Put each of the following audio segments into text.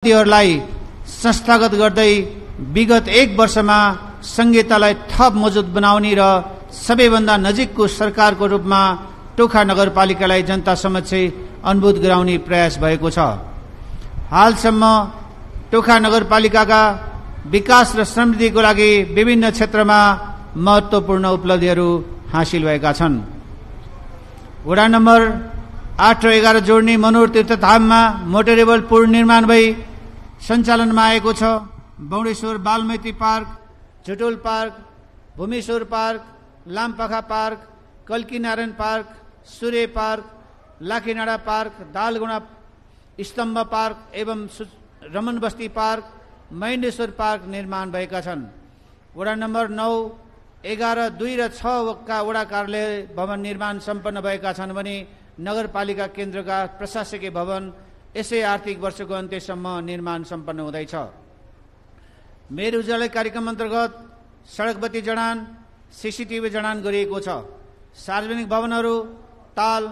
लाई संस्थागत गर्दै विगत 1 वर्षमा संहितालाई थप मजबुत बनाउने र सबैभन्दा नजिकको सरकारको रूपमा टोखा नगरपालिकालाई जनता समक्ष अनुभूत गराउने प्रयास भएको छ। हालसम्म टोखा नगरपालिकाका विकास र समृद्धिको लागि विभिन्न क्षेत्रमा महत्त्वपूर्ण उपलब्धिहरू हासिल भएका छन्। वडा नम्बर 8 र 11 जोड्ने मनोहर तीर्थधाममा मोटरेबल पुल निर्माण भई सञ्चालनमा आएको छ। बौडेश्वर बालमैत्री park, Jhutol park, Bhumeshwar park, Lampakha park, Kalkinarayan park, Surya park, Lakhinada park, Dalguda स्तम्भ पार्क एवं रमन बस्ती पार्क, महेन्द्रेश्वर पार्क निर्माण भएका छन्। वडा नम्बर 9, 11, 2 र 6 का वडा कार्यालय भवन निर्माण सम्पन्न भएका छन् भने नगरपालिका केन्द्रका प्रशासकीय भवन यसै आर्थिक वर्षको अन्त्यसम्म निर्माण सम्पन्न हुँदैछ। मेयर उज्यालो कार्यक्रम अन्तर्गत सडक बत्ती जडान, सीसीटीभी जडान गरिएको छ। सार्वजनिक भवनहरू, ताल,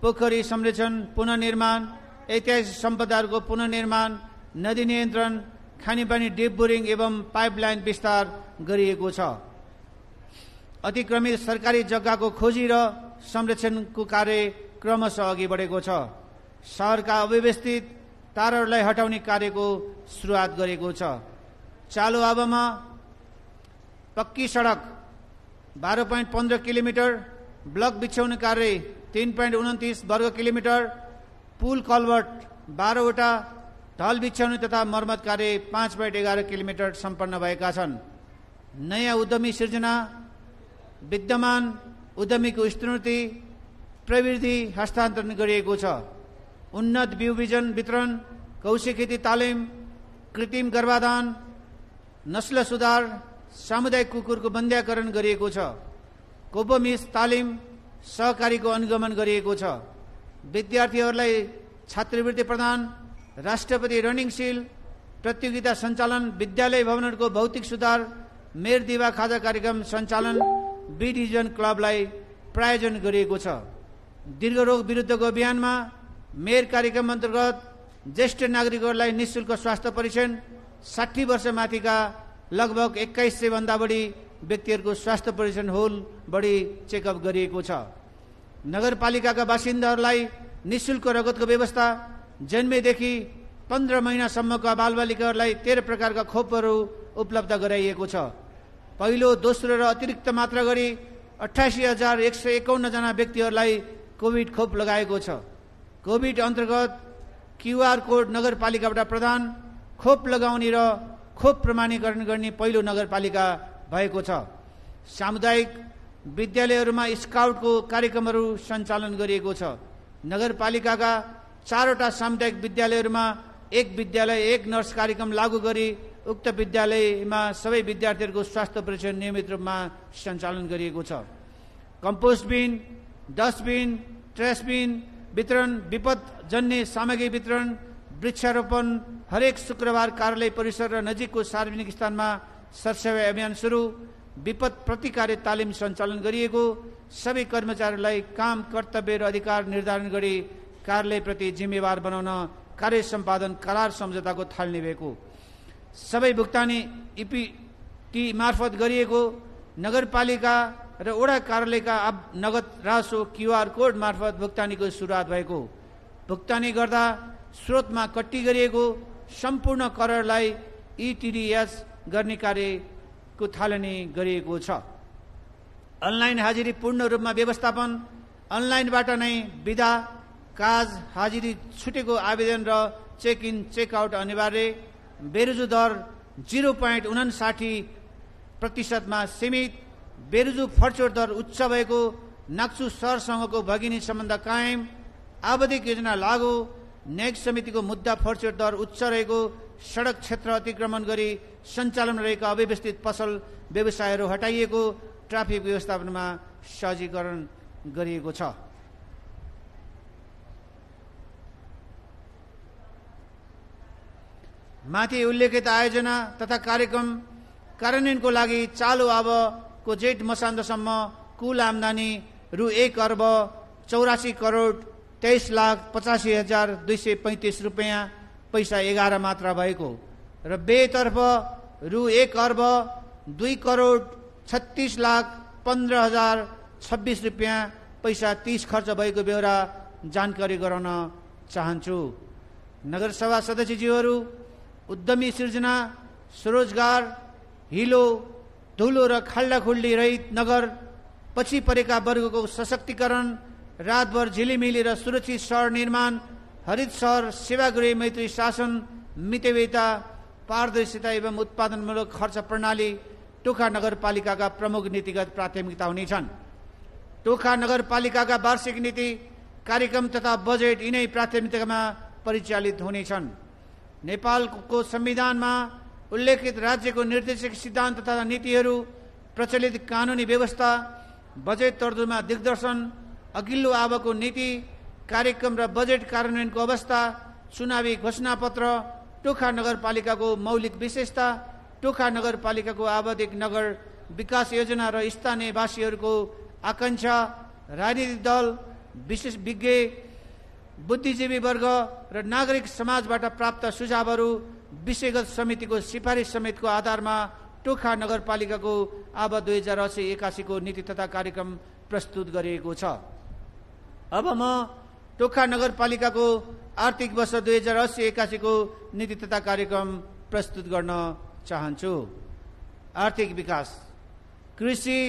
पोखरी संरक्षण, पुनर्निर्माण, ऐतिहासिक सम्पदाहरूको पुनर्निर्माण, नदी नियन्त्रण, खानेपानी डिप बोरिङ एवं पाइपलाइन विस्तार गरिएको छ। अतिक्रमित सरकारी जग्गाको खोजी र संरक्षणको कार्य क्रमशः अघि बढेको छ। शहरका अव्यवस्थित तारहरूलाई हटाउने कार्यको सुरुवात गरेको छ। चालु अवधिमा पक्की सडक 12.15 किलोमिटर, ब्लक बिछ्याउने कार्य 3.29 वर्ग किलोमिटर, पुल कलवर्ट 12 वटा, ढल बिछ्याउने तथा मर्मत कार्य 5.11 किलोमिटर सम्पन्न भएका छन्। नयाँ उद्यमी सिर्जना, विद्यमान उद्यमीको स्तरोन्नति, प्रवृत्ति हस्तान्तरण गरिएको छ। उन्नत बिउ बिजन वितरण, कौशल खेती तालिम, कृत्रिम गर्भाधान, नस्ल सुधार, सामुदायिक कुकुरको बन्ध्याकरण गरिएको छ। कोपोमिस तालिम, सहकारीको अनुगमन गरिएको छ। विद्यार्थीहरूलाई छात्रवृत्ति प्रदान, राष्ट्रपति रनिङ सिल प्रतियोगिता सञ्चालन, विद्यालय भवनहरूको भौतिक सुधार, मेयर दिवा खाजा कार्यक्रम सञ्चालन बी डिभिजन क्लबलाई प्रायोजन गरिएको छ। दीर्घरोग विरुद्धको अभियानमा मेयर कार्यक्रम अन्तर्गत ज्येष्ठ नागरिकहरूलाई निःशुल्क स्वास्थ्य परीक्षण, 60 वर्ष माथिका लगभग 2100 भन्दा बढी व्यक्तिहरूको स्वास्थ्य परीक्षण होल बढी चेकअप गरिएको छ। नगरपालिकाका बासिन्दाहरूलाई निःशुल्क रगतको व्यवस्था, जन्मेदेखि 15 महिनासम्मका बालबालिकाहरूलाई 13 प्रकारका खोपहरू उपलब्ध गराइएको छ। पहिलो, दोस्रो र अतिरिक्त मात्रा गरी 88,151 जना व्यक्तिहरूलाई कोभिड खोप लगाएको छ। कोभिड अन्तर्गत क्युआर कोड नगरपालिकाबाट प्रदान, खोप लगाउने र खोप प्रमाणीकरण गर्ने पहिलो नगरपालिका भएको छ। सामुदायिक विद्यालयहरूमा स्काउटको कार्यक्रमहरू सञ्चालन गरिएको छ। नगरपालिकाका 4वटा सामुदायिक विद्यालयहरूमा 1 विद्यालय 1 नर्स कार्यक्रम लागू गरी उक्त विद्यालयमा सबै विद्यार्थीहरूको स्वास्थ्य परीक्षण नियमित रूपमा सञ्चालन गरिएको छ। कम्पोस्ट बिन, डस्टबिन, ट्रेस बिन वितरण, विपदजन्य सामग्री वितरण, वृक्षारोपण, हरेक शुक्रबार कार्यालय परिसर र नजिकको सार्वजनिक स्थानमा सरसेवा अभियान सुरु, विपद प्रतिकार तालिम सञ्चालन गरिएको, सबै कर्मचारीलाई काम, कर्तव्य र अधिकार निर्धारण गरी कार्यालयप्रति जिम्मेवार बनाउन कार्य सम्पादन करार सम्झौताको थालनी भएको, सबै भुक्तानी इपिटी मार्फत गरिएको, नगरपालिका र वडा कार्यालयका नगद रासो क्युआर कोड मार्फत भुक्तानीको सुरुवात भएको, भुक्तानी गर्दा स्रोतमा कट्टी गरिएको, सम्पूर्ण करलाई इटिडिएस गर्ने कार्यको थालनी गरिएको छ। अनलाइन हाजिरी पूर्ण रूपमा व्यवस्थापन, अनलाइनबाट नै विदा, काज, हाजिरी छुटेको आवेदन र चेक इन चेकआउट अनिवार्य, बेरुजु दर 0.59% सीमित, बेरुजु फर्चोट दर उच्च भएको, नाक्चु सहरसँगको भगिनी सम्बन्ध कायम, आवधिक योजना लागू, न्यायिक समितिको मुद्दा फर्चोट दर उच्च रहेको, सडक क्षेत्र अतिक्रमण गरी सञ्चालन रहेका अव्यवस्थित पसल व्यवसायहरू हटाइएको, ट्राफिक व्यवस्थापनमा सहजीकरण गरिएको छ। माथि उल्लेखित आयोजना तथा कार्यक्रम कार्यान्वयनको लागि चालु अवधिको जेठ मसान्तसम्म कुल आम्दानी रु 1 अर्ब 84 करोड 23,85,235 रुपैयाँ पैसा 11 मात्रा भएको र बेतर्फ रु 1,02,36,15,026 रुपियाँ पैसा 30 खर्च भएको बेहोरा जानकारी गराउन चाहन्छु। नगरसभा सदस्यज्यूहरू उद्यमी सृजना, स्वरोजगार, हिलो, धुलो र खाल्डाखुल्डी रहित नगर, पछि परेका वर्गको सशक्तिकरण, रातभर झिलिमिली र सुरक्षित सहर निर्माण, हरित सहर, सेवागृह मैत्री शासन, मितव्ययिता, पारदर्शिता एवं उत्पादनमूलक खर्च प्रणाली टोखा नगरपालिकाका प्रमुख नीतिगत प्राथमिकता हुनेछन्। टोखा नगरपालिकाका वार्षिक नीति, कार्यक्रम तथा बजेट यिनै प्राथमिकतामा परिचालित हुनेछन्। नेपालको संविधानमा उल्लेखित राज्यको निर्देशक सिद्धान्त तथा नीतिहरू, प्रचलित कानुनी व्यवस्था, बजेट तरजुमा दिग्दर्शन, अघिल्लो आवको नीति, कार्यक्रम र बजेट कार्यान्वयनको अवस्था, चुनावी घोषणापत्र, टोखा नगरपालिकाको मौलिक विशेषता, टोखा नगरपालिकाको आवधिक नगर विकास योजना र स्थानीयवासीहरूको आकांक्षा, राजनीतिक दल, विशेषज्ञ, बुद्धिजीवी वर्ग र नागरिक समाजबाट प्राप्त सुझावहरू विषयगत समितिको सिफारिस समेतको आधारमा टोखा नगरपालिकाको आव 2080-81 को नीति तथा कार्यक्रम प्रस्तुत गरिएको छ। अब म टोखा नगरपालिकाको आर्थिक वर्ष 2080-81 को नीति तथा कार्यक्रम प्रस्तुत गर्न चाहन्छु। आर्थिक विकास, कृषि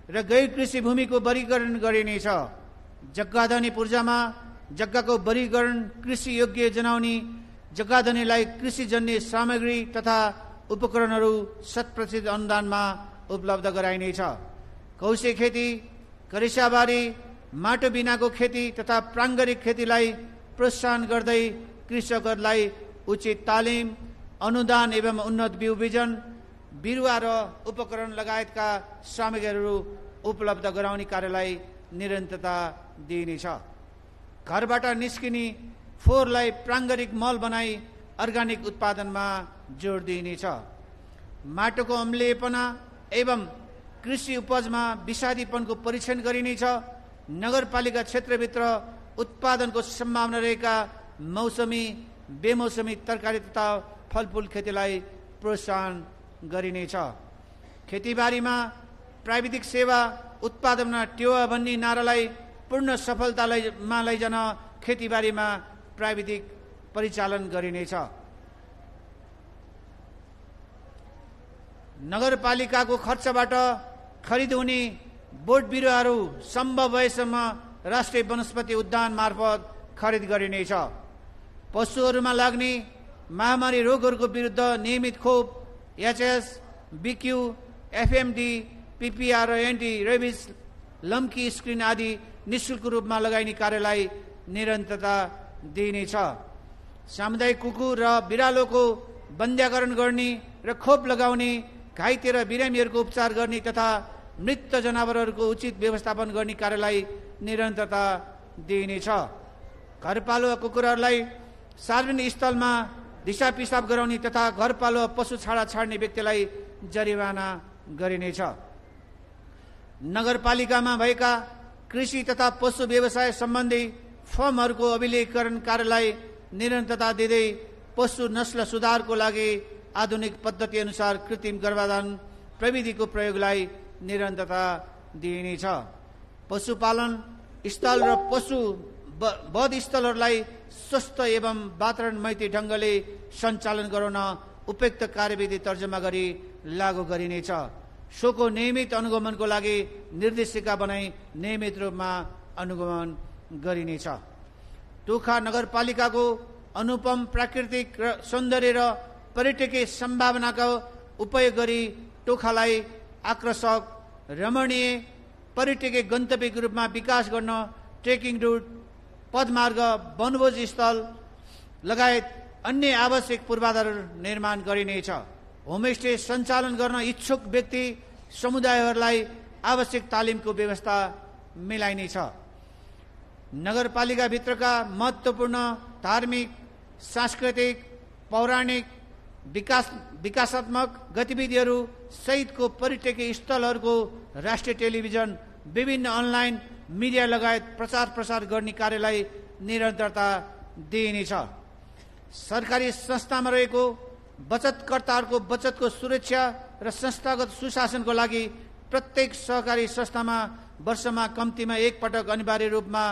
र गैर कृषि भूमिको वर्गीकरण गरिनेछ। जग्गाधनी पूर्जामा जग्गाको वर्गीकरण कृषि योग्य जनाउने, जग्गाधनीलाई कृषिजन्य सामग्री तथा उपकरणहरू 100% अनुदानमा उपलब्ध गराइनेछ। कौशे खेती, करेसाबारी, माटो बिनाको खेती तथा प्राङ्गरिक खेतीलाई प्रोत्साहन गर्दै कृषकहरूलाई उचित तालिम, अनुदान एवं उन्नत बिउ बिजन, बिरुवा र उपकरण लगायतका सामग्रीहरू उपलब्ध गराउने कार्यलाई निरन्तरता दिइनेछ। घरबाट निस्किने फोहोरलाई प्राङ्गरिक मल बनाई अर्ग्यानिक उत्पादनमा जोड दिइनेछ। माटोको अम्लीयपना एवं कृषि उपजमा विषादीपनको परीक्षण गरिनेछ। नगरपालिका क्षेत्रभित्र उत्पादनको सम्भावना रहेका मौसमी, बेमौसमी तरकारी तथा फलफुल खेतीलाई प्रोत्साहन गरिनेछ। खेतीबारीमा प्राविधिक सेवा उत्पादनमा टेवा भन्ने नारालाई पूर्ण सफलतामा लैजान खेतीबारीमा प्राविधिक परिचालन गरिनेछ। नगरपालिकाको खर्चबाट खरिद हुने बोट बिरुवाहरू सम्भव भएसम्म राष्ट्रिय वनस्पति उद्यान मार्फत खरिद गरिनेछ। पशुहरूमा लाग्ने महामारी रोगहरूको विरुद्ध नियमित खोप, एचएस, बीक्यू, एफएमडी, पीपीआर र एन्टी रेबिस लम्की स्क्रिन आदि निःशुल्क रूपमा लगाइने कार्यलाई निरन्तरता दिइनेछ। सामुदायिक कुकुर र बिरालोको बन्ध्याकरण गर्ने र खोप लगाउने, घाइते र बिरामीहरूको उपचार गर्ने तथा मृत जनावरहरूको उचित व्यवस्थापन गर्ने कार्यलाई निरन्तरता दिइनेछ। घरपालुवा कुकुरहरूलाई सार्वजनिक स्थलमा दिशा पिसाब गराउने तथा घरपालुवा पशु छाडा छाड्ने व्यक्तिलाई जरिवाना गरिनेछ। नगरपालिकामा भएका कृषि तथा पशु व्यवसाय सम्बन्धी फर्महरूको अभिलेखीकरण कार्यलाई निरन्तरता दिँदै पशु नस्ल सुधारको लागि आधुनिक पद्धति अनुसार कृत्रिम गर्भाधान प्रविधिको प्रयोगलाई निरन्तरता दिइनेछ। पशुपालन स्थल र पशु वध स्थलहरूलाई स्वस्थ एवं वातावरण मैत्री ढङ्गले सञ्चालन गराउन उपयुक्त कार्यविधि तर्जुमा गरी लागू गरिनेछ। सोको नियमित अनुगमनको लागि निर्देशिका बनाई नियमित रूपमा अनुगमन गरिनेछ। टोखा नगरपालिकाको अनुपम प्राकृतिक सौन्दर्य र पर्यटकीय सम्भावनाको उपयोग गरी टोखालाई आकर्षक, रमणीय पर्यटकीय गन्तव्यको रूपमा विकास गर्न ट्रेकिङ रुट, पदमार्ग, वनभोज स्थल लगायत अन्य आवश्यक पूर्वाधारहरू निर्माण गरिनेछ। होमस्टे सञ्चालन गर्न इच्छुक व्यक्ति समुदायहरूलाई आवश्यक तालिमको व्यवस्था मिलाइनेछ। नगरपालिकाभित्रका महत्त्वपूर्ण धार्मिक, सांस्कृतिक, पौराणिक, विकासात्मक गतिविधिहरू सहितको पर्यटकीय स्थलहरूको राष्ट्रिय टेलिभिजन, विभिन्न अनलाइन मिडिया लगायत प्रचार प्रसार गर्ने कार्यलाई निरन्तरता दिइनेछ। सरकारी संस्थामा रहेको बचतकर्ताहरूको बचतको सुरक्षा र संस्थागत सुशासनको लागि प्रत्येक सहकारी संस्थामा वर्षमा कम्तीमा एक पटक अनिवार्य रूपमा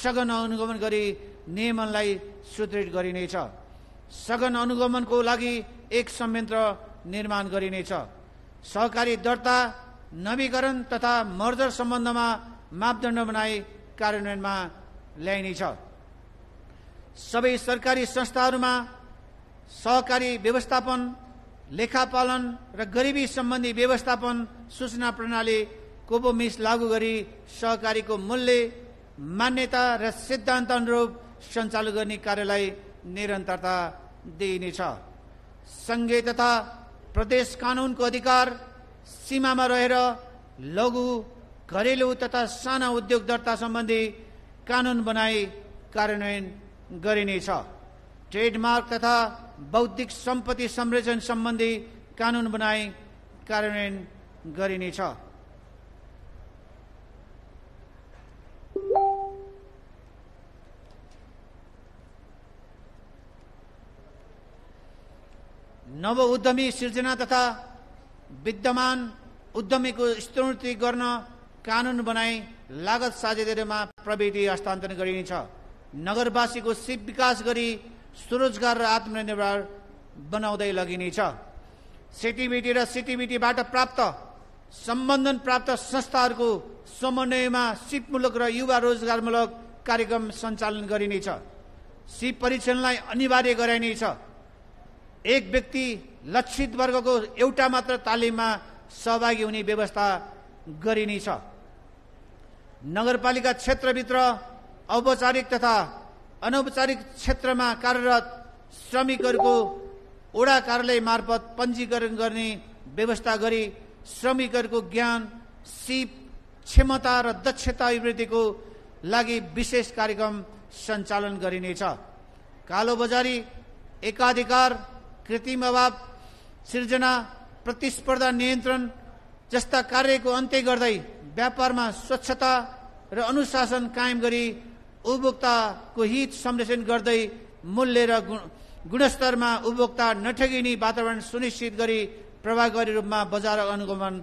सघन अनुगमन गरी नियमनलाई सुदृढ गरिनेछ। सघन अनुगमनको लागि एक संयन्त्र निर्माण गरिनेछ। सहकारी दर्ता, नवीकरण तथा मर्जर सम्बन्धमा मापदण्ड बनाई कार्यान्वयनमा ल्याइनेछ। सबै सरकारी संस्थाहरूमा सहकारी व्यवस्थापन, लेखापालन र गरिबी सम्बन्धी व्यवस्थापन सूचना प्रणाली कोबोमिस लागू गरी सहकारीको मूल्य, मान्यता र सिद्धान्त अनुरूप सञ्चालन गर्ने कार्यलाई निरन्तरता दिइनेछ। संघीय तथा प्रदेश कानुनको अधिकार सीमामा रहेर लघु, घरेलु तथा साना उद्योग दर्ता सम्बन्धी कानुन बनाई कार्यान्वयन गरिनेछ। ट्रेडमार्क तथा बौद्धिक सम्पत्ति संरक्षण सम्बन्धी कानुन बनाई कार्यान्वयन गरिनेछ। नव उद्यमी सिर्जना तथा विद्यमान उद्यमीको स्तरोन्नति गर्न कानुन बनाई लागत साझेदारीमा प्रविधि हस्तान्तरण गरिनेछ। नगरवासीको सिप विकास गरी स्वरोजगार र आत्मनिर्भर बनाउँदै लगिनेछ। सिटिबिटी र सिटिबिटीबाट प्राप्त सम्बन्धन प्राप्त संस्थाहरूको समन्वयमा सिपमूलक र युवा रोजगारमूलक कार्यक्रम सञ्चालन गरिनेछ। सिप परीक्षणलाई अनिवार्य गराइनेछ। एक व्यक्ति लक्षित वर्गको एउटा मात्र तालिममा सहभागी हुने व्यवस्था गरिनेछ। नगरपालिका क्षेत्रभित्र औपचारिक तथा अनौपचारिक क्षेत्रमा कार्यरत श्रमिकहरूको ओडा कार्यालय मार्फत पञ्जीकरण गर्ने व्यवस्था गरी श्रमिकहरूको ज्ञान, सिप, क्षमता र दक्षता अभिवृद्धिको लागि विशेष कार्यक्रम सञ्चालन गरिनेछ। कालोबजारी, एकाधिकार, कृत्रिम अभाव सिर्जना, प्रतिस्पर्धा नियन्त्रण जस्ता कार्यको अन्त्य गर्दै व्यापारमा स्वच्छता र अनुशासन कायम गरी उपभोक्ताको हित संरक्षण गर्दै मूल्य र गुणस्तरमा उपभोक्ता नठगिने वातावरण सुनिश्चित गरी प्रभावकारी रूपमा बजार अनुगमन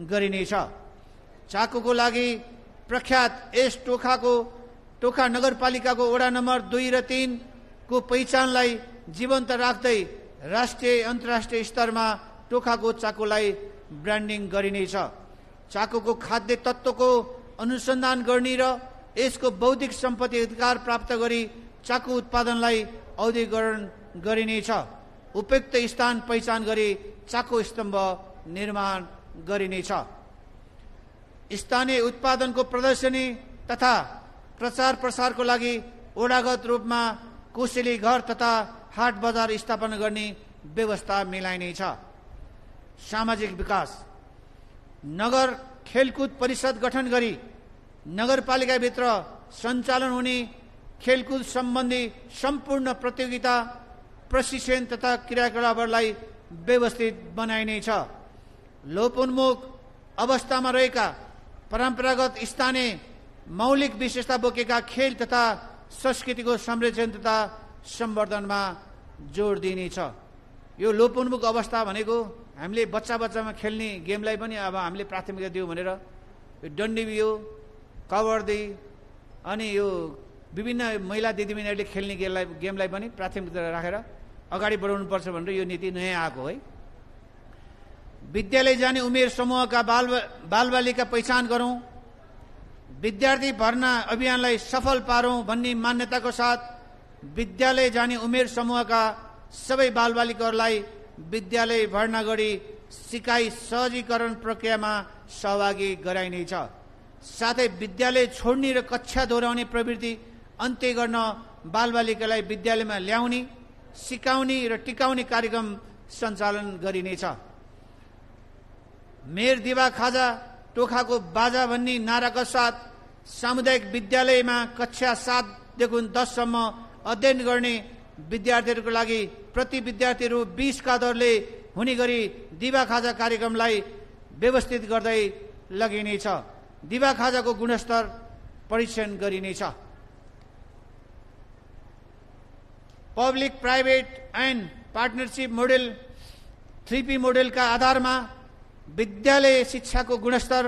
गरिनेछ। चाकुको लागि प्रख्यात यस टोखा नगरपालिकाको वडा नम्बर 2 र 3 को पहिचानलाई जीवन्त राख्दै राष्ट्रिय अन्तर्राष्ट्रिय स्तरमा टोखाको चाकुलाई ब्रान्डिङ गरिनेछ। चाकुको खाद्य तत्त्वको अनुसन्धान गर्ने र यसको बौद्धिक सम्पत्ति अधिकार प्राप्त गरी चाकु उत्पादनलाई औद्योगिकरण गरिनेछ। उपयुक्त स्थान पहिचान गरी चाकु स्तम्भ निर्माण गरिनेछ। स्थानीय उत्पादनको प्रदर्शनी तथा प्रचार प्रसारको लागि ओडागत रूपमा कोसेली घर तथा हाट बजार स्थापना गर्ने व्यवस्था मिलाइनेछ। सामाजिक विकास, नगर खेलकुद परिषद गठन गरी नगरपालिकाभित्र सञ्चालन हुने खेलकुद सम्बन्धी सम्पूर्ण प्रतियोगिता, प्रशिक्षण तथा क्रियाकलापहरूलाई व्यवस्थित बनाइनेछ। लोपोन्मुख अवस्थामा रहेका परम्परागत स्थानीय मौलिक विशेषता बोकेका खेल तथा संस्कृतिको संरक्षण तथा सम्वर्धनमा जोड दिइनेछ। यो लोपोन्मुख अवस्था भनेको हामीले बच्चामा खेल्ने गेमलाई पनि अब हामीले प्राथमिकता दियौँ भनेर यो डन्डीबियो, कबड्डी अनि यो विभिन्न महिला दिदीबहिनीहरूले खेल्ने गेमलाई पनि प्राथमिकता राखेर अगाडि बढाउनुपर्छ भनेर यो नीति नयाँ आएको है। विद्यालय जाने उमेर समूहका बालबालिका पहिचान गरौँ, विद्यार्थी भर्ना अभियानलाई सफल पारौँ भन्ने मान्यताको साथ विद्यालय जाने उमेर समूहका सबै बालबालिकाहरूलाई विद्यालय भर्ना गरी सिकाइ सहजीकरण प्रक्रियामा सहभागी गराइनेछ। साथै विद्यालय छोड्ने र कक्षा दोहोऱ्याउने प्रवृत्ति अन्त्य गर्न बालबालिकालाई विद्यालयमा ल्याउने, सिकाउने र टिकाउने कार्यक्रम सञ्चालन गरिनेछ। मेर दिवा खाजा टोखाको बाजा भन्ने नाराका साथ सामुदायिक विद्यालयमा कक्षा 7देखि 10 सम्म अध्ययन गर्ने विद्यार्थीहरूको लागि प्रति विद्यार्थी रु 20 का दरले हुने गरी दिवा खाजा कार्यक्रमलाई व्यवस्थित गर्दै लगिनेछ। दिवा खाजाको गुणस्तर परीक्षण गरिनेछ। Public private and partnership model 3P मोडेलका आधारमा विद्यालय शिक्षाको गुणस्तर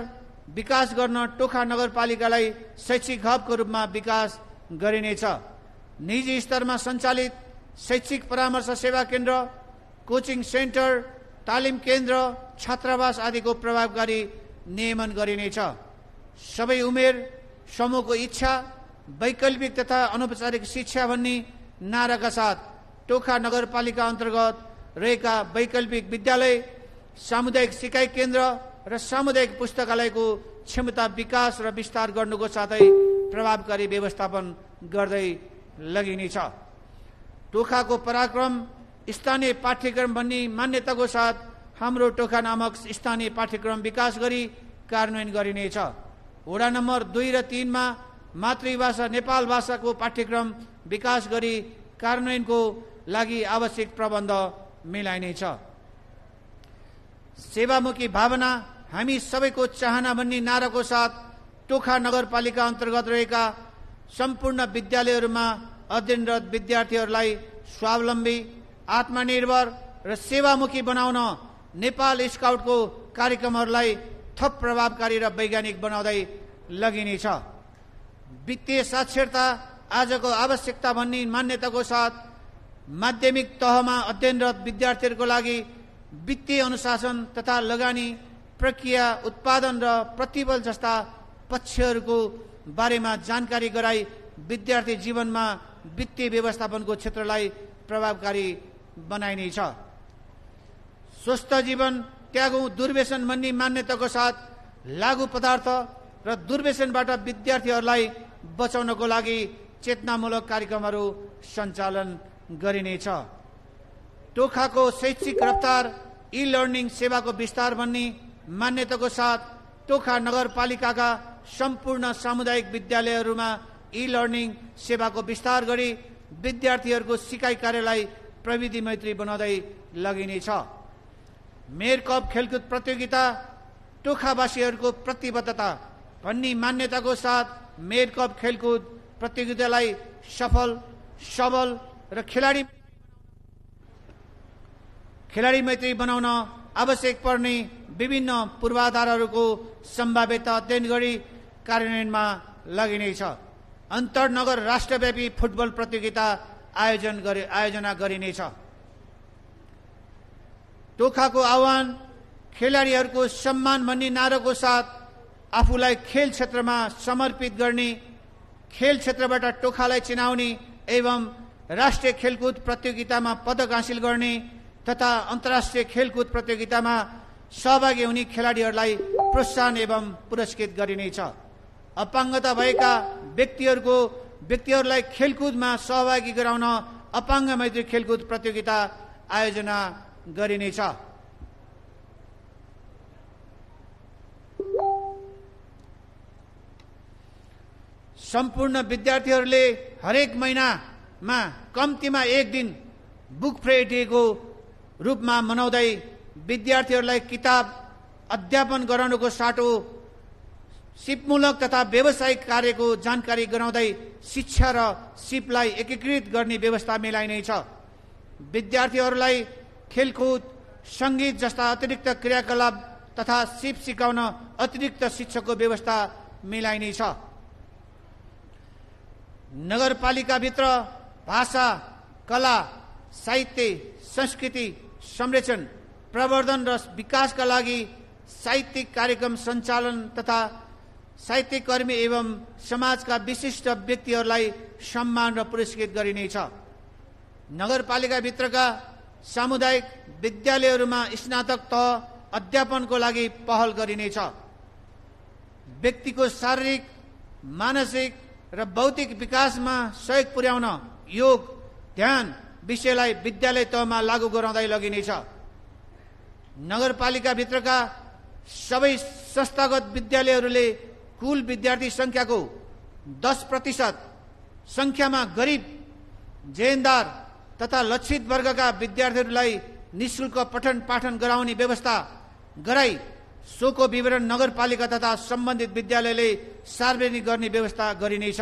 विकास गर्न टोखा नगरपालिकालाई शैक्षिक हबको रूपमा विकास गरिनेछ। निजी स्तरमा सञ्चालित शैक्षिक परामर्श सेवा केन्द्र, कोचिङ सेन्टर, तालिम केन्द्र, छात्रावास आदिको प्रभावकारी नियमन गरिनेछ। सबै उमेर समूहको इच्छा, वैकल्पिक तथा अनौपचारिक शिक्षा भन्ने नाराका साथ टोखा नगरपालिका अन्तर्गत रहेका वैकल्पिक विद्यालय, सामुदायिक सिकाइ केन्द्र र सामुदायिक पुस्तकालयको क्षमता विकास र विस्तार गर्नुको साथै प्रभावकारी व्यवस्थापन गर्दै लगिनेछ। टोखाको पराक्रम स्थानीय पाठ्यक्रम भन्ने मान्यताको साथ हाम्रो टोखा नामक स्थानीय पाठ्यक्रम विकास गरी कार्यान्वयन गरिनेछ। वडा नम्बर 2 र 3 मा मातृभाषा नेपाल भाषाको पाठ्यक्रम विकास गरी कार्यान्वयनको लागि आवश्यक प्रबन्ध मिलाइनेछ। सेवामुखी भावना हामी सबैको चाहना भन्ने नाराको साथ टोखा नगरपालिका अन्तर्गत रहेका सम्पूर्ण विद्यालयहरूमा अध्ययनरत विद्यार्थीहरूलाई स्वावलम्बी, आत्मनिर्भर र सेवामुखी बनाउन नेपाल स्काउटको कार्यक्रमहरूलाई थप प्रभावकारी र वैज्ञानिक बनाउँदै लगिनेछ। वित्तीय साक्षरता आजको आवश्यकता भन्ने मान्यताको साथ माध्यमिक तहमा अध्ययनरत विद्यार्थीहरूको लागि वित्तीय अनुशासन तथा लगानी प्रक्रिया, उत्पादन र प्रतिफल जस्ता पक्षहरूको बारेमा जानकारी गराई विद्यार्थी जीवनमा वित्तीय व्यवस्थापनको क्षेत्रलाई प्रभावकारी बनाइनेछ। स्वस्थ जीवन त्यागौं दुर्व्यसन भन्ने मान्यताको साथ लागु पदार्थ र दुर्व्यसनबाट विद्यार्थीहरूलाई बचाउनको लागि चेतनामूलक कार्यक्रमहरू सञ्चालन गरिनेछ। टोखाको शैक्षिक रफ्तार ई लर्निङ सेवाको विस्तार भन्ने मान्यताको साथ टोखा नगरपालिकाका सम्पूर्ण सामुदायिक विद्यालयहरूमा ई लर्निङ सेवाको विस्तार गरी विद्यार्थीहरूको सिकाइ कार्यलाई प्रविधि मैत्री बनाउँदै लगिनेछ। मेयर कप खेलकुद प्रतियोगिता टोखावासीहरूको प्रतिबद्धता भन्ने मान्यताको साथ मेयर कप खेलकुद प्रतियोगितालाई सफल, सबल र खेलाडी मैत्री बनाउन आवश्यक पर्ने विभिन्न पूर्वाधारहरूको सम्भाव्यता अध्ययन गरी कार्यान्वयनमा लगिनेछ। अन्तर्नगर राष्ट्रव्यापी फुटबल प्रतियोगिता आयोजना गरिनेछ। टोखाको आह्वान खेलाडीहरूको सम्मान भन्ने नाराको साथ आफूलाई खेल क्षेत्रमा समर्पित गर्ने, खेल क्षेत्रबाट टोखालाई चिनाउने एवं राष्ट्रिय खेलकुद प्रतियोगितामा पदक हासिल गर्ने तथा अन्तर्राष्ट्रिय खेलकुद प्रतियोगितामा सहभागी हुने खेलाडीहरूलाई प्रोत्साहन एवं पुरस्कृत गरिनेछ। अपाङ्गता भएका व्यक्तिहरूलाई खेलकुदमा सहभागी गराउन अपाङ्ग मैत्री खेलकुद प्रतियोगिता आयोजना गरिनेछ। सम्पूर्ण विद्यार्थीहरूले हरेक महिनामा कम्तीमा 1 दिन बुक फ्री डेको रूपमा मनाउँदै विद्यार्थीहरूलाई किताब अध्यापन गराउनुको साटो सिपमूलक तथा व्यावसायिक कार्यको जानकारी गराउँदै शिक्षा र सिपलाई एकीकृत गर्ने व्यवस्था मिलाइनेछ। विद्यार्थीहरूलाई खेलकुद, सङ्गीत जस्ता अतिरिक्त क्रियाकलाप तथा सिप सिकाउन अतिरिक्त शिक्षकको व्यवस्था मिलाइनेछ। नगरपालिकाभित्र भाषा, कला, साहित्य, संस्कृति संरक्षण, प्रवर्धन र विकासका लागि साहित्यिक कार्यक्रम सञ्चालन तथा साहित्यिक कर्मी एवं समाजका विशिष्ट व्यक्तिहरूलाई सम्मान र पुरस्कृत गरिनेछ। नगरपालिकाभित्रका सामुदायिक विद्यालयहरूमा स्नातक तह अध्यापनको लागि पहल गरिनेछ। व्यक्तिको शारीरिक, मानसिक र बौद्धिक विकासमा सहयोग पुर्याउन योग, ध्यान विषयलाई विद्यालय तहमा लागू गराउँदै लगिनेछ। नगरपालिकाभित्रका सबै संस्थागत विद्यालयहरूले कुल विद्यार्थी संख्याको 10% संख्यामा गरिब, जेहेन्दार तथा लक्षित वर्गका विद्यार्थीहरूलाई निःशुल्क पठन पाठन गराउने व्यवस्था गराई सोको विवरण नगरपालिका तथा सम्बन्धित विद्यालयले सार्वजनिक गर्ने व्यवस्था गरिनेछ।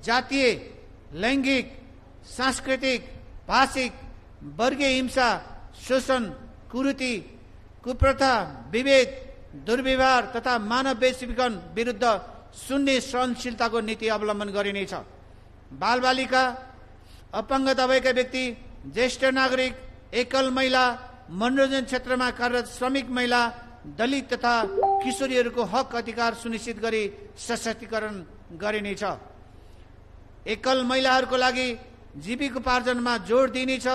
जातीय, लैङ्गिक, सांस्कृतिक, भाषिक, वर्गीय हिंसा, शोषण, कुरीति, कुप्रथा, विभेद, दुर्व्यवहार तथा मानव वैश्वीकरण विरुद्ध शून्य सहनशीलताको नीति अवलम्बन गरिनेछ। बालबालिका, अपङ्गता भएका व्यक्ति, ज्येष्ठ नागरिक, एकल महिला, मनोरञ्जन क्षेत्रमा कार्यरत श्रमिक महिला, दलित तथा किशोरीहरूको हक अधिकार सुनिश्चित गरी सशक्तिकरण गरिनेछ। एकल महिलाहरूको लागि जीविकोपार्जनमा जोड दिइनेछ।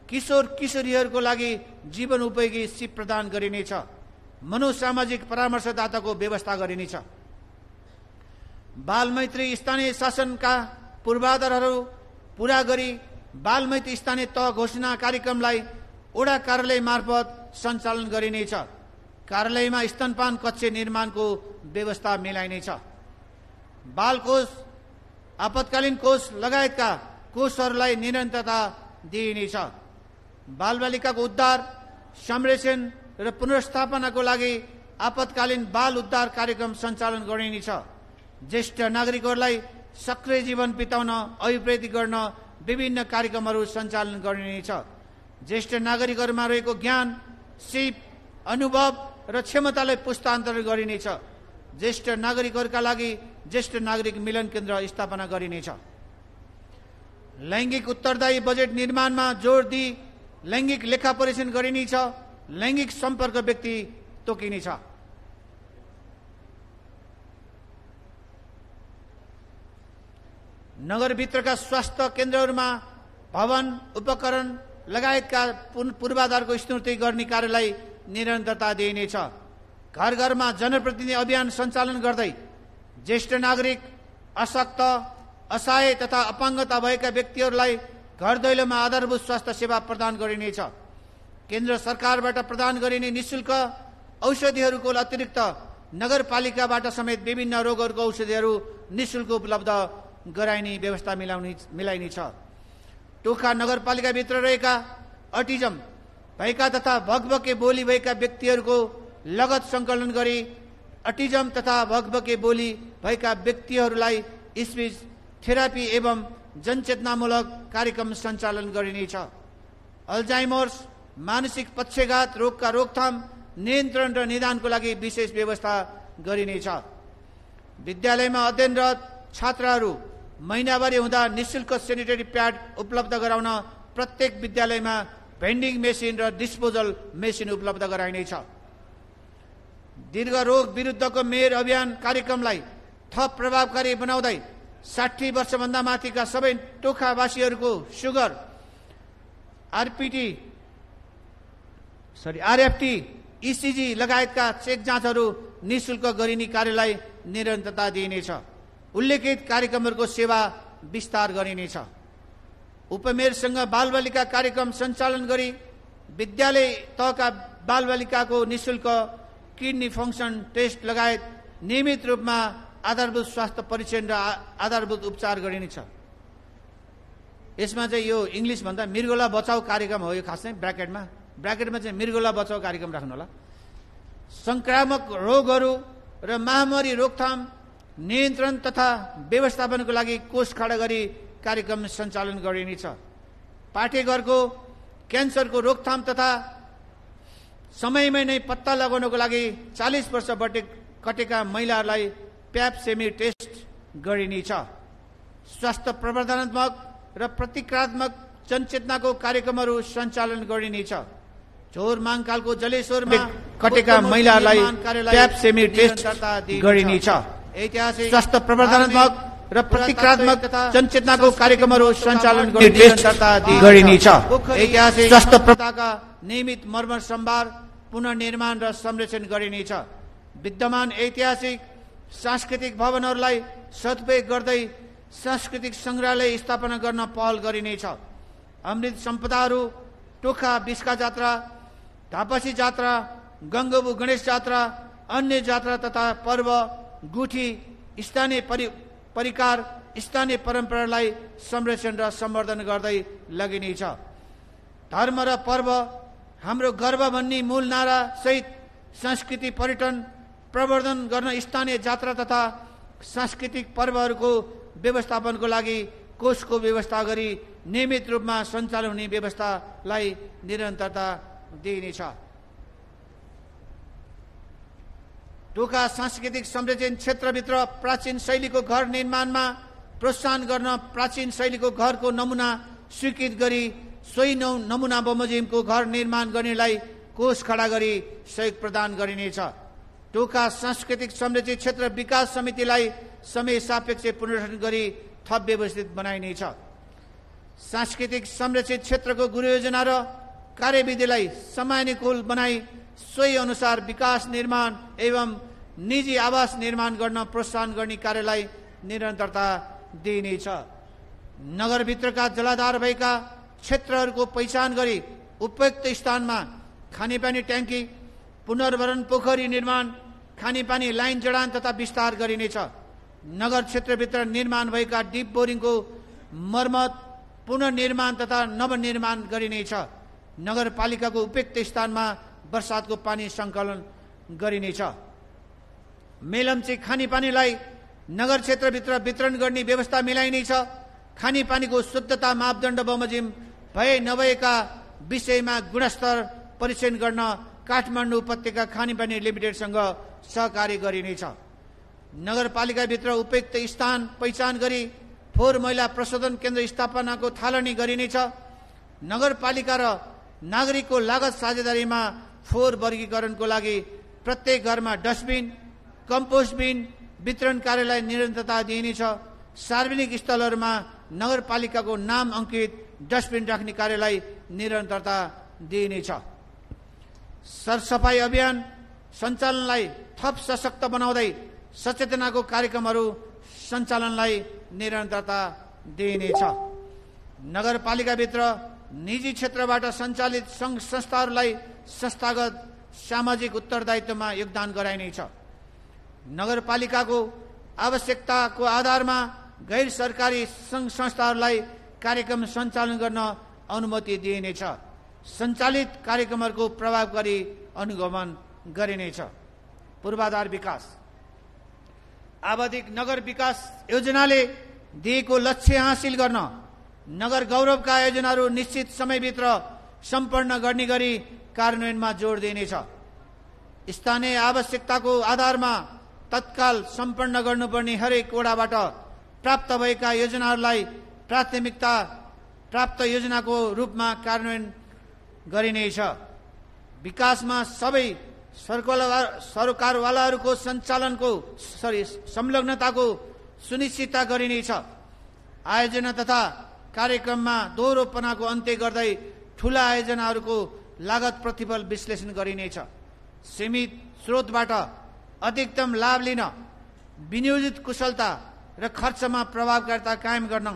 किशोर किशोरीहरूको लागि जीवन उपयोगी सिप प्रदान गरिनेछ। मनोसामाजिक परामर्शदाताको व्यवस्था गरिनेछ। बालमैत्री स्थानीय शासनका पूर्वाधारहरू पूरा गरी बालमैत्री स्थानीय तह घोषणा कार्यक्रमलाई वडा कार्यालय मार्फत सञ्चालन गरिनेछ। कार्यालयमा स्तनपान कक्ष निर्माणको व्यवस्था मिलाइनेछ। बाल कोष, आपतकालीन कोष लगायतका कोषहरूलाई निरन्तरता दिइनेछ। बालबालिकाको उद्धार, संरक्षण र पुनर्स्थापनाको लागि आपतकालीन बाल उद्धार कार्यक्रम सञ्चालन गरिनेछ। ज्येष्ठ नागरिकहरूलाई सक्रिय जीवन बिताउन अभिप्रेरित गर्न विभिन्न कार्यक्रमहरू सञ्चालन गरिनेछ। ज्येष्ठ नागरिकहरूमा रहेको ज्ञान, सिप, अनुभव र क्षमतालाई पुस्तान्तरण गरिनेछ। ज्येष्ठ नागरिकहरूका लागि ज्येष्ठ नागरिक मिलन केन्द्र स्थापना गरिनेछ। लैङ्गिक उत्तरदायी बजेट निर्माणमा जोड दिई लैङ्गिक लेखा परीक्षण गरिनेछ। लैङ्गिक सम्पर्क व्यक्ति तोकिनेछ। नगरभित्रका स्वास्थ्य केन्द्रहरूमा भवन, उपकरण लगायतका पूर्वाधारको स्थिति गर्ने कार्यलाई निरन्तरता दिइनेछ। घर घरमा जनप्रतिनिधि अभियान सञ्चालन गर्दै ज्येष्ठ नागरिक, अशक्त, असहाय तथा अपाङ्गता भएका व्यक्तिहरूलाई घर दैलोमा आधारभूत स्वास्थ्य सेवा प्रदान गरिनेछ। केन्द्र सरकारबाट प्रदान गरिने निःशुल्क औषधिहरूको अतिरिक्त नगरपालिकाबाट समेत विभिन्न रोगहरूको औषधिहरू निःशुल्क उपलब्ध गराइने व्यवस्था मिलाइनेछ। टोखा नगरपालिकाभित्र रहेका अटिजम भएका तथा भगभके बोली भएका व्यक्तिहरूको लगत सङ्कलन गरी अटिजम तथा भगभके बोली भएका व्यक्तिहरूलाई स्पिच थेरापी एवं जनचेतनामूलक कार्यक्रम सञ्चालन गरिनेछ। अल्जाइमर्स, मानसिक पक्षघात रोगका रोकथाम, नियन्त्रण र निदानको लागि विशेष व्यवस्था गरिनेछ। विद्यालयमा अध्ययनरत छात्रहरू महिनावारी हुँदा निःशुल्क सेनिटरी प्याड उपलब्ध गराउन प्रत्येक विद्यालयमा भेन्डिङ मेसिन र डिस्पोजल मेसिन उपलब्ध गराइनेछ। दीर्घ रोग विरुद्धको मेयर अभियान कार्यक्रमलाई थप प्रभावकारी बनाउँदै 60 वर्षभन्दा माथिका सबै टोखावासीहरूको सुगर, आरएफटी, इसिजी लगायतका चेक जाँचहरू निःशुल्क गरिने कार्यलाई निरन्तरता दिइनेछ। उल्लेखित कार्यक्रमहरूको सेवा विस्तार गरिनेछ। उपमेयरसँग बालबालिका कार्यक्रम सञ्चालन गरी विद्यालय तहका बालबालिकाको निःशुल्क किडनी फङ्सन टेस्ट लगायत नियमित रूपमा आधारभूत स्वास्थ्य परीक्षण र आधारभूत उपचार गरिनेछ। यसमा चाहिँ यो इङ्ग्लिस भन्दा मृगौला बचाउ कार्यक्रम हो। यो खास चाहिँ ब्राकेटमा चाहिँ मृगौला बचाउ कार्यक्रम राख्नु होला। संक्रामक रोगहरू र महामारी रोकथाम, नियन्त्रण तथा व्यवस्थापनको लागि कोष खडा गरी कार्यक्रम सञ्चालन गरिनेछ। पाठेघरको क्यान्सरको रोकथाम तथा समयमै नै पत्ता लगाउनको लागि 40 वर्ष कटेका महिलाहरूलाई प्याप सेमी टेस्ट गरिनेछ। स्वास्थ्य प्रवर्धनात्मक र प्रतिक्रियात्मक जनचेतनाको कार्यक्रमहरू सञ्चालन गरिनेछ। झोर माङकालको जलेश्वरमा कटेका महिलाहरूलाई प्याप सेमी टेस्ट गरिनेछ। ऐतिहासिक स्वास्थ्य प्रवर्धनात्मक र प्रतिक्रियात्मक जनचेतनाको कार्यक्रमहरू सञ्चालन गरिनेछ। ऐतिहासिक स्वास्थ्य प्रथाका नियमित मर्मर सम्भार, पुनर्निर्माण र संरक्षण गरिनेछ। विद्यमान ऐतिहासिक सांस्कृतिक भवनहरूलाई सदुपयोग गर्दै सांस्कृतिक सङ्ग्रहालय स्थापना गर्न पहल गरिनेछ। अमृत सम्पदाहरू टोखा बिस्का जात्रा, धापसी जात्रा, गङ्गबु गणेश जात्रा, अन्य जात्रा तथा पर्व, गुठी, स्थानीय परिकार, स्थानीय परम्परालाई संरक्षण र सम्वर्धन गर्दै लगिनेछ। धर्म र पर्व हाम्रो गर्व भन्ने मूल नारा सहित संस्कृति पर्यटन प्रवर्धन गर्न स्थानीय जात्रा तथा सांस्कृतिक पर्वहरूको व्यवस्थापनको लागि कोषको व्यवस्था गरी नियमित रूपमा सञ्चालन हुने व्यवस्थालाई निरन्तरता दिइनेछ। टोका सांस्कृतिक संरक्षण क्षेत्रभित्र प्राचीन शैलीको घर निर्माणमा प्रोत्साहन गर्न प्राचीन शैलीको घरको नमुना स्वीकृत गरी सोही नमुना बमोजिमको घर निर्माण गर्नेलाई कोष खडा गरी सहयोग प्रदान गरिनेछ। टोका सांस्कृतिक संरक्षित क्षेत्र विकास समितिलाई समय सापेक्ष पुनर्गठन गरी थप व्यवस्थित बनाइनेछ। सांस्कृतिक संरक्षित क्षेत्रको गृहयोजना र कार्यविधिलाई समयानुकूल बनाई सोही अनुसार विकास निर्माण एवं निजी आवास निर्माण गर्न प्रोत्साहन गर्ने कार्यलाई निरन्तरता दिइनेछ। नगरभित्रका जलाधार भएका क्षेत्रहरूको पहिचान गरी उपयुक्त स्थानमा खानेपानी ट्याङ्की, पुनर्भरण पोखरी निर्माण, खानेपानी लाइन जडान तथा विस्तार गरिनेछ। नगर क्षेत्रभित्र निर्माण भएका डिप बोरिङको मर्मत, पुनर्निर्माण तथा नवनिर्माण गरिनेछ। नगरपालिकाको उपयुक्त स्थानमा वर्षातको पानी सङ्कलन गरिनेछ। मेलम्ची खानेपानीलाई नगर क्षेत्रभित्र वितरण गर्ने व्यवस्था मिलाइनेछ। खानेपानीको शुद्धता मापदण्ड बमोजिम भए नभएका विषयमा गुणस्तर परीक्षण गर्न काठमाडौँ उपत्यका खानेपानी लिमिटेडसँग सहकार्य गरिनेछ। नगरपालिकाभित्र उपयुक्त स्थान पहिचान गरी फोहोर मैला प्रशोधन केन्द्र स्थापनाको थालनी गरिनेछ। नगरपालिका र नागरिकको लागत साझेदारीमा फोहोर वर्गीकरणको लागि प्रत्येक घरमा डस्टबिन, कम्पोस्ट बिन वितरण कार्यलाई निरन्तरता दिइनेछ। सार्वजनिक स्थलहरूमा नगरपालिकाको नाम अङ्कित डस्टबिन राख्ने कार्यलाई निरन्तरता दिइनेछ। सरसफाई अभियान सञ्चालनलाई थप सशक्त बनाउँदै सचेतनाको कार्यक्रमहरू सञ्चालनलाई निरन्तरता दिइनेछ। नगरपालिकाभित्र निजी क्षेत्रबाट सञ्चालित सङ्घ संस्थाहरूलाई संस्थागत सामाजिक उत्तरदायित्वमा योगदान गराइनेछ। नगरपालिकाको आवश्यकताको आधारमा गैर सरकारी सङ्घ संस्थाहरूलाई कार्यक्रम सञ्चालन गर्न अनुमति दिइनेछ। सञ्चालित कार्यक्रमहरूको प्रभावकारी अनुगमन गरिनेछ। पूर्वाधार विकास आवधिक नगर विकास योजनाले दिएको लक्ष्य हासिल गर्न नगर गौरवका योजनाहरू निश्चित समयभित्र सम्पन्न गर्ने गरी कार्यान्वयनमा जोड दिइनेछ। स्थानीय आवश्यकताको आधारमा तत्काल सम्पन्न गर्नुपर्ने हरेक वडाबाट प्राप्त भएका योजनाहरूलाई प्राथमिकता प्राप्त योजनाको रूपमा कार्यान्वयन गरिनेछ। विकासमा सबै सरकारवालाहरूको संलग्नताको सुनिश्चितता गरिनेछ। आयोजना तथा कार्यक्रममा दोहोरोपनाको अन्त्य गर्दै ठूला आयोजनाहरूको लागत प्रतिफल विश्लेषण गरिनेछ। सीमित स्रोतबाट अधिकतम लाभ लिन विनियोजित कुशलता र खर्चमा प्रभावकारिता कायम गर्न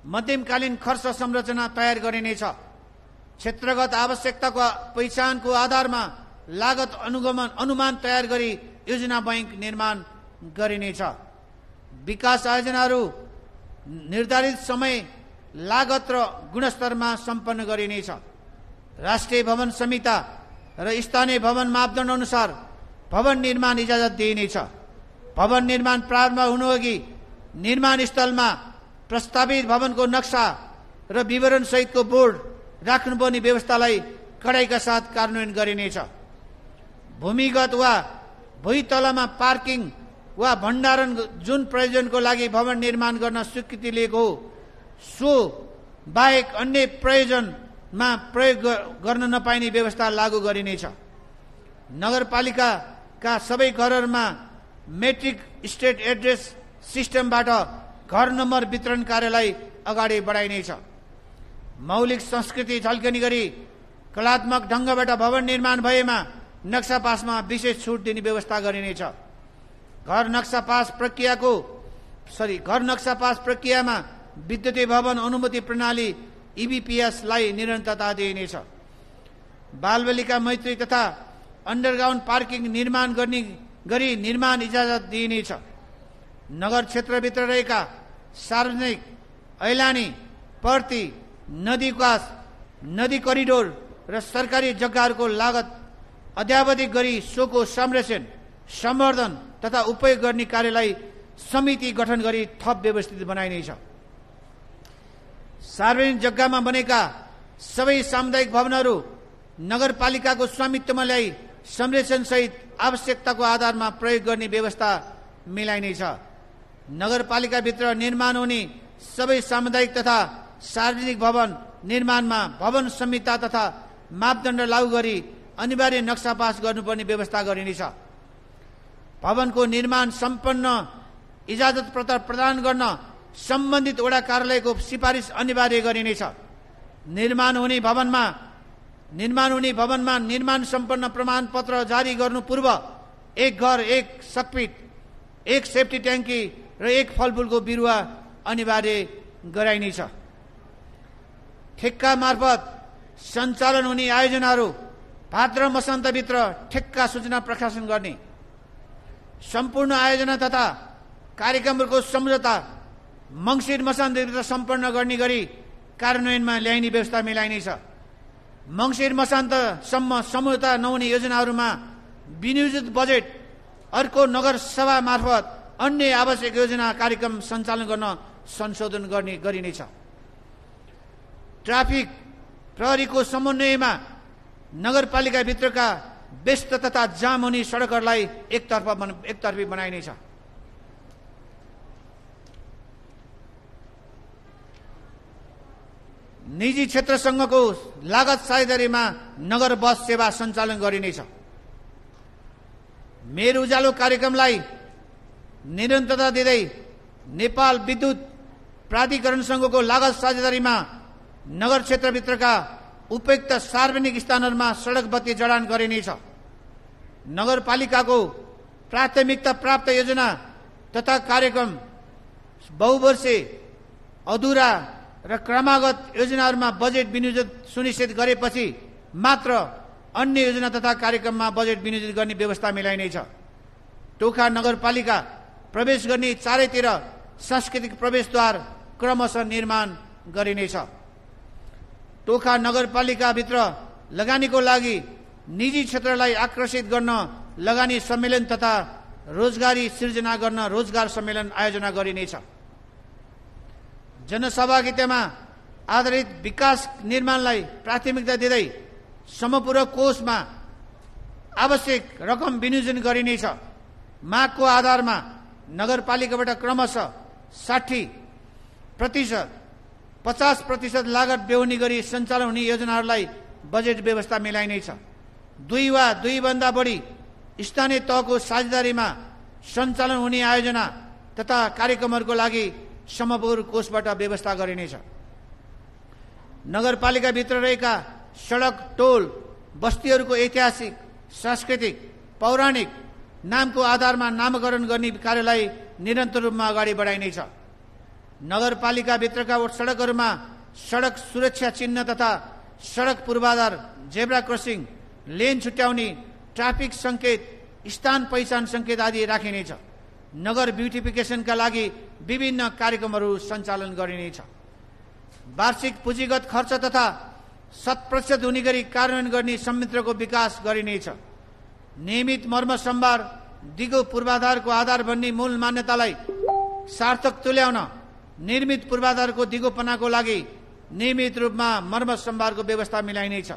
मध्यमकालीन खर्च संरचना तयार गरिनेछ। क्षेत्रगत आवश्यकताको पहिचानको आधारमा लागत अनुमान तयार गरी योजना बैंक निर्माण गरिनेछ। विकास आयोजनाहरू निर्धारित समय, लागत र गुणस्तरमा सम्पन्न गरिनेछ। राष्ट्रिय भवन संहिता र स्थानीय भवन मापदण्ड अनुसार भवन निर्माण इजाजत दिइनेछ। भवन निर्माण प्रारम्भ हुनुअघि निर्माण स्थलमा प्रस्तावित भवनको नक्सा र विवरण सहितको बोर्ड राख्नुपर्ने व्यवस्थालाई कडाइका साथ कार्यान्वयन गरिनेछ। भूमिगत वा भुइँतलमा पार्किङ वा भण्डारण जुन प्रयोजनको लागि भवन निर्माण गर्न स्वीकृति लिएको हो सो बाहेक अन्य प्रयोजनमा प्रयोग गर्न नपाइने व्यवस्था लागू गरिनेछ। नगरपालिकाका सबै घरहरूमा मेट्रिक स्टेट एड्रेस सिस्टमबाट घर नम्बर वितरण कार्यलाई अगाडि बढाइनेछ। मौलिक संस्कृति झल्कने गरी कलात्मक ढङ्गबाट भवन निर्माण भएमा नक्सा पासमा विशेष छुट दिने व्यवस्था गरिनेछ। घर नक्सा पास प्रक्रियामा विद्युतीय भवन अनुमति प्रणाली EBPS-लाई निरन्तरता दिइनेछ। बालबालिका मैत्री तथा अन्डरग्राउन्ड पार्किङ निर्माण गर्ने गरी निर्माण इजाजत दिइनेछ। नगर क्षेत्रभित्र रहेका सार्वजनिक, ऐलानी, पर्ती, नदी विकास, नदी करिडोर र सरकारी जग्गाहरूको लागत अध्यावधिक गरी सोको संरक्षण, सम्वर्धन तथा उपयोग गर्ने कार्यलाई समिति गठन गरी थप व्यवस्थित बनाइनेछ। सार्वजनिक जग्गामा बनेका सबै सामुदायिक भवनहरू नगरपालिकाको स्वामित्वमा ल्याई संरक्षणसहित आवश्यकताको आधारमा प्रयोग गर्ने व्यवस्था मिलाइनेछ। नगरपालिकाभित्र निर्माण हुने सबै सामुदायिक तथा सार्वजनिक भवन निर्माणमा भवन संहिता तथा मापदण्ड लागू गरी अनिवार्य नक्सा पास गर्नुपर्ने व्यवस्था गरिनेछ। भवनको निर्माण सम्पन्न इजाजत पत्र प्रदान गर्न सम्बन्धित वडा कार्यालयको सिफारिस अनिवार्य गरिनेछ। निर्माण हुने भवनमा निर्माण सम्पन्न प्रमाणपत्र जारी गर्नु पूर्व एक घर, एक सकपिट, एक सेफ्टी ट्याङ्की र एक फलफुलको बिरुवा अनिवार्य गराइनेछ। ठेक्का मार्फत सञ्चालन हुने आयोजनाहरू भाद्र मसान्तभित्र ठेक्का सूचना प्रकाशन गर्ने, सम्पूर्ण आयोजना तथा कार्यक्रमहरूको सम्झौता मङ्सिर मसान्तभित्र सम्पन्न गर्ने गरी कार्यान्वयनमा ल्याइने व्यवस्था मिलाइनेछ। मङ्सिर मसान्तसम्म सम्झौता नहुने योजनाहरूमा विनियोजित बजेट अर्को नगरसभा मार्फत अन्य आवश्यक योजना कार्यक्रम सञ्चालन गर्न संशोधन गरिनेछ। ट्राफिक प्रहरीको समन्वयमा नगरपालिकाभित्रका व्यस्त तथा जाम हुने सडकहरूलाई एकतर्फी बनाइनेछ। निजी क्षेत्रसँगको लागत साझेदारीमा नगर बस सेवा सञ्चालन गरिनेछ। मेरो उज्यालो कार्यक्रमलाई निरन्तरता दिँदै नेपाल विद्युत प्राधिकरणसँगको लागत साझेदारीमा नगर क्षेत्रभित्रका उपयुक्त सार्वजनिक स्थानहरूमा सडक बत्ती जडान गरिनेछ। नगरपालिकाको प्राथमिकता प्राप्त योजना तथा कार्यक्रम बहुवर्षे अधुरा र क्रमागत योजनाहरूमा बजेट विनियोजित सुनिश्चित गरेपछि मात्र अन्य योजना तथा कार्यक्रममा बजेट विनियोजित गर्ने व्यवस्था मिलाइनेछ। टोखा नगरपालिका प्रवेश गर्ने चारैतिर सांस्कृतिक प्रवेशद्वार क्रमशः निर्माण गरिनेछ। टोखा नगरपालिकाभित्र लगानीको लागि निजी क्षेत्रलाई आकर्षित गर्न लगानी सम्मेलन तथा रोजगारी सिर्जना गर्न रोजगार सम्मेलन आयोजना गरिनेछ। जनसहभागितामा आधारित विकास निर्माणलाई प्राथमिकता दिँदै समपूरक कोषमा आवश्यक रकम विनियोजन गरिनेछ। मागको आधारमा नगरपालिकाबाट क्रमशः 60%, 50% लागत बेहोर्ने गरी सञ्चालन हुने योजनाहरूलाई बजेट व्यवस्था मिलाइनेछ। 2 वा 2 भन्दा बढी स्थानीय तहको साझेदारीमा सञ्चालन हुने आयोजना तथा कार्यक्रमहरूको लागि समपूरक कोषबाट व्यवस्था गरिनेछ। नगरपालिकाभित्र रहेका सडक, टोल, बस्तीहरूको ऐतिहासिक, सांस्कृतिक, पौराणिक नामको आधारमा नामकरण गर्ने कार्यलाई निरन्तर रूपमा अगाडि बढाइनेछ। नगरपालिकाभित्रका सडकहरूमा सडक सुरक्षा चिन्ह तथा सडक पूर्वाधार, जेब्रा क्रसिङ, लेन छुट्याउने, ट्राफिक सङ्केत, स्थान पहिचान सङ्केत आदि राखिनेछ। नगर ब्युटिफिकेसनका लागि विभिन्न कार्यक्रमहरू सञ्चालन गरिनेछ। वार्षिक पुँजीगत खर्च तथा 100% हुने गरी कार्यान्वयन गर्ने संयन्त्रको विकास गरिनेछ। नियमित मर्म सम्भार, दिगो पूर्वाधारको आधार भन्ने मूल मान्यतालाई सार्थक तुल्याउन निर्मित पूर्वाधारको दिगोपनाको लागि नियमित रूपमा मर्म सम्भारको व्यवस्था मिलाइनेछ।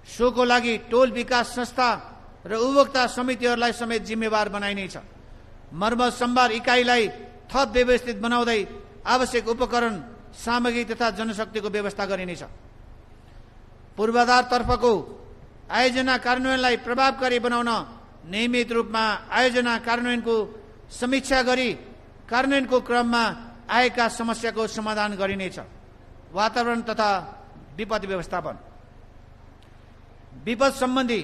सोको लागि टोल विकास संस्था र उपभोक्ता समितिहरूलाई समेत जिम्मेवार बनाइनेछ। मर्म सम्भार इकाइलाई थप व्यवस्थित बनाउँदै आवश्यक उपकरण, सामग्री तथा जनशक्तिको व्यवस्था गरिनेछ। पूर्वाधारतर्फको आयोजना कार्यान्वयनलाई प्रभावकारी बनाउन नियमित रूपमा आयोजना कार्यान्वयनको समीक्षा गरी कार्यान्वयनको क्रममा आएका समस्याको समाधान गरिनेछ। वातावरण तथा विपद व्यवस्थापन, विपद सम्बन्धी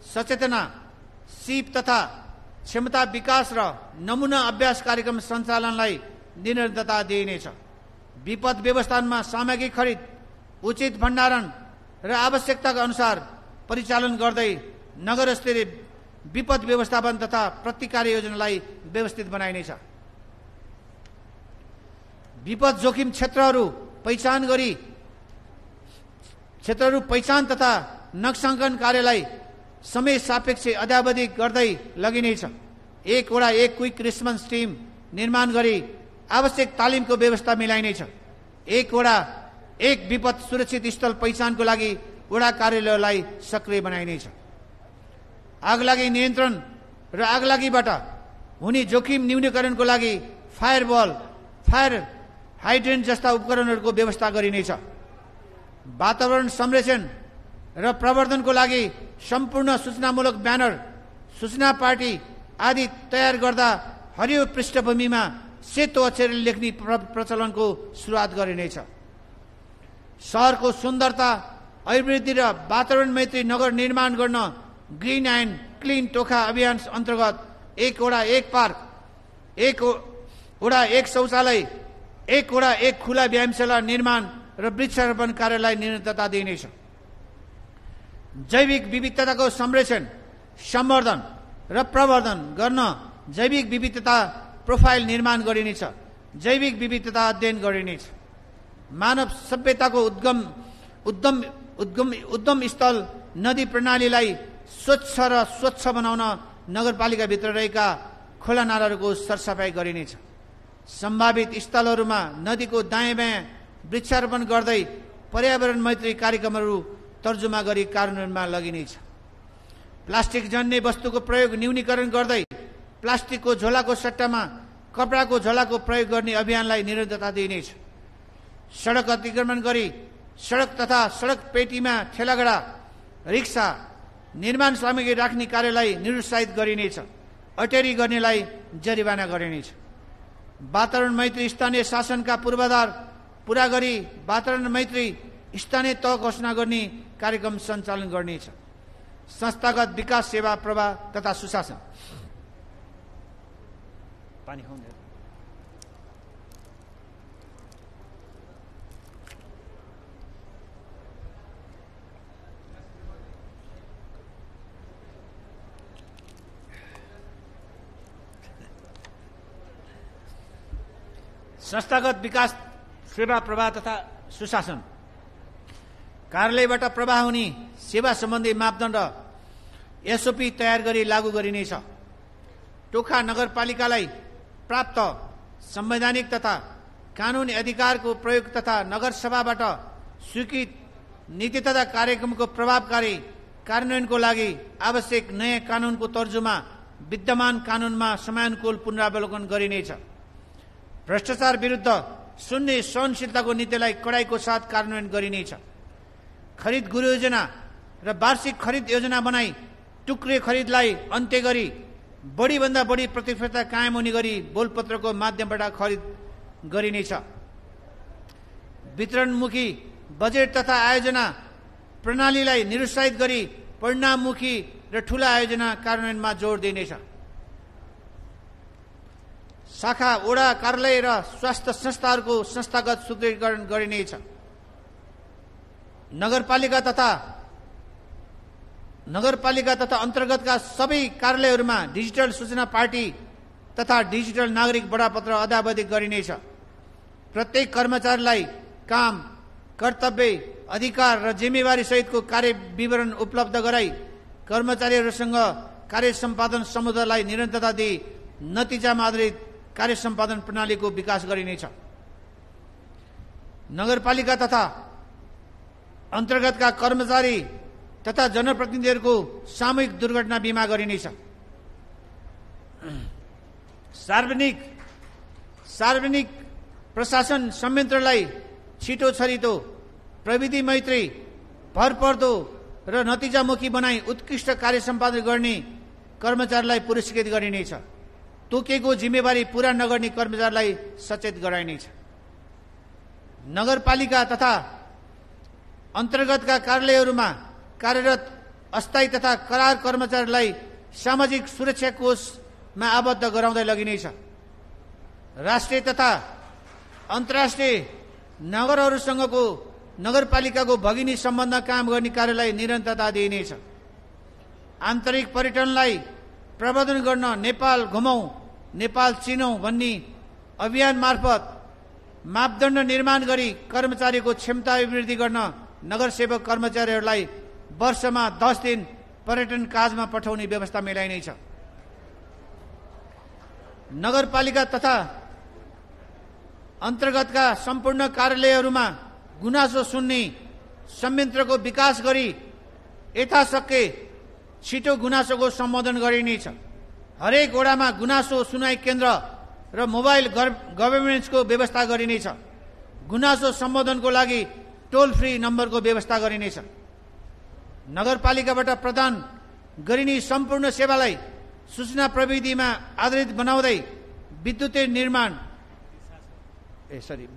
सचेतना, सिप तथा क्षमता विकास र नमुना अभ्यास कार्यक्रम सञ्चालनलाई निरन्तरता दिइनेछ। विपद व्यवस्थापनमा सामग्री खरिद, उचित भण्डारण र आवश्यकताका अनुसार परिचालन गर्दै नगर स्तरीय विपद व्यवस्थापन तथा प्रतिकार योजनालाई व्यवस्थित बनाइनेछ। विपद जोखिम क्षेत्रहरू पहिचान तथा नक्साङ्कन कार्यलाई समय सापेक्ष अद्यावधि गर्दै लगिनेछ। 1 वडा 1 क्विक रेस्पोन्स टिम निर्माण गरी आवश्यक तालिमको व्यवस्था मिलाइनेछ। 1 वडा एक विपद सुरक्षित स्थल पहिचानको लागि वडा कार्यालयलाई सक्रिय बनाइनेछ। आगलागी नियन्त्रण र आगलागीबाट हुने जोखिम न्यूनीकरणको लागि फायरवल, फायर हाइड्रेन्ट जस्ता उपकरणहरूको व्यवस्था गरिनेछ। वातावरण संरक्षण र प्रवर्धनको लागि सम्पूर्ण सूचनामूलक ब्यानर, सूचना पार्टी आदि तयार गर्दा हरियो पृष्ठभूमिमा सेतो अक्षरले लेख्ने प्रचलनको सुरुवात गरिनेछ। शहरको सुन्दरता, अभिवृद्धि र वातावरण मैत्री नगर निर्माण गर्न ग्रिन एन्ड क्लिन टोखा अभियान अन्तर्गत 1 वडा 1 पार्क, 1 वडा 1 शौचालय, 1 वडा 1 खुला व्यायामशाला निर्माण र वृक्षारोपण कार्यलाई निरन्तरता दिइनेछ। जैविक विविधताको संरक्षण, सम्वर्धन र प्रवर्धन गर्न जैविक विविधता प्रोफाइल निर्माण गरिनेछ। जैविक विविधता अध्ययन गरिनेछ। मानव सभ्यताको उद्गम स्थल नदी प्रणालीलाई स्वच्छ बनाउन नगरपालिकाभित्र रहेका खोला नालाहरूको सरसफाई गरिनेछ। सम्भावित स्थलहरूमा नदीको दायाँ बायाँ वृक्षारोपण गर्दै पर्यावरण मैत्री कार्यक्रमहरू तर्जुमा गरी कार्यान्वयनमा लगिनेछ। प्लास्टिक जन्य वस्तुको प्रयोग न्यूनीकरण गर्दै प्लास्टिकको झोलाको सट्टामा कपडाको झोलाको प्रयोग गर्ने अभियानलाई निरन्तरता दिइनेछ। सडक अतिक्रमण गरी सडक तथा सडक पेटीमा ठेलागाडा, रिक्सा, निर्माण सामग्री राख्ने कार्यलाई निरुत्साहित गरिनेछ। अटेरी गर्नेलाई जरिवाना गरिनेछ। वातावरण मैत्री स्थानीय शासनका पूर्वाधार पूरा गरी वातावरण मैत्री स्थानीय तह घोषणा गर्ने कार्यक्रम सञ्चालन गर्नेछ। संस्थागत विकास, सेवा प्रवाह तथा सुशासन। संस्थागत विकास, सेवा प्रवाह तथा सुशासन। कार्यालयबाट प्रवाह हुने सेवा सम्बन्धी मापदण्ड एसओपी तयार गरी लागू गरिनेछ। टोखा नगरपालिकालाई प्राप्त संवैधानिक तथा कानुनी अधिकारको प्रयोग तथा नगरसभाबाट स्वीकृत नीति तथा कार्यक्रमको प्रभावकारी कार्यान्वयनको लागि आवश्यक नयाँ कानुनको तर्जुमा विद्यमान कानुनमा समयानुकूल पुनरावलोकन गरिनेछ। भ्रष्टाचार विरुद्ध शून्य सहनशीलताको नीतिलाई कडाइको साथ कार्यान्वयन गरिनेछ। खरिद गुरु योजना र वार्षिक खरिद योजना बनाई टुक्रे खरिदलाई अन्त्य गरी बढीभन्दा बढी प्रतिस्पर्धा कायम हुने गरी बोलपत्रको माध्यमबाट खरिद गरिनेछ। वितरणमुखी बजेट तथा आयोजना प्रणालीलाई निरुत्साहित गरी परिणाममुखी र ठूला आयोजना कार्यान्वयनमा जोड दिइनेछ। शाखा, वडा कार्यालय र स्वास्थ्य संस्थाहरूको संस्थागत सुदृढीकरण गरिनेछ। नगरपालिका तथा अन्तर्गतका सबै कार्यालयहरूमा डिजिटल सूचना पार्टी तथा डिजिटल नागरिक बडापत्र अद्यावधिक गरिनेछ। प्रत्येक कर्मचारीलाई काम, कर्तव्य, अधिकार र जिम्मेवारी सहितको कार्य विवरण उपलब्ध गराई कर्मचारीहरूसँग कार्य सम्पादन समुदायलाई निरन्तरता दिई नतिजामा आधारित कार्य सम्पादन प्रणालीको विकास गरिनेछ। नगरपालिका तथा अन्तर्गतका कर्मचारी तथा जनप्रतिनिधिहरूको सामूहिक दुर्घटना बीमा गरिनेछ। सार्वजनिक प्रशासन संयन्त्रलाई छिटो छरितो, प्रविधि मैत्री, भरपर्दो र नतिजामुखी बनाई उत्कृष्ट कार्य सम्पादन गर्ने कर्मचारीलाई पुरस्कृत गरिनेछ। तोकेको जिम्मेवारी पूरा नगर्ने कर्मचारीलाई सचेत गराइनेछ। नगरपालिका तथा अन्तर्गतका कार्यालयहरूमा कार्यरत अस्थायी तथा करार कर्मचारीलाई सामाजिक सुरक्षा कोषमा आबद्ध गराउँदै लगिनेछ। राष्ट्रिय तथा अन्तर्राष्ट्रिय नगरहरूसँगको नगरपालिकाको भगिनी सम्बन्ध कायम गर्ने कार्यलाई निरन्तरता दिइनेछ। आन्तरिक पर्यटनलाई प्रवर्धन गर्न नेपाल घुमौं, नेपाल चिनौं भन्ने अभियान मार्फत मापदण्ड निर्माण गरी कर्मचारीको क्षमता अभिवृद्धि गर्न नगरसेवक कर्मचारीहरूलाई वर्षमा 10 दिन पर्यटन काजमा पठाउने व्यवस्था मिलाइनेछ। नगरपालिका तथा अन्तर्गतका सम्पूर्ण कार्यालयहरूमा गुनासो सुन्ने संयन्त्रको विकास गरी यथाशक्य छिटो गुनासोको सम्बोधन गरिनेछ। हरेक वडामा गुनासो सुनाई केन्द्र र मोबाइल गभर्नेन्सको व्यवस्था गरिनेछ। गुनासो सम्बोधनको लागि टोल फ्री नम्बरको व्यवस्था गरिनेछ। नगरपालिकाबाट प्रदान गरिने सम्पूर्ण सेवालाई सूचना प्रविधिमा आधारित बनाउँदै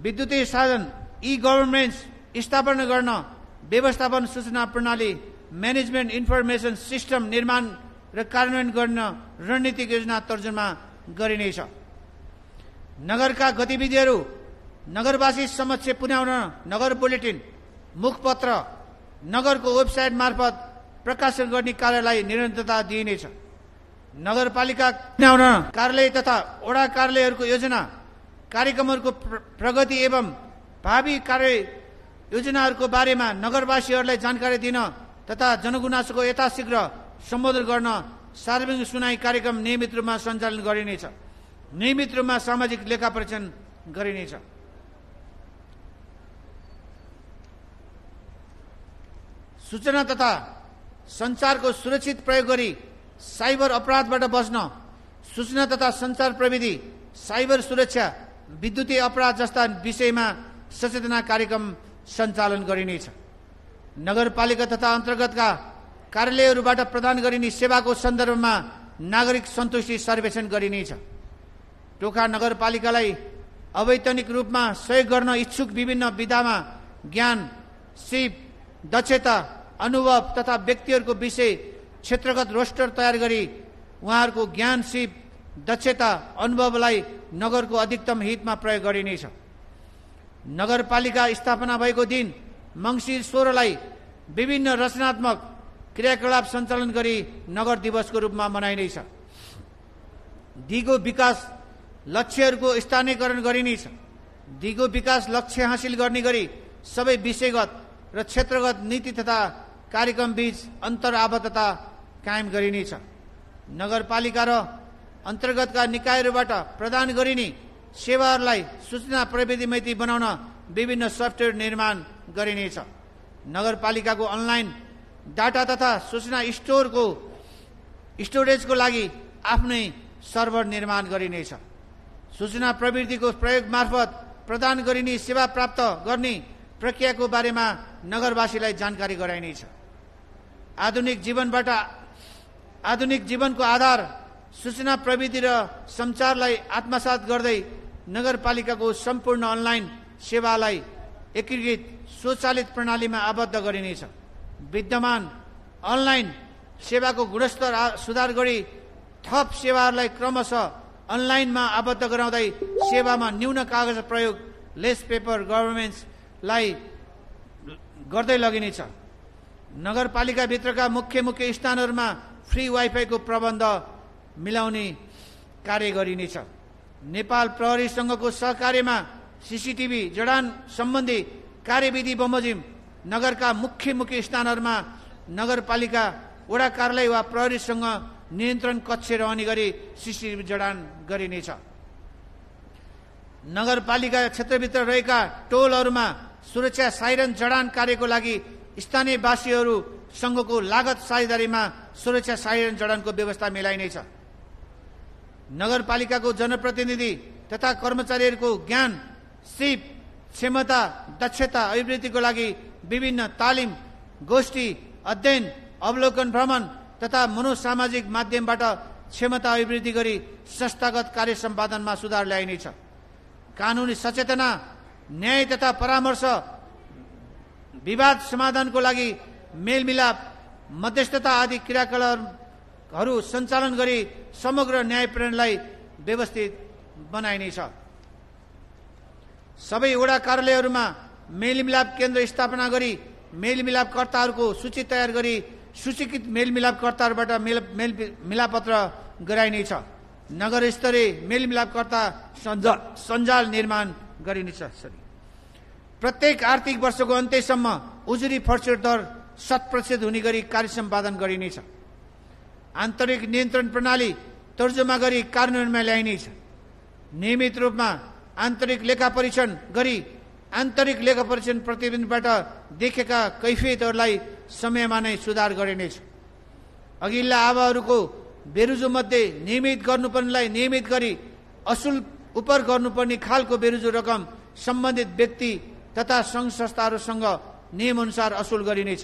विद्युतीय साधन ई-गभर्नेन्स स्थापना गर्न व्यवस्थापन सूचना प्रणाली म्यानेजमेन्ट इन्फर्मेसन सिस्टम निर्माण र कार्यान्वयन गर्न रणनीतिक योजना तर्जुमा गरिनेछ। नगरका गतिविधिहरू नगरवासी समक्ष पुर्याउन नगर बुलेटिन, मुखपत्र, नगरको वेबसाइट मार्फत प्रकाशन गर्ने कार्यलाई निरन्तरता दिइनेछ। नगरपालिका पुर्याउन कार्यालय तथा वडा कार्यालयहरूको योजना कार्यक्रमहरूको प्रगति एवं भावी कार्य योजनाहरूको बारेमा नगरवासीहरूलाई जानकारी दिन तथा जनगुनासोको यथाशीघ्र सम्बोधन गर्न सार्वजनिक सुनाई कार्यक्रम नियमित रूपमा सञ्चालन गरिनेछ। नियमित रूपमा सामाजिक लेखापरीक्षण गरिनेछ। सूचना तथा सञ्चारको सुरक्षित प्रयोग गरी साइबर अपराधबाट बच्न सूचना तथा सञ्चार प्रविधि, साइबर सुरक्षा, विद्युतीय अपराध जस्ता विषयमा सचेतना कार्यक्रम सञ्चालन गरिनेछ। नगरपालिका तथा अन्तर्गतका कार्यालयहरूबाट प्रदान गरिने सेवाको सन्दर्भमा नागरिक सन्तुष्टि सर्वेक्षण गरिनेछ। टोखा नगरपालिकालाई अवैतनिक रूपमा सहयोग गर्न इच्छुक विभिन्न विधामा ज्ञान, सिप, दक्षता, अनुभव तथा व्यक्तिहरूको विषय क्षेत्रगत रोस्टर तयार गरी उहाँहरूको ज्ञान, सिप, दक्षता, अनुभवलाई नगरको अधिकतम हितमा प्रयोग गरिनेछ। नगरपालिका स्थापना भएको दिन मङ्सिर 16लाई विभिन्न रचनात्मक क्रियाकलाप सञ्चालन गरी नगर दिवसको रूपमा मनाइनेछ। दिगो विकास लक्ष्यहरूको स्थानीयकरण गरिनेछ। दिगो विकास लक्ष्य हासिल गर्ने गरी सबै विषयगत र क्षेत्रगत नीति तथा कार्यक्रम बीच अन्तर्आबद्धता कायम गरिनेछ। नगरपालिका र अन्तर्गतका निकायहरूबाट प्रदान गरिने सेवाहरूलाई सूचना प्रविधिमैत्री बनाउन विभिन्न सफ्टवेयर निर्माण गरिनेछ। नगरपालिकाको अनलाइन डाटा तथा सूचना स्टोरेजको लागि आफ्नै सर्भर निर्माण गरिनेछ। सूचना प्रविधिको प्रयोग मार्फत प्रदान गरिने सेवा प्राप्त गर्ने प्रक्रियाको बारेमा नगरवासीलाई जानकारी गराइनेछ। आधुनिक जीवनको आधार सूचना प्रविधि र सञ्चारलाई आत्मसात गर्दै नगरपालिकाको सम्पूर्ण अनलाइन सेवालाई एकीकृत स्वचालित प्रणालीमा आबद्ध गरिनेछ। विद्यमान अनलाइन सेवाको गुणस्तर सुधार गरी थप सेवाहरूलाई क्रमशः अनलाइनमा आबद्ध गराउँदै सेवामा न्यून कागज प्रयोग, लेस पेपर गभर्नेन्सलाई गर्दै लगिनेछ। नगरपालिकाभित्रका मुख्य स्थानहरूमा फ्री वाइफाईको प्रबन्ध मिलाउने कार्य गरिनेछ। नेपाल प्रहरीसँगको सहकार्यमा सीसीटीभी जडान सम्बन्धी कार्यविधि बमोजिम नगरका मुख्य स्थानहरूमा नगरपालिका वडा कार्यालय वा प्रहरीसँग नियन्त्रण कक्ष रहने गरी सीसीटीभी जडान गरिनेछ। नगरपालिका क्षेत्रभित्र रहेका टोलहरूमा सुरक्षा साइरन जडान कार्यको लागि स्थानीयवासीहरूसँगको लागत साझेदारीमा सुरक्षा साइरन जडानको व्यवस्था मिलाइनेछ। नगरपालिकाको जनप्रतिनिधि तथा कर्मचारीहरूको ज्ञान, सिप, क्षमता, दक्षता अभिवृद्धिको लागि विभिन्न तालिम, गोष्ठी, अध्ययन, अवलोकन भ्रमण तथा मनोसामाजिक माध्यमबाट क्षमता अभिवृद्धि गरी संस्थागत कार्य सम्पादनमा सुधार ल्याइनेछ। कानुनी सचेतना, न्याय तथा परामर्श, विवाद समाधानको लागि मेलमिलाप, मध्यस्थता आदि क्रियाकलापहरू सञ्चालन गरी समग्र न्याय प्रणालीलाई व्यवस्थित बनाइनेछ। सबै वडा कार्यालयहरूमा मेलमिलाप केन्द्र स्थापना गरी मेलमिलापकर्ताहरूको सूची तयार गरी सूचीकृत मेलमिलापकर्ताहरूबाट मिलापत्र गराइनेछ। नगर स्तरीय मेलमिलापकर्ता सञ्जाल निर्माण गरिनेछ। प्रत्येक आर्थिक वर्षको अन्त्यसम्म उजुरी फर्सेट दर 100% हुने गरी कार्य सम्पादन गरिनेछ। आन्तरिक नियन्त्रण प्रणाली तर्जुमा गरी कार्यान्वयनमा ल्याइनेछ। नियमित रूपमा आन्तरिक लेखा परीक्षण गरी आन्तरिक लेखा परीक्षण प्रतिवेदनबाट देखेका कैफियतहरूलाई समयमा नै सुधार गरिनेछ। अघिल्ला आवाहरूको बेरुजुमध्ये नियमित गर्नुपर्नेलाई नियमित गरी असुल उप गर्नुपर्ने खालको बेरुजु रकम सम्बन्धित व्यक्ति तथा सङ्घ संस्थाहरूसँग नियमअनुसार असुल गरिनेछ।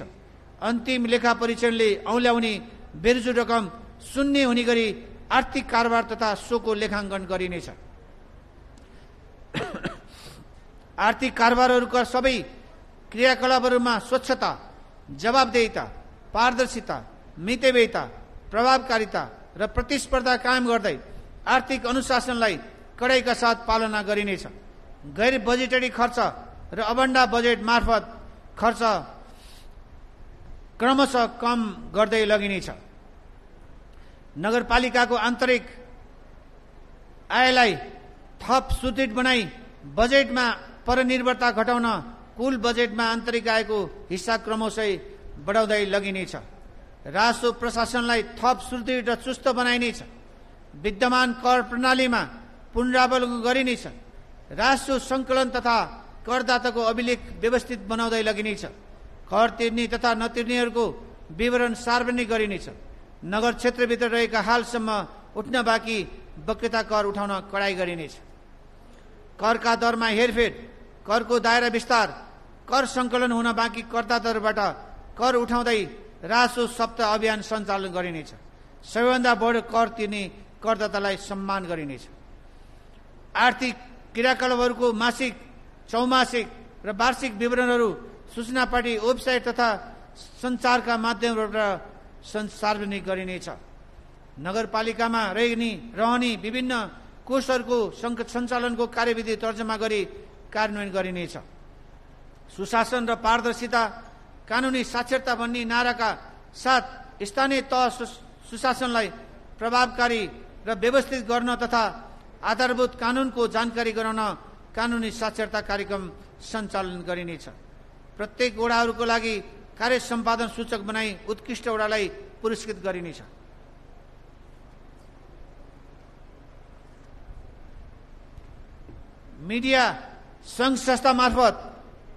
अन्तिम लेखा परीक्षणले औल्याउने बेरुजु रकम शून्य हुने गरी आर्थिक कारोबार तथा सोको लेखाङ्कन गरिनेछ। आर्थिक कारोबारहरूका सबै क्रियाकलापहरूमा स्वच्छता, जवाबदेहिता, पारदर्शिता, मितव्ययिता, प्रभावकारिता र प्रतिस्पर्धा कायम गर्दै आर्थिक अनुशासनलाई कडाइका साथ पालना गरिनेछ। गैर बजेटरी खर्च र अबन्डा बजेट मार्फत खर्च क्रमशः कम गर्दै लगिनेछ। नगरपालिकाको आन्तरिक आयलाई थप सुदृढ बनाई बजेटमा परनिर्भरता घटाउन कुल बजेटमा आन्तरिक आयको हिस्सा क्रमशः बढाउँदै लगिनेछ। राजस्व प्रशासनलाई थप सुदृढ र चुस्त बनाइनेछ। विद्यमान कर प्रणालीमा पुनरावलोकन गरिनेछ। राजस्व सङ्कलन तथा करदाताको अभिलेख व्यवस्थित बनाउँदै लगिनेछ। कर तिर्ने तथा नतिर्नेहरूको विवरण सार्वजनिक गरिनेछ। नगर क्षेत्रभित्र रहेका हालसम्म उठ्न बाँकी बक्यता कर उठाउन कडाइ गरिनेछ। करका दरमा हेरफेर, करको दायरा विस्तार, कर सङ्कलन हुन बाँकी करदाताहरूबाट कर उठाउँदै राजस्व सप्ताह अभियान सञ्चालन गरिनेछ। सबैभन्दा बढी कर तिर्ने करदातालाई सम्मान गरिनेछ। आर्थिक क्रियाकलापहरूको मासिक, चौमासिक र वार्षिक विवरणहरू सूचना पार्टी वेबसाइट तथा सञ्चारका माध्यमबाट सार्वजनिक गरिनेछ। नगरपालिकामा रहने विभिन्न कोषहरूको सञ्चालनको कार्यविधि तर्जमा गरी कार्यान्वयन गरिनेछ। सुशासन र पारदर्शिता, कानुनी साक्षरता भन्ने नाराका साथ स्थानीय तह सुशासनलाई प्रभावकारी र व्यवस्थित गर्न तथा आधारभूत कानुनको जानकारी गराउन कानुनी साक्षरता कार्यक्रम सञ्चालन गरिनेछ। प्रत्येक वडाहरूको लागि कार्य सम्पादन सूचक बनाई उत्कृष्ट वडालाई पुरस्कृत गरिनेछ। मिडिया सङ्घ संस्था मार्फत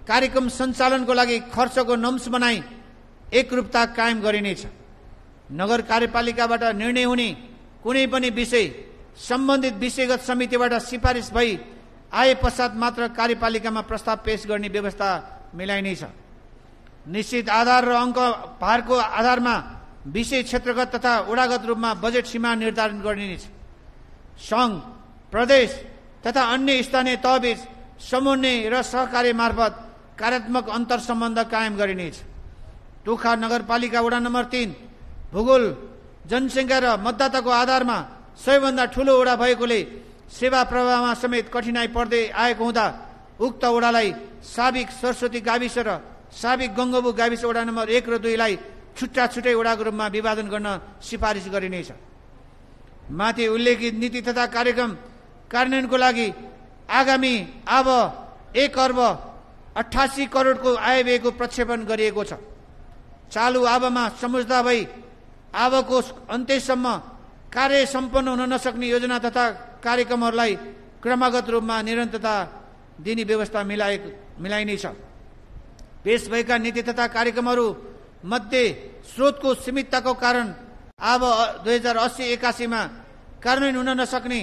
कार्यक्रम सञ्चालनको लागि खर्चको नम्स बनाई एकरूपता कायम गरिनेछ। नगर कार्यपालिकाबाट निर्णय हुने कुनै पनि विषय सम्बन्धित विषयगत समितिबाट सिफारिस भई आए पश्चात मात्र कार्यपालिकामा प्रस्ताव पेश गर्ने व्यवस्था मिलाइनेछ। निश्चित आधार र अङ्क भारको आधारमा विषय क्षेत्रगत तथा वडागत रूपमा बजेट सीमा निर्धारण गरिनेछ। सङ्घ, प्रदेश तथा अन्य स्थानीय तहबीच समन्वय र सहकार्य मार्फत कार्यात्मक अन्तर सम्बन्ध कायम गरिनेछ। टोखा नगरपालिका वडा नम्बर 3 भूगोल, जनसङ्ख्या र मतदाताको आधारमा सबैभन्दा ठूलो वडा भएकोले सेवा प्रवाहमा समेत कठिनाई पर्दै आएको हुँदा उक्त वडालाई साबिक सरस्वती गाविस र साबिक गङ्गबु गाविस वडा नम्बर 1 र 2 लाई छुट्टा छुट्टै वडाको रूपमा विभाजन गर्न सिफारिस गरिनेछ। माथि उल्लेखित नीति तथा कार्यक्रम कार्यान्वयनको लागि आगामी अब 1 अर्ब 88 करोडको आयव्ययको प्रक्षेपण गरिएको छ। चालु आबमा समुझदा भई आबको अन्त्यसम्म कार्य सम्पन्न हुन नसक्ने योजना तथा कार्यक्रमहरूलाई क्रमगत रूपमा निरन्तरता दिने व्यवस्था मिलाइनेछ। पेश भएका नीति तथा कार्यक्रमहरू मध्ये स्रोतको सीमितताको कारण अब 2080-81 मा कार्यान्वयन हुन नसक्ने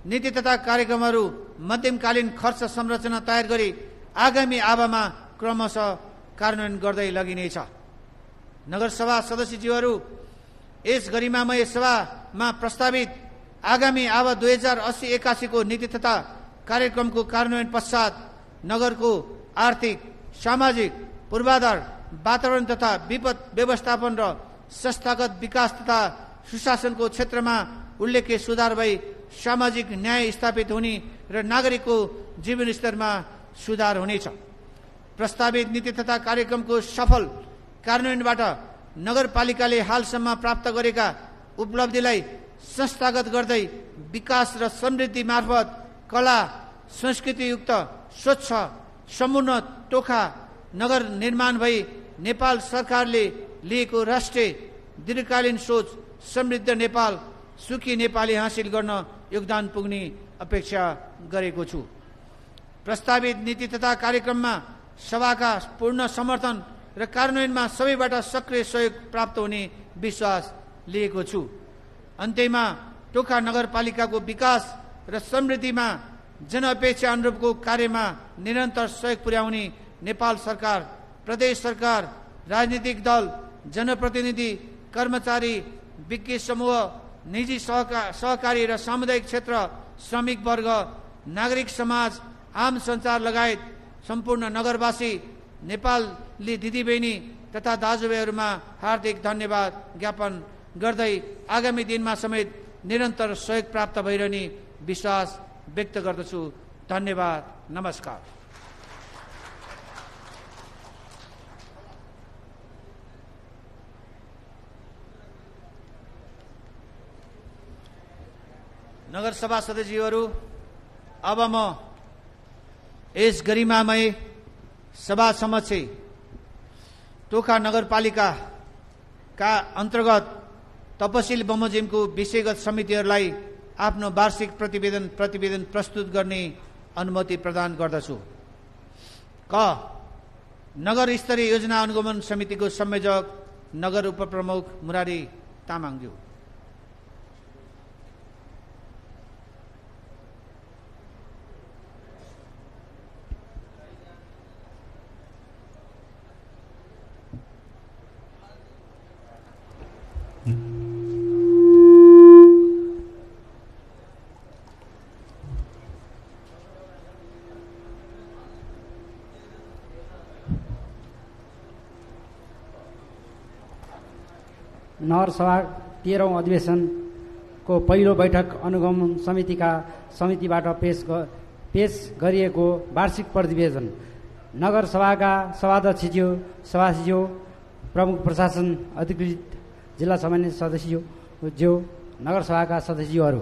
नीति तथा कार्यक्रमहरू मध्यमकालीन खर्च संरचना तयार गरी आगामी आवामा क्रमशः कार्यान्वयन गर्दै लगिनेछ। नगरसभा सदस्यज्यूहरू यस गरिमामय सभामा प्रस्तावित आगामी आवा 2080-81 को नीति तथा कार्यक्रमको कार्यान्वयन पश्चात नगरको आर्थिक, सामाजिक पूर्वाधार, वातावरण तथा विपद व्यवस्थापन र संस्थागत विकास तथा सुशासनको क्षेत्रमा उल्लेख्य सुधार भई सामाजिक न्याय स्थापित हुने र नागरिकको जीवन स्तरमा सुधार हुनेछ। प्रस्तावित नीति तथा कार्यक्रमको सफल कार्यान्वयनबाट नगरपालिकाले हालसम्म प्राप्त गरेका उपलब्धिलाई संस्थागत गर्दै विकास र समृद्धि मार्फत कला संस्कृतियुक्त स्वच्छ समुन्नत टोखा नगर निर्माण भई नेपाल सरकारले लिएको राष्ट्रिय दीर्घकालीन सोच समृद्ध नेपाल, सुखी नेपाली हासिल गर्न योगदान पुग्ने अपेक्षा गरेको छु। प्रस्तावित नीति तथा कार्यक्रममा सभाका पूर्ण समर्थन र कार्यान्वयनमा सबैबाट सक्रिय सहयोग प्राप्त हुने विश्वास लिएको छु। अन्त्यमा टोखा नगरपालिकाको विकास र समृद्धिमा जनअपेक्षा अनुरूपको कार्यमा निरन्तर सहयोग पुर्याउने नेपाल सरकार, प्रदेश सरकार, राजनीतिक दल, जनप्रतिनिधि, कर्मचारी, विज्ञ समूह, निजी सहकारी र सामुदायिक क्षेत्र, श्रमिक वर्ग, नागरिक समाज, आम सञ्चार लगायत सम्पूर्ण नगरवासी, नेपाली दिदीबहिनी तथा दाजुभाइहरूमा हार्दिक धन्यवाद ज्ञापन गर्दै आगामी दिनमा समेत निरन्तर सहयोग प्राप्त भइरहने विश्वास व्यक्त गर्दछु। धन्यवाद। नमस्कार। नगरसभा सदस्यहरू, अब म यस गरिमामय सभा समक्ष टोखा नगरपालिकाका अन्तर्गत तपसिल बमोजिमको विषयगत समितिहरूलाई आफ्नो वार्षिक प्रतिवेदन प्रस्तुत गर्ने अनुमति प्रदान गर्दछु। क. नगर स्तरीय योजना अनुगमन समितिको संयोजक नगर उपप्रमुख मुरारी तामाङज्यू। नगरसभा 13औं अधिवेशनको पहिलो बैठक अनुगमन समितिबाट पेश गरिएको वार्षिक प्रतिवेदन। नगरसभाका सभाध्यक्षज्यू, प्रमुख प्रशासन अधिकृत, जिल्ला सामान्य सदस्यज्यू, नगरसभाका सदस्यहरू,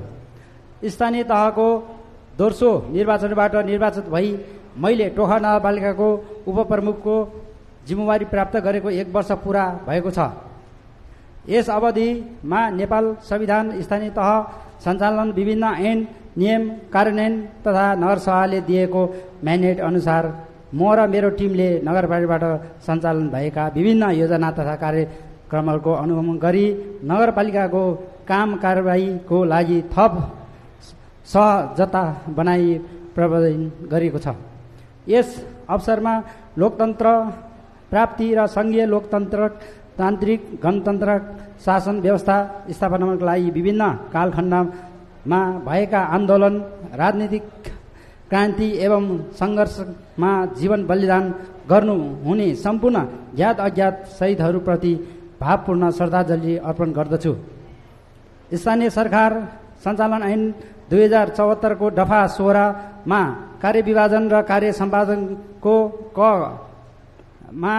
स्थानीय तहको दोस्रो निर्वाचनबाट निर्वाचित भई मैले टोखा नगरपालिकाको उपप्रमुखको जिम्मेवारी प्राप्त गरेको 1 वर्ष पूरा भएको छ। यस अवधिमा नेपाल संविधान, स्थानीय तह सञ्चालन, विभिन्न ऐन नियम कार्यान्वयन तथा नगरसभाले दिएको म्यान्डेट अनुसार म र मेरो टिमले नगरपालिकाबाट सञ्चालन भएका विभिन्न योजना तथा कार्यक्रमहरूको अनुगमन गरी नगरपालिकाको काम कारबाहीको लागि थप सहजता बनाई प्रबन्धन गरिएको छ। यस अवसरमा लोकतन्त्र प्राप्ति र सङ्घीय तान्त्रिक गणतन्त्र शासन व्यवस्था स्थापनाका लागि विभिन्न कालखण्डमा भएका आन्दोलन, राजनीतिक क्रान्ति एवं सङ्घर्षमा जीवन बलिदान गर्नुहुने सम्पूर्ण ज्ञात अज्ञात शहीदहरूप्रति भावपूर्ण श्रद्धाञ्जली अर्पण गर्दछु। स्थानीय सरकार सञ्चालन ऐन 2074 को दफा 16 मा कार्यविभाजन र कार्य सम्पादनको क मा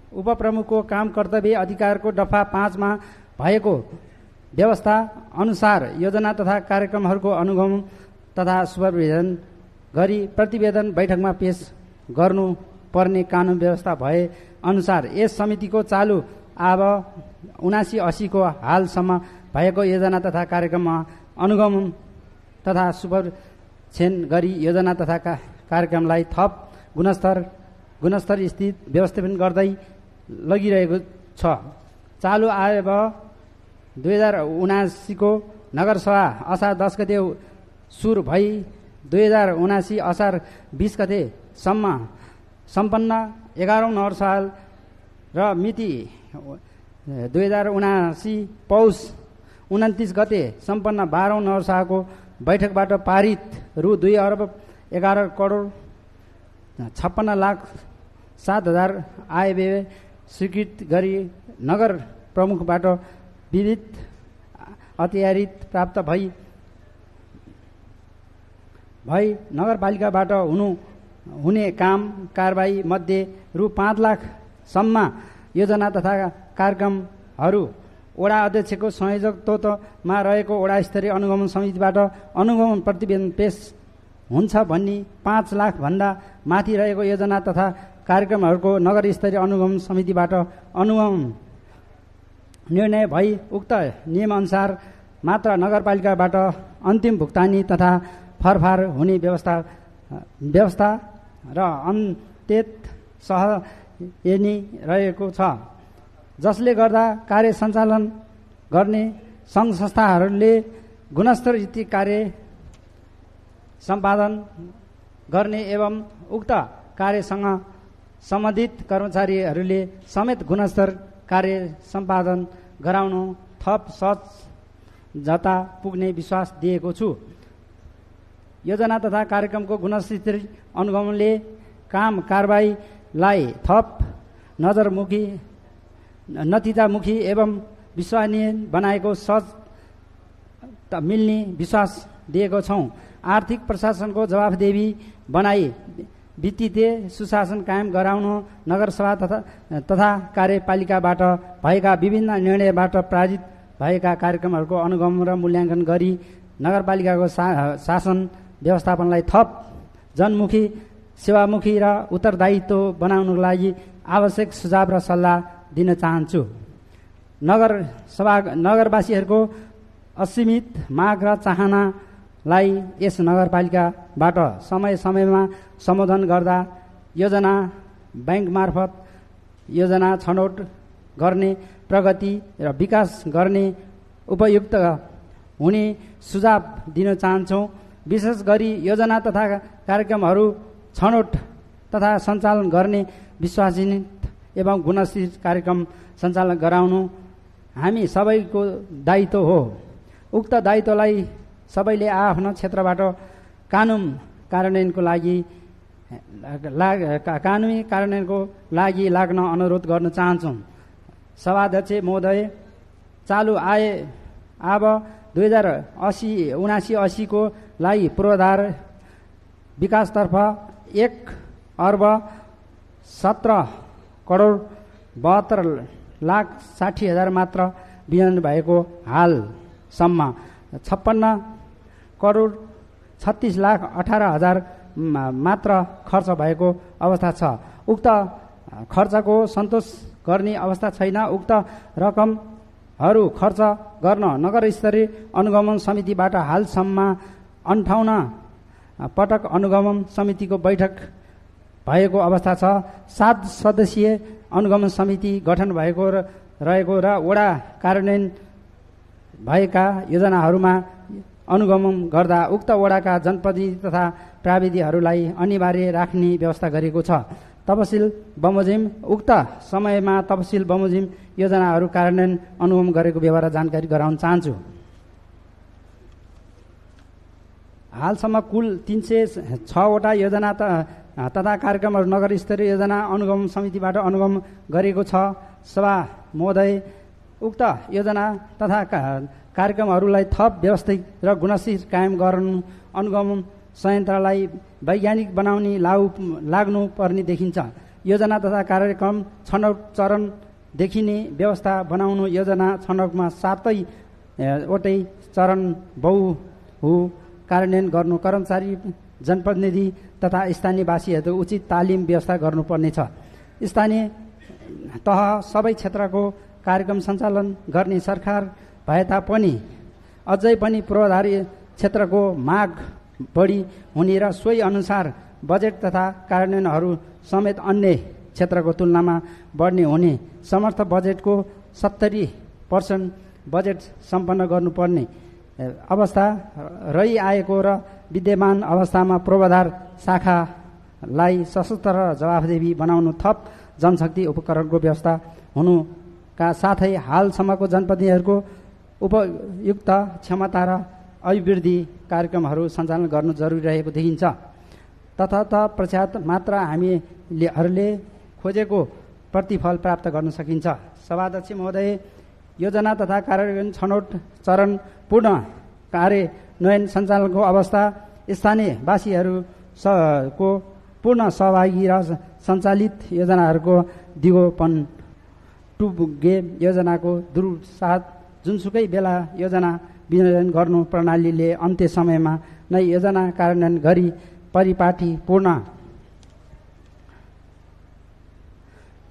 उपप्रमुखको काम कर्तव्य अधिकारको दफा 5 मा भएको व्यवस्था अनुसार योजना तथा कार्यक्रमहरूको अनुगमन तथा सुपरभिजन गरी प्रतिवेदन बैठकमा पेश गर्नु पर्ने कानुन व्यवस्था भए अनुसार यस समितिको चालु अब 79-80 को हालसम्म भएको योजना तथा कार्यक्रममा अनुगमन तथा सुपरभिजन गरी योजना तथा कार्यक्रमलाई थप गुणस्तर स्थित व्यवस्थापन गर्दै लगिरहेको छ। चालु आब 2079 को नगरसभा असार 10 गते सुरु भई 2079 असार 20 गते सम्पन्न 11औं नगरसभा र मिति 2079 पौष 29 गते सम्पन्न 12औं नगरसभाको बैठकबाट पारित रु 2,11,56,07,000 आयव्यय स्वीकृत गरी नगर प्रमुखबाट विविध अत्यारित प्राप्त भई नगरपालिकाबाट हुने काम कारबाही मध्ये रु 5 लाख सम्म योजना तथा कार्यक्रमहरू वडा अध्यक्षको संयोजकत्वमा रहेको वडा स्तरीय अनुगमन समितिबाट अनुगमन प्रतिवेदन पेश हुन्छ भन्ने 5 लाख भन्दा माथि रहेको योजना तथा कार्यक्रमहरूको नगर स्तरीय अनुगमन समितिबाट अनुगमन निर्णय भई उक्त नियमअनुसार मात्र नगरपालिकाबाट अन्तिम भुक्तानी तथा फरफार हुने व्यवस्था व्यवस्था र अन्त्यत सहयनी रहेको छ, जसले गर्दा कार्य सञ्चालन गर्ने सङ्घ संस्थाहरूले गुणस्तरयुक्त कार्य सम्पादन गर्ने एवं उक्त कार्यसँग सम्बन्धित कर्मचारीहरूले समेत गुणस्तर कार्य सम्पादन गराउन थप सहजता पुग्ने विश्वास दिएको छु। योजना तथा कार्यक्रमको गुणस्तर अनुगमनले काम कारबाहीलाई थप नजरमुखी नतिजामुखी एवं विश्वसनीय बनाएको सहज मिल्ने विश्वास दिएको छौँ। आर्थिक प्रशासनको जवाफदेही बनाई वित्तीय सुशासन कायम गराउन नगरसभा तथा कार्यपालिकाबाट भएका विभिन्न निर्णयबाट प्रायोजित भएका कार्यक्रमहरूको अनुगमन र मूल्याङ्कन गरी नगरपालिकाको शासन व्यवस्थापनलाई थप जनमुखी सेवामुखी र उत्तरदायित्व बनाउनको लागि आवश्यक सुझाव र सल्लाह दिन चाहन्छु। नगरवासीहरूको असीमित माग र चाहनालाई यस नगरपालिकाबाट समय समयमा सम्बोधन गर्दा योजना ब्याङ्क मार्फत योजना छनौट गर्ने, प्रगति र विकास गर्ने उपयुक्त हुने सुझाव दिन चाहन्छौँ। विशेष गरी योजना तथा कार्यक्रमहरू छनौट तथा सञ्चालन गर्ने विश्वसनीय एवं गुणस्तर कार्यक्रम सञ्चालन गराउनु हामी सबैको दायित्व हो। उक्त दायित्वलाई सबैले आफ्नो क्षेत्रबाट कानुनी कार्यान्वयनको लागि लाग्न अनुरोध गर्न चाहन्छौँ। सभाध्यक्ष महोदय, चालु आय अब 2079-80 को लागि पूर्वाधार विकासतर्फ 1,17,72,60,000 मात्र विनियोजन भएको हालसम्म 56,36,18,000 मात्र खर्च भएको अवस्था छ। उक्त खर्चको सन्तोष गर्ने अवस्था छैन। उक्त रकमहरू खर्च गर्न नगर स्तरीय अनुगमन समितिबाट हालसम्म 58 पटक अनुगमन समितिको बैठक भएको अवस्था छ। 7 सदस्यीय अनुगमन समिति गठन भएको रहेको र वडा कार्यान्वयन भएका योजनाहरूमा अनुगमन गर्दा उक्त वडाका जनप्रतिनिधि तथा प्राविधिकहरूलाई अनिवार्य राख्ने व्यवस्था गरिएको छ। तपसिल बमोजिम उक्त समयमा तपसिल बमोजिम योजनाहरू कार्यान्वयन अनुगमन गरेको व्यवहार जानकारी गराउन चाहन्छु। हालसम्म कुल 306 वटा योजना तथा कार्यक्रमहरू नगर स्तरीय योजना अनुगमन समितिबाट अनुगमन गरेको छ। सभा महोदय, उक्त योजना तथा कार्यक्रमहरूलाई थप व्यवस्थित र गुणस्तर कायम गर्नु अनुगमन संयन्त्रलाई वैज्ञानिक बनाउने लाग्नु पर्ने देखिन्छ। योजना तथा कार्यक्रम छनौट चरण देखिने व्यवस्था बनाउनु योजना छनौटमा 7वटै चरण बहु कार्यान्वयन गर्नु, कर्मचारी जनप्रतिनिधि तथा स्थानीयवासीहरू उचित तालिम व्यवस्था गर्नुपर्नेछ। स्थानीय तह सबै क्षेत्रको कार्यक्रम सञ्चालन गर्ने सरकार भए तापनि अझै पनि पूर्वाधार क्षेत्रको माग बढी हुने र सोही अनुसार बजेट तथा कार्यान्वयनहरू समेत अन्य क्षेत्रको तुलनामा बढ्ने हुने, समर्थ बजेटको 70% बजेट सम्पन्न गर्नुपर्ने अवस्था रहिआएको र विद्यमान अवस्थामा पूर्वाधार शाखालाई सशस्त्र र जवाफदेही बनाउनु, थप जनशक्ति उपकरणको व्यवस्था हुनुका साथै हालसम्मको जनप्रतिनिधिहरूको उपयुक्त क्षमता र अभिवृद्धि कार्यक्रमहरू सञ्चालन गर्नु जरुरी रहेको देखिन्छ। तत्पश्चात मात्र हामीहरूले खोजेको प्रतिफल प्राप्त गर्न सकिन्छ। सभाध्यक्ष महोदय, योजना तथा कार्यान्वयन छनौट चरण पूर्ण कार्यान्वयन सञ्चालनको अवस्था स्थानीयवासीहरूको पूर्ण सहभागी र सञ्चालित योजनाहरूको दिगोपन टुगे योजनाको दुरुसाथ जुनसुकै बेला योजना विनियोजन गर्नु प्रणालीले अन्त्य समयमा नै योजना कार्यान्वयन गरी परिपाटी पूर्ण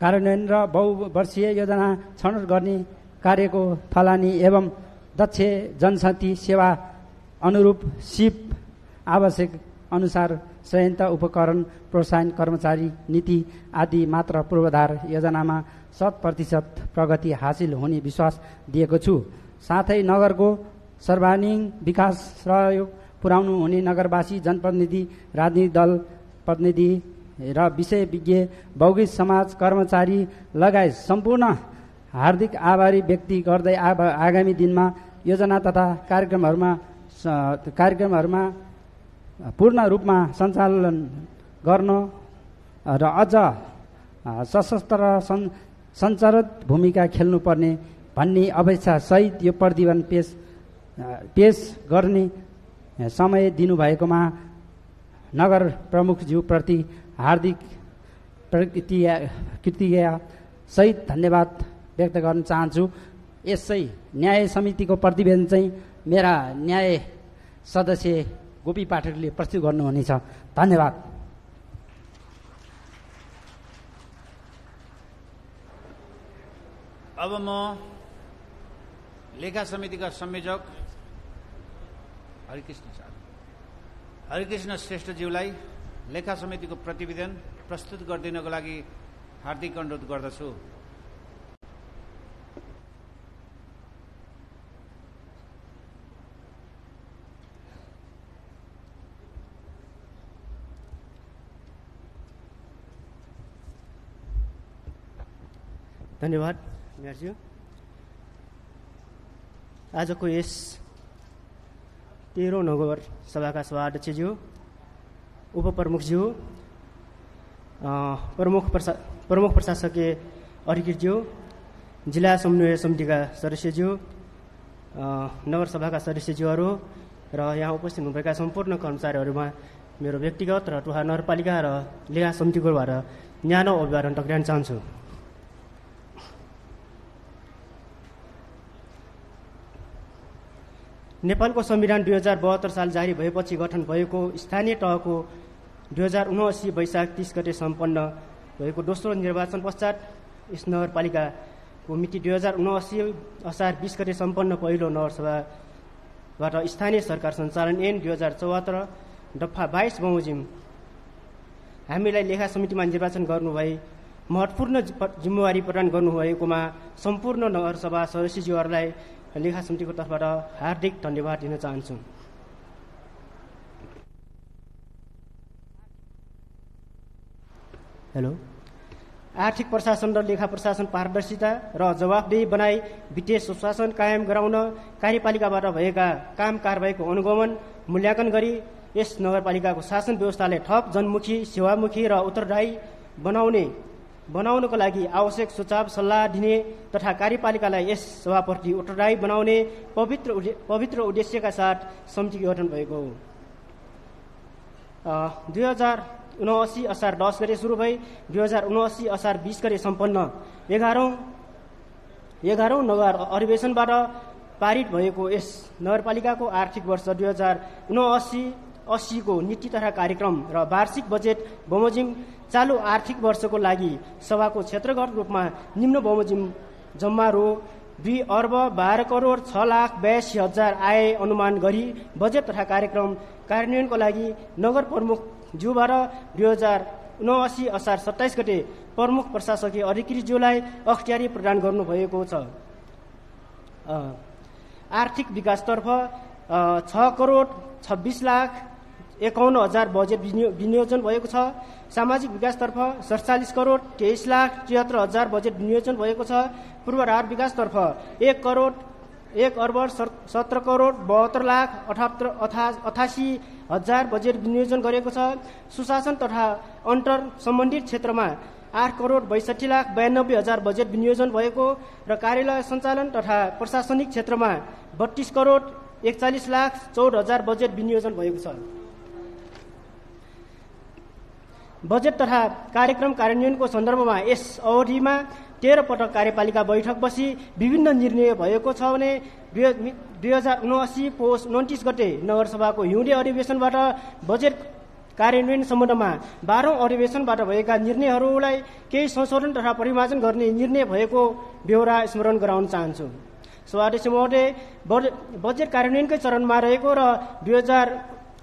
कार्यान्वयन र बहुवर्षीय योजना छनौट गर्ने कार्यको थलानी एवं दक्ष जनशक्ति सेवा अनुरूप सिप आवश्यक अनुसार संयन्त्र उपकरण प्रोत्साहन कर्मचारी नीति आदि मात्र पूर्वाधार योजनामा 100% प्रगति हासिल हुने विश्वास दिएको छु। साथै नगरको सर्वाङ्गीण विकास सहयोग पुर्याउनु हुने नगरवासी, जनप्रतिनिधि, राजनीतिक दल प्रतिनिधि र विषय विज्ञ, बौद्धिक समाज, कर्मचारी लगायत सम्पूर्ण हार्दिक आभारी व्यक्त गर्दै आगामी दिनमा योजना तथा कार्यक्रमहरूमा पूर्ण रूपमा सञ्चालन गर्न र अझ सशस्त्र र सञ्चालित भूमिका खेल्नुपर्ने भन्ने अपेक्षा सहित यो प्रतिवेदन पेश गर्ने समय दिनुभएकोमा नगर प्रमुखज्यूप्रति हार्दिक कृतज्ञता सहित धन्यवाद व्यक्त गर्न चाहन्छु। यसै न्याय समितिको प्रतिवेदन चाहिँ मेरा न्याय सदस्य गोपी पाठकले प्रस्तुत गर्नुहुनेछ। धन्यवाद। अब म लेखा समितिका संयोजक हरिकृष्ण श्रेष्ठज्यूलाई लेखा समितिको प्रतिवेदन प्रस्तुत गरिदिनको लागि हार्दिक अनुरोध गर्दछु। धन्यवाद मेयरज्यू। आजको यस 13औं नगर सभाका सभाध्यक्षज्यू, उपप्रमुखज्यू, प्रमुख प्रशासकीय अधिकृतज्यू, जिल्ला समन्वय समितिका सदस्यज्यू, नगरसभाका सदस्यज्यूहरू र यहाँ उपस्थित हुनुभएका सम्पूर्ण कर्मचारीहरूमा मेरो व्यक्तिगत र टुहा नगरपालिका र लेखा समितिको भएर न्यानो अभिवादन टक्राउन चाहन्छु। नेपालको संविधान 2072 साल जारी भएपछि गठन भएको स्थानीय तहको 2079 वैशाख 30 गते सम्पन्न भएको दोस्रो निर्वाचन पश्चात यस नगरपालिकाको मिति 2079 असार 20 गते सम्पन्न पहिलो नगरसभाबाट स्थानीय सरकार सञ्चालन ऐन 2074 दफा 22 बमोजिम हामीलाई लेखा समितिमा निर्वाचन गर्नुभई महत्त्वपूर्ण जिम्मेवारी प्रदान गर्नुभएकोमा सम्पूर्ण नगरसभा सदस्यज्यूहरूलाई लेखा समितिको तर्फबाट हार्दिक धन्यवाद दिन चाहन्छु। हेलो। आर्थिक प्रशासन र लेखा प्रशासन पारदर्शिता र जवाफदेही बनाई वित्तीय सुशासन कायम गराउन कार्यपालिकाबाट भएका काम कारबाहीको अनुगमन मूल्याङ्कन गरी यस नगरपालिकाको शासन व्यवस्थालाई थप जनमुखी, सेवामुखी र उत्तरदायी बनाउनको लागि आवश्यक सुझाव सल्लाह दिने तथा कार्यपालिकालाई यस सभाप्रति उत्तरदायी बनाउने पवित्र उद्देश्यका साथ समिति गठन भएको हो। 2079 असार 10 गते सुरु भई 2079 असार 20 गते सम्पन्न 11औं नगर अधिवेशनबाट पारित भएको यस नगरपालिकाको आर्थिक वर्ष 2079-80 को नीति तथा कार्यक्रम र वार्षिक बजेट बमोजिम चालू आर्थिक वर्षको लागि सभाको क्षेत्रगत रूपमा निम्न बमोजिम जम्मा रु 2 अर्ब 12 करोड 6,82,000 आय अनुमान गरी बजेट तथा कार्यक्रम कार्यान्वयनको लागि नगर प्रमुख ज्यूबाट 2079 असार 27 गते प्रमुख प्रशासकीय अधिकृत ज्यूलाई अख्तियारी प्रदान गर्नुभएको छ। आर्थिक विकासतर्फ 6 करोड 26,51,000 बजेट विनियोजन भएको छ। सामाजिक विकासतर्फ 47 करोड 23,73,000 बजेट विनियोजन भएको छ। पूर्वाधार विकासतर्फ 1 अर्ब 17 करोड 72,88,000 बजेट विनियोजन गरेको छ। सुशासन तथा अन्तर सम्बन्धित क्षेत्रमा 8 करोड 62,92,000 बजेट विनियोजन भएको र कार्यालय सञ्चालन तथा प्रशासनिक क्षेत्रमा 32 करोड 41,14,000 बजेट विनियोजन भएको छ। बजेट तथा कार्यक्रम कार्यान्वयनको सन्दर्भमा यस अवधिमा 13 पटक कार्यपालिका बैठक बसी विभिन्न निर्णय भएको छ भने 2079 पौष 29 गते नगरसभाको हिउँदे अधिवेशनबाट बजेट कार्यान्वयन सम्बन्धमा 12औं अधिवेशनबाट भएका निर्णयहरूलाई केही संशोधन तथा परिमार्जन गर्ने निर्णय भएको ब्यौरा स्मरण गराउन चाहन्छु। सभाध्यक्ष महोदय, बजेट कार्यान्वयनकै चरणमा रहेको र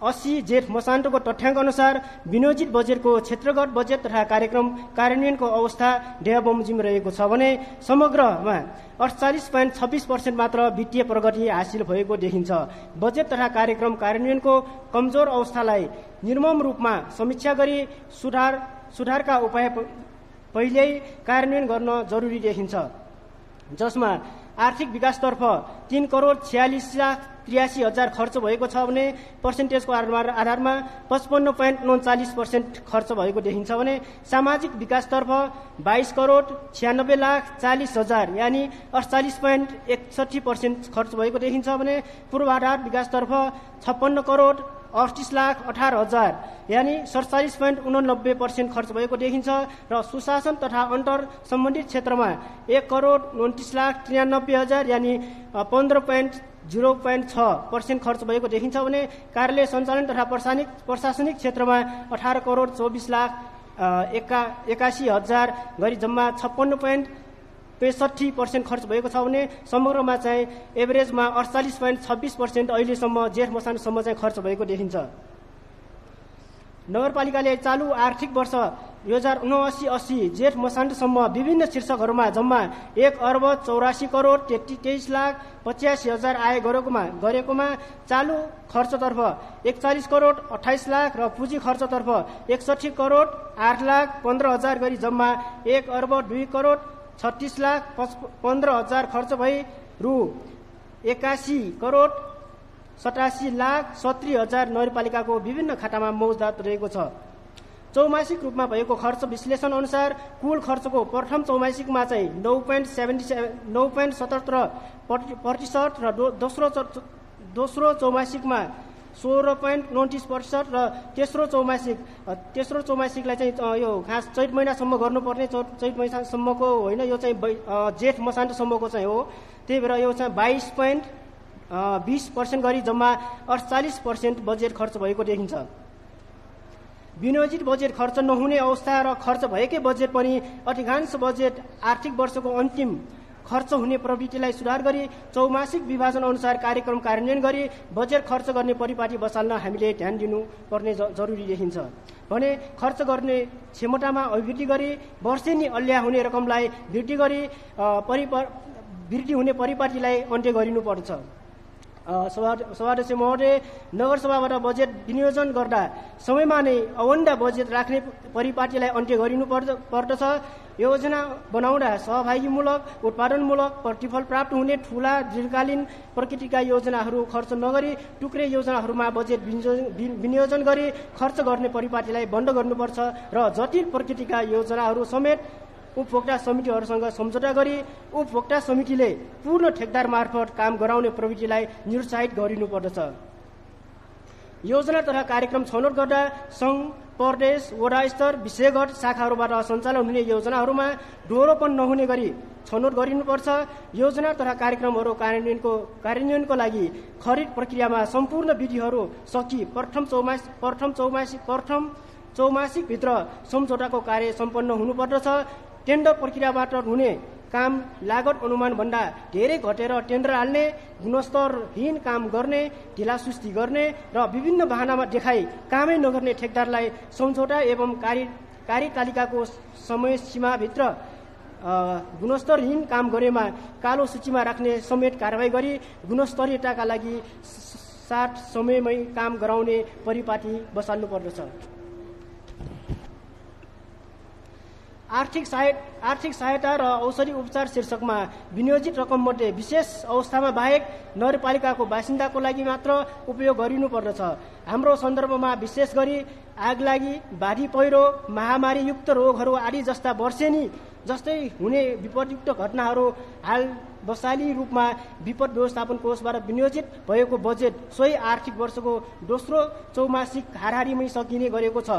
80 जेठ मसान्तोको तथ्याङ्क अनुसार विनियोजित बजेटको क्षेत्रगत बजेट तथा कार्यक्रम कार्यान्वयनको अवस्था ढेर बमोजिम रहेको छ भने समग्रमा 48.26% मात्र वित्तीय प्रगति हासिल भएको देखिन्छ। बजेट तथा कार्यक्रम कार्यान्वयनको कमजोर अवस्थालाई निर्मम रूपमा समीक्षा गरी सुधारका उपाय पहिल्यै कार्यान्वयन गर्न जरुरी देखिन्छ, जसमा आर्थिक विकासतर्फ 3,46,83,000 खर्च भएको छ भने पर्सेन्टेजको आधारमा 55.39% खर्च भएको देखिन्छ भने सामाजिक विकासतर्फ 22,96,40,000 यानि 48.61% खर्च भएको देखिन्छ भने पूर्वाधार विकासतर्फ 56,38,18,000 यानि 47.89% खर्च भएको देखिन्छ र सुशासन तथा अन्तर सम्बन्धित क्षेत्रमा 1,29,93,000 यानि 15.0.6% खर्च भएको देखिन्छ भने कार्यालय सञ्चालन तथा प्रशासनिक क्षेत्रमा 18,24,81,000 गरी जम्मा 56.65% खर्च भएको छ भने समग्रमा चाहिँ एभरेजमा 48.26% अहिलेसम्म जेठ मसान्तसम्म चाहिँ खर्च भएको देखिन्छ। नगरपालिकाले चालू आर्थिक वर्ष 2079-80 जेठ मसान्तसम्म विभिन्न शीर्षकहरूमा जम्मा 1,84,23,85,000 आय गरेकोमा चालू खर्चतर्फ 41,28,00,000 र पुँजी खर्चतर्फ 61,08,15,000 गरी जम्मा 1,02,36,15,000 खर्च भई रु 81,87,70,000 नगरपालिकाको विभिन्न खातामा मौजदात रहेको छ। चौमासिक रूपमा भएको खर्च विश्लेषण अनुसार कुल खर्चको प्रथम चौमासिकमा चाहिँ 9.77% र दोस्रो चौमासिकमा 16.29% र तेस्रो चौमासिकलाई चाहिँ यो खास चैत महिनासम्म गर्नुपर्ने चैत महिनासम्मको होइन, यो चाहिँ जेठ मसान्तसम्मको चाहिँ हो। त्यही भएर यो चाहिँ 22.20% गरी जम्मा 48% बजेट खर्च भएको देखिन्छ। विनियोजित बजेट खर्च नहुने अवस्था र खर्च भएकै बजेट पनि अधिकांश बजेट आर्थिक वर्षको अन्तिम खर्च हुने प्रवृत्तिलाई सुधार गरी चौमासिक विभाजन अनुसार कार्यक्रम कार्यान्वयन गरी बजेट खर्च गर्ने परिपाटी बसाल्न हामीले ध्यान दिनुपर्ने जरुरी देखिन्छ भने खर्च गर्ने क्षमतामा अभिवृद्धि गरी वर्षेनी अल्ल्या हुने रकमलाई वृद्धि हुने परिपाटीलाई अन्त्य गरिनुपर्छ। सभाध्यक्ष महोदय, नगरसभाबाट बजेट विनियोजन गर्दा समयमा नै अवन्दा बजेट राख्ने परिपाटीलाई अन्त्य गरिनु पर्दछ। योजना बनाउँदा सहभागीमूलक उत्पादनमूलक प्रतिफल प्राप्त हुने ठूला दीर्घकालीन प्रकृतिका योजनाहरू खर्च नगरी टुक्रे योजनाहरूमा बजेट विनियोजन गरी खर्च गर्ने परिपाटीलाई बन्द गर्नुपर्छ र जटिल प्रकृतिका योजनाहरू समेत उपभोक्ता समितिहरूसँग सम्झौता गरी उपभोक्ता समितिले पूर्ण ठेकदार मार्फत काम गराउने प्रवृत्तिलाई निरुत्साहित गरिनुपर्दछ। योजना तथा कार्यक्रम छनौट गर्दा सङ्घ, प्रदेश, वडा स्तर, विषयगत शाखाहरूबाट सञ्चालन हुने योजनाहरूमा डोरोपन नहुने गरी छनौट गरिनुपर्छ। योजना तथा कार्यक्रमहरू कार्यान्वयनको लागि खरिद प्रक्रियामा सम्पूर्ण विधिहरू सकि प्रथम चौमासिकभित्र सम्झौताको कार्य सम्पन्न हुनुपर्दछ। टेन्डर प्रक्रियाबाट हुने काम लागत अनुमान भन्दा धेरै घटेर टेन्डर हाल्ने, गुणस्तरहीन काम गर्ने, ढिलासुस्ती गर्ने र विभिन्न बहानामा देखाई कामै नगर्ने ठेकदारलाई सम्झौता एवं कार्यतालिकाको समय सीमाभित्र गुणस्तरहीन काम गरेमा कालो सूचीमा राख्ने समेत कारवाही गरी गुणस्तरीयताका लागि साथ समयमै काम गराउने परिपाटी बसाल्नु पर्दछ। आर्थिक सहायता र औषधि उपचार शीर्षकमा विनियोजित रकममध्ये विशेष अवस्थामा बाहेक नगरपालिकाको बासिन्दाको लागि मात्र उपयोग गरिनुपर्दछ। हाम्रो सन्दर्भमा विशेष गरी आगलागी, बाढी पहिरो, महामारीयुक्त रोगहरू आदि जस्ता वर्षेनी जस्तै हुने विपदयुक्त घटनाहरू हाल बसाली रूपमा विपद व्यवस्थापन कोषबाट विनियोजित भएको बजेट सोही आर्थिक वर्षको दोस्रो चौमासिक हाराहारीमै सकिने गरेको छ।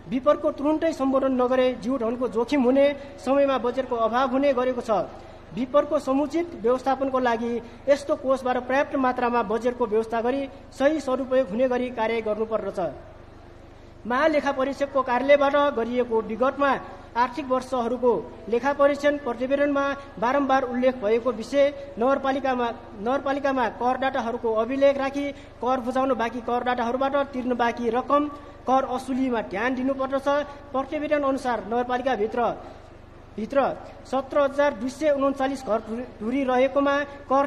विपदको तुरुन्तै सम्बोधन नगरे जीवधनको जोखिम हुने, समयमा बजेटको अभाव हुने गरेको छ। विपदको समुचित व्यवस्थापनको लागि यस्तो कोषबाट पर्याप्त मात्रामा बजेटको व्यवस्था गरी सही सदुपयोग हुने गरी कार्य गर्नुपर्दछ। महालेखा परीक्षकको कार्यालयबाट गरिएको विगतमा आर्थिक वर्षहरूको लेखा परीक्षण प्रतिवेदनमा बारम्बार उल्लेख भएको विषय नगरपालिकामा करदाताहरूको अभिलेख राखी कर बुझाउन बाँकी करदाताहरूबाट तिर्न बाँकी रकम कर असुलीमा ध्यान दिनुपर्दछ। प्रतिवेदन अनुसार नगरपालिकाभित्र 17,239 घर धुरी रहेकोमा कर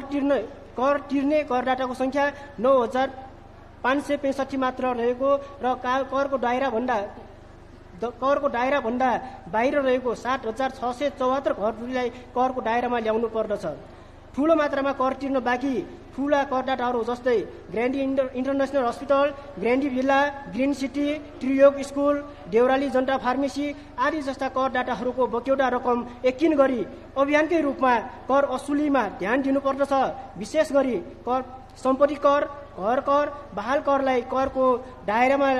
तिर्ने करदाताको संख्या 9,565 मात्र रहेको र करको दायरा भन्दा बाहिर रहेको 7,674 घर धुरीलाई करको दायरामा ल्याउनु पर्दछ। ठूलो मात्रामा कर तिर्न बाँकी ठूला करदाताहरू जस्तै Grande international hospital, Grande villa, green city, Triyog school, Deurali Janata pharmacy आदि जस्ता करदाताहरूको बक्यौटा रकम एकिन गरी अभियानकै रूपमा कर असुलीमा ध्यान दिनुपर्दछ। विशेष गरी कर सम्पत्ति कर, घर कर, बहाल करलाई करको दायरामा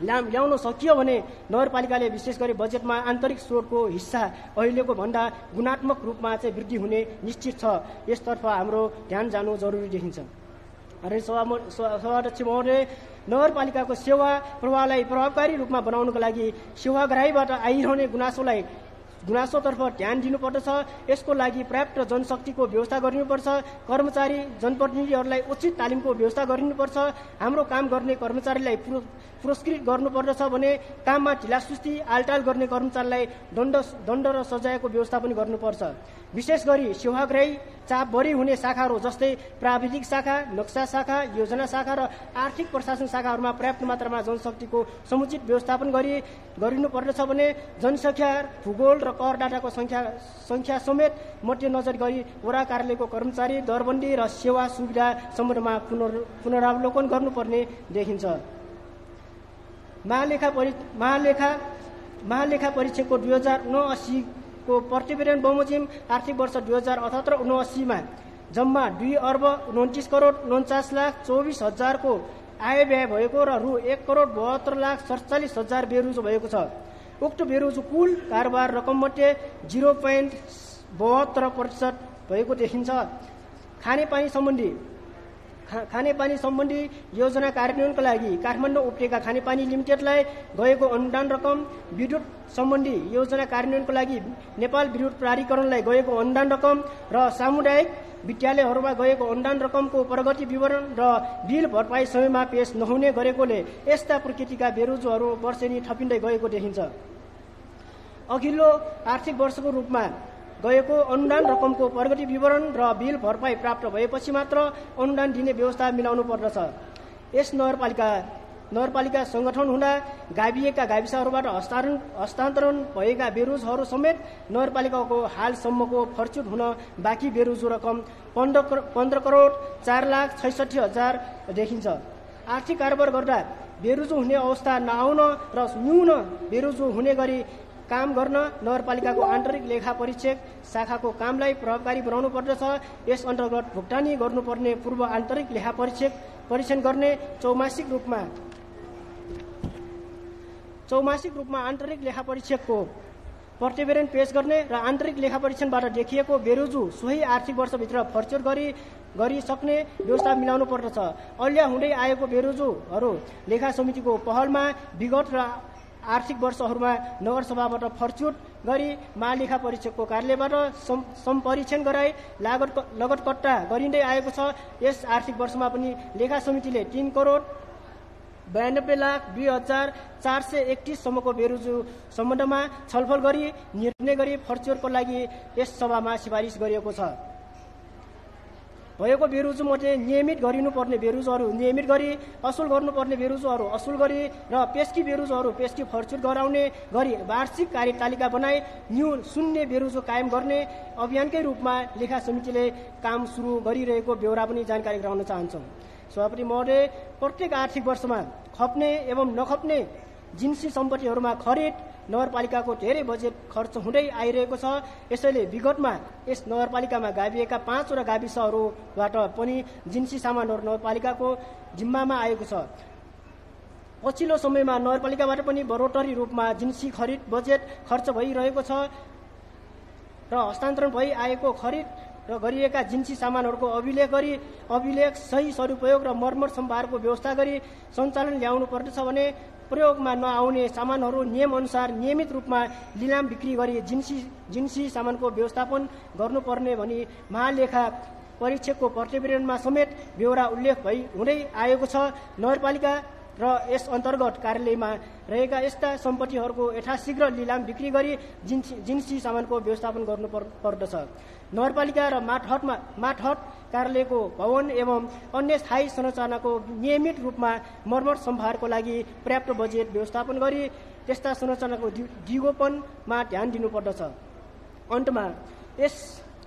ल्याउन सकियो भने नगरपालिकाले विशेष गरी बजेटमा आन्तरिक स्रोतको हिस्सा अहिलेको भन्दा गुणात्मक रूपमा चाहिँ वृद्धि हुने निश्चित छ। यसतर्फ हाम्रो ध्यान जानु जरुरी देखिन्छ। सभाध्यक्ष महोदय, नगरपालिकाको सेवा प्रवाहलाई प्रभावकारी रूपमा बनाउनको लागि सेवाग्राहीबाट आइरहने गुनासोतर्फ ध्यान दिनुपर्दछ। यसको लागि पर्याप्त जनशक्तिको व्यवस्था गरिनुपर्छ। कर्मचारी जनप्रतिनिधिहरूलाई उचित तालिमको व्यवस्था गरिनुपर्छ। हाम्रो काम गर्ने कर्मचारीलाई पुरस्कृत गर्नुपर्दछ भने काममा ढिलासुस्ती आलटाल गर्ने कर्मचारीलाई दण्ड र सजायको व्यवस्था पनि गर्नुपर्छ। विशेष गरी सेवाग्राही चाप बढी हुने शाखाहरू जस्तै प्राविधिक शाखा, नक्सा शाखा, योजना शाखा र आर्थिक प्रशासन शाखाहरूमा पर्याप्त मात्रामा जनशक्तिको समुचित व्यवस्थापन गरिनुपर्दछ भने जनसङ्ख्या, भूगोल र करदाताको संख्या समेत मध्यनजर गरी वडा कार्यालयको कर्मचारी दरबन्दी र सेवा सुविधा सम्बन्धमा पुनरावलोकन गर्नुपर्ने देखिन्छ। महालेखा परीक्षकको 2079 को प्रतिवेदन बमोजिम आर्थिक वर्ष 2078-79 मा जम्मा 2,29,49,24,000 को आय व्यय भएको र रु 1,72,47,000 बेरोजु भएको छ। उक्त बेरोजु कुल कारोबार रकम मध्ये 0.72% भएको देखिन्छ। खानेपानी सम्बन्धी योजना कार्यान्वयनका लागि काठमाडौँ उपत्यका खानेपानी लिमिटेडलाई गएको अनुदान रकम, विद्युत सम्बन्धी योजना कार्यान्वयनको लागि नेपाल विद्युत प्राधिकरणलाई गएको अनुदान रकम र सामुदायिक विद्यालयहरूमा गएको अनुदान रकमको प्रगति विवरण र बिल भरपाई समयमा पेश नहुने गरेकोले यस्ता प्रकृतिका बेरोजुहरू वर्षेनी थपिँदै गएको देखिन्छ। अघिल्लो आर्थिक वर्षको रूपमा गएको अनुदान रकमको प्रगति विवरण र बिल भरपाई प्राप्त भएपछि मात्र अनुदान दिने व्यवस्था मिलाउनु पर्दछ। यस नगरपालिका संगठन हुँदा गाभिएका गाविसहरूबाट हस्तान्तरण भएका बेरोजहरू समेत नगरपालिकाको हालसम्मको फर्चुट हुन बाँकी बेरोजु रकम 15,04,66,000 देखिन्छ। आर्थिक कारोबार गर्दा बेरोजु हुने अवस्था नआउन र न्यून बेरोजु हुने गरी काम गर्न नगरपालिकाको आन्तरिक लेखा परीक्षक शाखाको कामलाई प्रभावकारी बनाउनु पर्दछ। यस अन्तर्गत भुक्तानी गर्नुपर्ने पूर्व आन्तरिक लेखा परीक्षण गर्ने चौमासिक रूपमा आन्तरिक लेखा परीक्षकको प्रतिवेदन पेश गर्ने र आन्तरिक लेखा परीक्षणबाट देखिएको बेरोजु सोही आर्थिक वर्षभित्र फर्चुट गरी सक्ने व्यवस्था मिलाउनु पर्दछ। अल्या हुँदै आएको बेरोजुहरू लेखा समितिको पहलमा विगत र आर्थिक वर्षहरूमा नगरसभाबाट फर्चुट गरी महालेखा परीक्षकको कार्यालयबाट सम्परीक्षण गराई लगतकट्टा गरिँदै आएको छ। यस आर्थिक वर्षमा पनि लेखा समितिले 3,92,02,431 सम्मको बेरोजु सम्बन्धमा छलफल गरी निर्णय गरी फर्चुटको लागि यस सभामा सिफारिस गरिएको छ। भएको बेरोजु मध्ये नियमित गरिनुपर्ने बेरोजुहरू नियमित गरी, असुल गर्नुपर्ने बेरोजुहरू असुल गरी र पेस्की बेरोजुहरू पेस्की फर्चुट गराउने गरी वार्षिक कार्यतालिका बनाई शून्य बेरोजु कायम गर्ने अभियानकै रूपमा लेखा समितिले काम सुरु गरिरहेको बेहोरा पनि जानकारी गराउन चाहन्छौँ। सभापति महोदय, प्रत्येक आर्थिक वर्षमा खप्ने एवं नखप्ने जिन्सी सम्पत्तिहरूमा खरिद नगरपालिकाको धेरै बजेट खर्च हुँदै आइरहेको छ। यसैले विगतमा यस नगरपालिकामा गाभिएका 5 वटा गाविसहरूबाट पनि जिन्सी सामानहरू नगरपालिकाको जिम्मामा आएको छ। पछिल्लो समयमा नगरपालिकाबाट पनि बढोत्तरी रूपमा जिन्सी खरिद बजेट खर्च भइरहेको छ र हस्तान्तरण भई आएको खरिद र गरिएका जिन्सी सामानहरूको अभिलेख सही सदुपयोग र मर्मत सम्भारको व्यवस्था गरी सञ्चालन ल्याउनु पर्दछ भने प्रयोगमा नआउने सामानहरू नियमअनुसार नियमित रूपमा लिलाम बिक्री गरी जिन्सी सामानको व्यवस्थापन गर्नुपर्ने भनी महालेखा परीक्षकको प्रतिवेदनमा समेत बेहोरा उल्लेख हुँदै आएको छ। नगरपालिका र यस अन्तर्गत कार्यालयमा रहेका यस्ता सम्पत्तिहरूको यथाशीघ्र लिलाम बिक्री गरी जिन्सी सामानको व्यवस्थापन गर्नु पर्दछ। नगरपालिका र माठहट कार्यालयको भवन एवं अन्य स्थायी संरचनाको नियमित रूपमा मर्मत सम्भारको लागि पर्याप्त बजेट व्यवस्थापन गरी त्यस्ता संरचनाको दिगोपनमा ध्यान दिनुपर्दछ। अन्तमा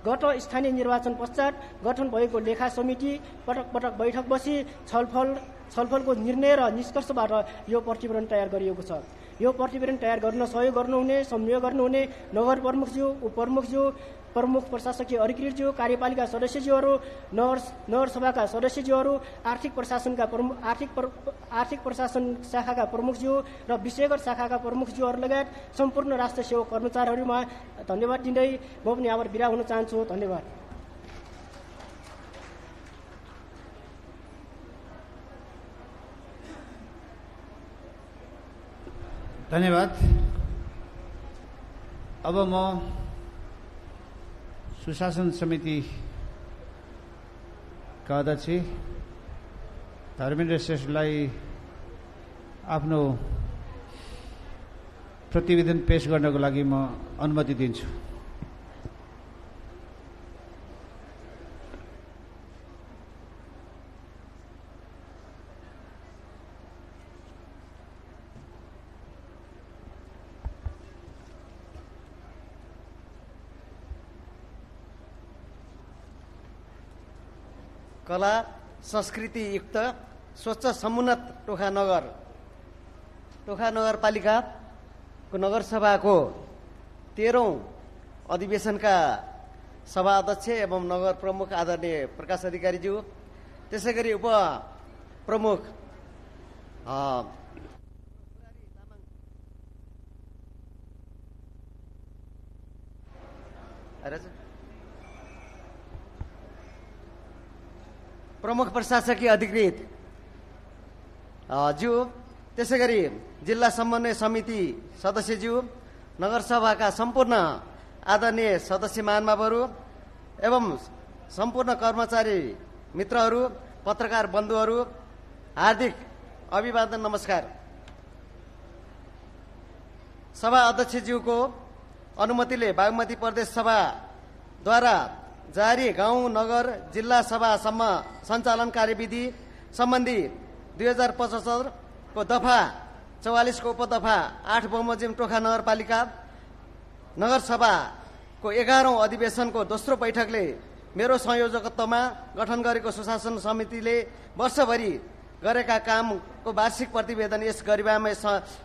गत स्थानीय निर्वाचन पश्चात गठन भएको लेखा समिति पटक पटक बैठक बसी छलफलको निर्णय र निष्कर्षबाट यो प्रतिवेदन तयार गरिएको छ। यो प्रतिवेदन तयार गर्न सहयोग गर्नुहुने संयोग गर्नुहुने नगर प्रमुखज्यू, उपप्रमुखज्यू, प्रमुख प्रशासकीय अधिकृतज्यू, कार्यपालिका सदस्यज्यूहरू, नगरसभाका सदस्यज्यूहरू, आर्थिक प्रशासन शाखाका प्रमुखज्यू र विषयगत शाखाका प्रमुखज्यूहरू लगायत सम्पूर्ण राष्ट्र सेवक कर्मचारीहरूमा धन्यवाद दिँदै म पनि यहाँबाट बिदा हुन चाहन्छु। धन्यवाद। धन्यवाद। अब म सुशासन समितिका अध्यक्ष धर्मेन्द्र श्रेष्ठलाई आफ्नो प्रतिवेदन पेश गर्नको लागि म अनुमति दिन्छु। कला संस्कृति युक्त स्वच्छ समुन्नत टोखा नगरपालिकाको नगरसभाको 13औं अधिवेशनका सभा अध्यक्ष एवं नगर प्रमुख आदरणीय प्रकाश अधिकारीज्यू, त्यसै गरी उप प्रमुख प्रमुख प्रशासकीय अधिकृत ज्यू, त्यसै गरी जिल्ला समन्वय समिति सदस्यज्यू, नगरसभाका सम्पूर्ण आदरणीय सदस्य महानुभावहरू एवं सम्पूर्ण कर्मचारी मित्रहरू, पत्रकार बन्धुहरू, हार्दिक अभिवादन, नमस्कार। सभा अध्यक्षज्यूको अनुमतिले बागमती प्रदेश सभाद्वारा जारी गाउँ नगर जिल्ला सभासम्म सञ्चालन कार्यविधि सम्बन्धी 2075 को दफा 44 को उपदफा 8 बमोजिम टोखा नगरपालिका नगरसभाको 11औं अधिवेशनको दोस्रो बैठकले मेरो संयोजकत्वमा गठन गरेको सुशासन समितिले वर्षभरि गरेका कामको वार्षिक प्रतिवेदन यस गरिमामय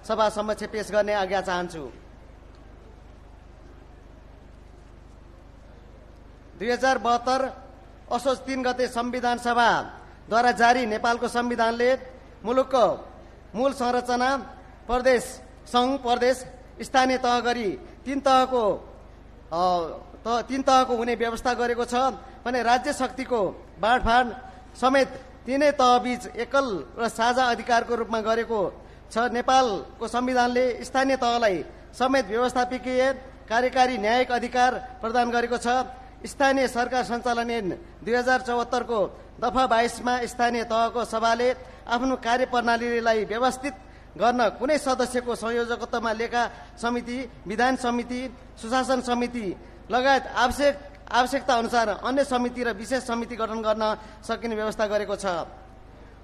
सभा समक्ष पेश गर्ने आज्ञा चाहन्छु। 2072 असोज 3 गते संविधान सभाद्वारा जारी नेपालको संविधानले मुलुकको मूल संरचना प्रदेश, संघ, प्रदेश, स्थानीय तह गरी तीन तहको हुने व्यवस्था गरेको छ भने राज्य शक्तिको बाँडफाँड समेत तीनै तहबीच एकल र साझा अधिकारको रूपमा गरेको छ। नेपालको संविधानले स्थानीय तहलाई समेत व्यवस्थापकीय, कार्यकारी, न्यायिक अधिकार प्रदान गरेको छ। स्थानीय सरकार सञ्चालन ऐन 2074 को दफा 22 मा स्थानीय तहको सभाले आफ्नो कार्यप्रणालीलाई व्यवस्थित गर्न कुनै सदस्यको संयोजकत्वमा लेखा समिति, विधान समिति, सुशासन समिति लगायत आवश्यकता अनुसार अन्य समिति र विशेष समिति गठन गर्न सकिने व्यवस्था गरेको छ।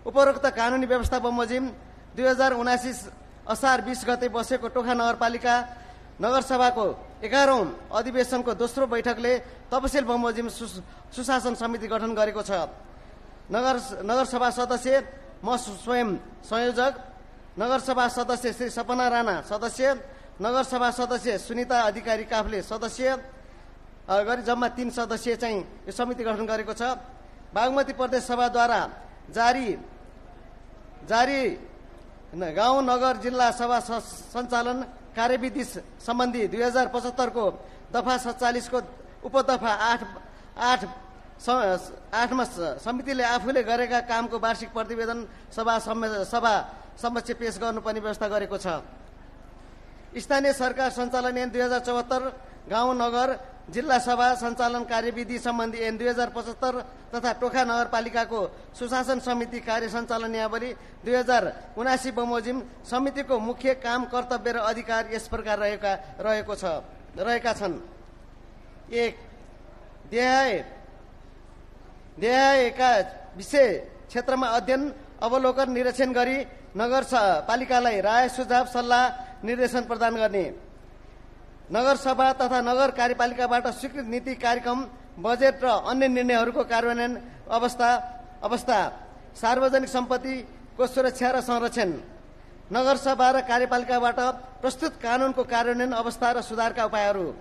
उपरोक्त कानूनी व्यवस्था बमोजिम 2079 असार 20 गते बसेको टोखा नगरपालिका नगरसभाको 11औं अधिवेशनको दोस्रो बैठकले तपसिल बमोजिम सुशासन समिति गठन गरेको छ। नगरसभा सदस्य म स्वयं संयोजक, नगरसभा सदस्य श्री सपना राणा सदस्य, नगरसभा सदस्य सुनिता अधिकारी काफ्ले सदस्य गरी जम्मा 3 सदस्य चाहिँ यो समिति गठन गरेको छ। बागमती प्रदेश सभाद्वारा जारी गाउँ नगर जिल्ला सभा सञ्चालन कार्यविधि सम्बन्धी 2075 को दफा 47 को उपदफा 8मा समितिले आफूले गरेका कामको वार्षिक प्रतिवेदन सभा समक्ष पेश गर्नुपर्ने व्यवस्था गरेको छ। स्थानीय सरकार सञ्चालन ऐन 2074, गाउँ नगर जिल्ला सभा सञ्चालन कार्यविधि सम्बन्धी ऐन 2075 तथा टोखा नगरपालिकाको सुशासन समिति कार्य सञ्चालन नियमावली 2079 बमोजिम समितिको मुख्य काम, कर्तव्य र अधिकार यस प्रकार रहेका छन्। 1. देहायका विषय क्षेत्रमा अध्ययन अवलोकन निरीक्षण गरी नगरपालिकालाई राय सुझाव सल्लाह निर्देशन प्रदान गर्ने। नगरसभा तथा नगर कार्यपालिकाबाट स्वीकृत नीति कार्यक्रम, बजेट र अन्य निर्णयहरूको कार्यान्वयन अवस्था, सार्वजनिक सम्पत्तिको सुरक्षा र संरक्षण, नगरसभा र कार्यपालिकाबाट प्रस्तुत कानूनको कार्यान्वयन अवस्था र सुधारका उपायहरू,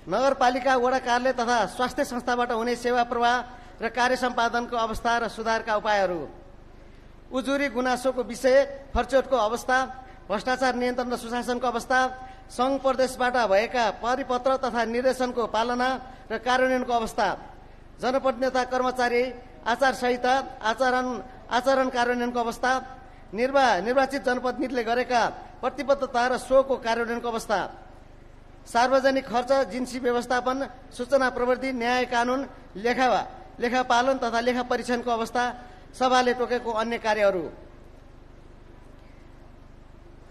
नगरपालिका वडा कार्यालय तथा स्वास्थ्य संस्थाबाट हुने सेवा प्रवाह र कार्य सम्पादनको अवस्था र सुधारका उपायहरू, उजुरी गुनासोको विषय, फर्चोटको अवस्था, भ्रष्टाचार नियन्त्रण र सुशासनको अवस्था, संघ प्रदेशबाट भएका परिपत्र तथा निर्देशनको पालना र कार्यान्वयनको अवस्था, जनप्रतिनिधि कर्मचारी आचार संहिता आचरण कार्यान्वयनको अवस्था, निर्वाचित जनप्रतिनिधिले गरेका प्रतिबद्धता र सोको कार्यान्वयनको अवस्था, सार्वजनिक खर्च, जिन्सी व्यवस्थापन, सूचना प्रविधि, न्याय कानून, लेखापालन तथा लेखा परीक्षणको अवस्था, सभाले तोकेको अन्य कार्यहरू।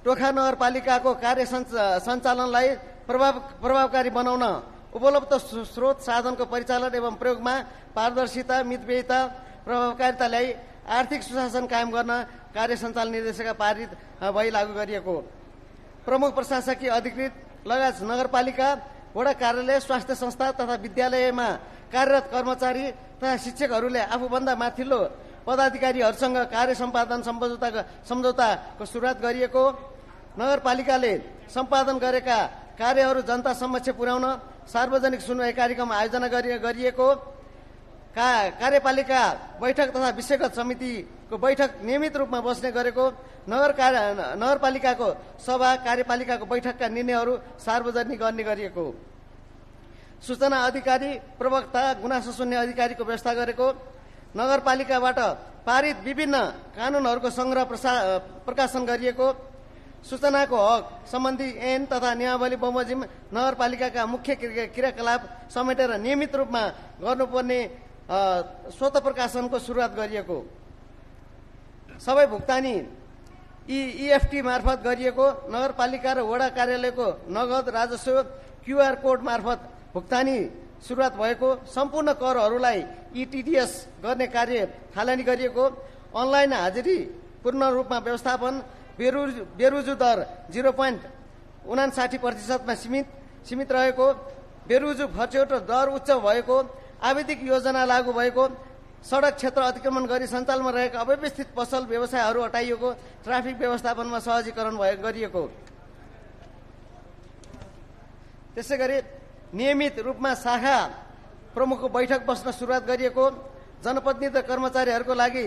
टोखा नगरपालिकाको कार्य सञ्चालनलाई प्रभावकारी बनाउन उपलब्ध स्रोत साधनको परिचालन एवं प्रयोगमा पारदर्शिता, मितव्ययिता, प्रभावकारिता ल्याई आर्थिक सुशासन कायम गर्न कार्य सञ्चालन निर्देशिका पारित भई लागू गरिएको। प्रमुख प्रशासकीय अधिकृत लगायत नगरपालिका वडा कार्यालय, स्वास्थ्य संस्था तथा विद्यालयमा कार्यरत कर्मचारी तथा शिक्षकहरूले आफूभन्दा माथिल्लो पदाधिकारीहरूसँग कार्य सम्पादन सम्झौताको सुरुवात गरिएको। नगरपालिकाले सम्पादन गरेका कार्यहरू जनता समक्ष पुर्याउन सार्वजनिक सुनवाई कार्यक्रम आयोजना गरिएको। कार्यपालिका बैठक तथा विषयगत समितिको बैठक नियमित रूपमा बस्ने गरेको। नगरपालिकाको सभा कार्यपालिकाको बैठकका निर्णयहरू सार्वजनिक गर्ने गरिएको। सूचना अधिकारी, प्रवक्ता, गुनासो सुन्ने अधिकारीको व्यवस्था गरेको। नगरपालिकाबाट पारित विभिन्न कानूनहरूको संग्रह प्रकाशन गरिएको। सूचनाको हक सम्बन्धी ऐन तथा नियमावली बमोजिम नगरपालिकाका मुख्य क्रियाकलाप समेटेर नियमित रूपमा गर्नुपर्ने स्वत प्रकाशनको सुरुवात गरिएको। सबै भुक्तानी EFT मार्फत गरिएको। नगरपालिका र वडा कार्यालयको नगद राजस्व QR कोड मार्फत भुक्तानी सुरुवात भएको। सम्पूर्ण करहरूलाई ETDS गर्ने कार्य थालनी गरिएको। अनलाइन हाजिरी पूर्ण रूपमा व्यवस्थापन। बेरुजु दर 0.59% सीमित रहेको। बेरुजु फर्चौट दर उच्च भएको। आवधिक योजना लागू भएको। सडक क्षेत्र अतिक्रमण गरी सञ्चालनमा रहेका अव्यवस्थित पसल व्यवसायहरू हटाइएको। ट्राफिक व्यवस्थापनमा सहजीकरण गरिएको। त्यसै गरी नियमित रूपमा शाखा प्रमुखको बैठक बस्न सुरुवात गरिएको। जनप्रतिनिधि कर्मचारीहरूको लागि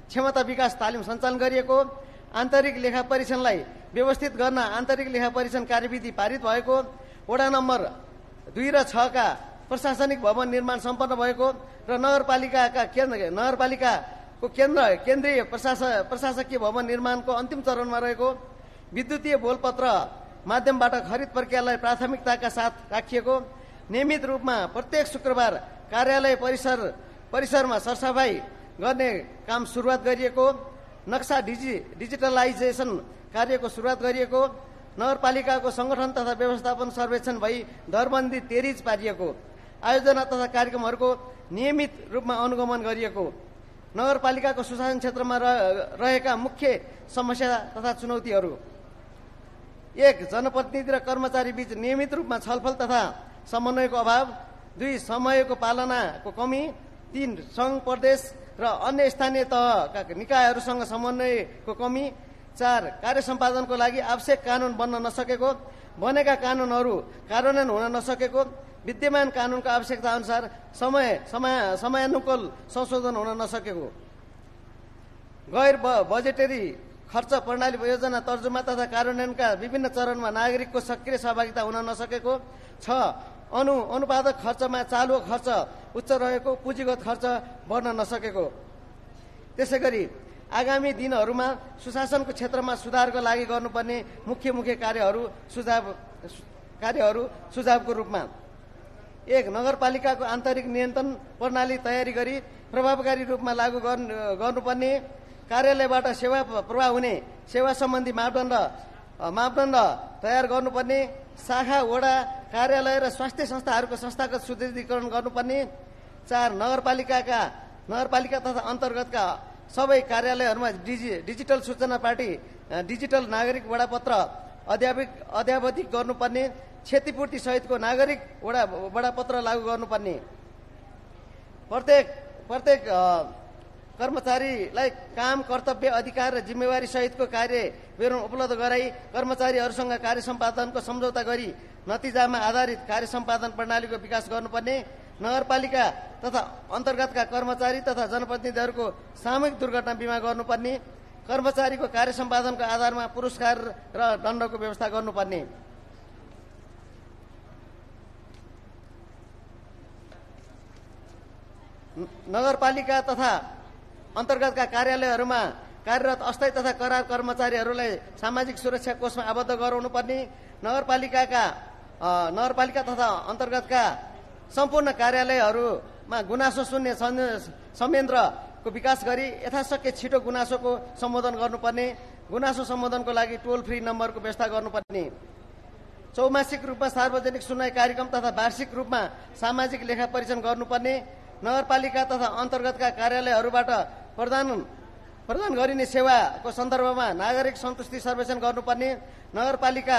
क्षमता विकास तालिम सञ्चालन गरिएको। आन्तरिक लेखा परीक्षणलाई व्यवस्थित गर्न आन्तरिक लेखा परीक्षण कार्यविधि पारित भएको। वडा नम्बर 2 र 6 का प्रशासनिक भवन निर्माण सम्पन्न भएको र नगरपालिकाको केन्द्रीय प्रशासकीय भवन निर्माणको अन्तिम चरणमा रहेको। विद्युतीय बोलपत्र माध्यमबाट खरिद प्रक्रियालाई प्राथमिकताका साथ राखिएको। नियमित रूपमा प्रत्येक शुक्रबार कार्यालय परिसरमा सरसफाई गर्ने काम सुरुवात गरिएको। नक्सा डिजिटलाइजेसन कार्यको सुरुवात गरिएको। नगरपालिकाको संगठन तथा व्यवस्थापन सर्वेक्षण भई दरबन्दी तेरिज पारिएको। आयोजना तथा कार्यक्रमहरूको नियमित रूपमा अनुगमन गरिएको। नगरपालिकाको सुशासन क्षेत्रमा रहेका मुख्य समस्या तथा चुनौतीहरू। 1. जनप्रतिनिधि र कर्मचारी बीच नियमित रूपमा छलफल तथा समन्वयको अभाव। 2. समयको पालनाको कमी। 3. संघ प्रदेश र अन्य स्थानीय तहका निकायहरूसँग समन्वयको कमी। 4. कार्य सम्पादनको लागि आवश्यक कानून बन्न नसकेको। बनेका कानूनहरू कार्यान्वयन हुन नसकेको। विद्यमान कानूनको आवश्यकता अनुसार समयानुकूल संशोधन हुन नसकेको। गैर बजेटरी खर्च प्रणाली योजना तर्जुमा तथा कार्यान्वयनका विभिन्न चरणमा नागरिकको सक्रिय सहभागिता हुन नसकेको। 6. अनुपादक खर्चमा चालु खर्च उच्च रहेको, पुँजीगत खर्च बढ्न नसकेको। त्यसै गरी आगामी दिनहरूमा सुशासनको क्षेत्रमा सुधारको लागि गर्नुपर्ने मुख्य कार्यहरू सुझावको रूपमा: 1. नगरपालिकाको आन्तरिक नियन्त्रण प्रणाली तयारी गरी प्रभावकारी रूपमा लागू गर्नुपर्ने, कार्यालयबाट सेवा प्रवाह हुने सेवा सम्बन्धी मापदण्ड तयार गर्नुपर्ने, शाखा वडा कार्यालय र स्वास्थ्य संस्थाहरूको संस्थागत सुदृढीकरण गर्नुपर्ने। 4. नगरपालिका तथा अन्तर्गतका सबै कार्यालयहरूमा डिजिटल सूचना पार्टी डिजिटल नागरिक वडापत्र अद्यावधिक गर्नुपर्ने, क्षतिपूर्ति सहितको नागरिक वडापत्र लागू गर्नुपर्ने। प्रत्येक कर्मचारीलाई काम, कर्तव्य, अधिकार र जिम्मेवारी सहितको कार्य विवरण उपलब्ध गराई कर्मचारीहरूसँग कार्य सम्पादनको सम्झौता गरी नतिजामा आधारित कार्य सम्पादन प्रणालीको विकास गर्नुपर्ने। नगरपालिका तथा अन्तर्गतका कर्मचारी तथा जनप्रतिनिधिहरूको सामूहिक दुर्घटना बिमा गर्नुपर्ने, कर्मचारीको कार्य सम्पादनको आधारमा पुरस्कार र दण्डको व्यवस्था गर्नुपर्ने। नगरपालिका तथा अन्तर्गतका कार्यालयहरूमा कार्यरत अस्थायी तथा करार कर्मचारीहरूलाई सामाजिक सुरक्षा कोषमा आबद्ध गराउनुपर्ने, नगरपालिका तथा अन्तर्गतका सम्पूर्ण कार्यालयहरूमा गुनासो सुन्ने संयन्त्रको विकास गरी यथाशक्य छिटो गुनासोको सम्बोधन गर्नुपर्ने, गुनासो सम्बोधनको लागि टोल फ्री नम्बरको व्यवस्था गर्नुपर्ने। चौमासिक रूपमा सार्वजनिक सुनवाई कार्यक्रम तथा वार्षिक रूपमा सामाजिक लेखा परीक्षण गर्नुपर्ने, नगरपालिका तथा अन्तर्गतका कार्यालयहरूबाट प्रदान गरिने सेवाको सन्दर्भमा नागरिक सन्तुष्टि सर्वेक्षण गर्नुपर्ने, नगरपालिका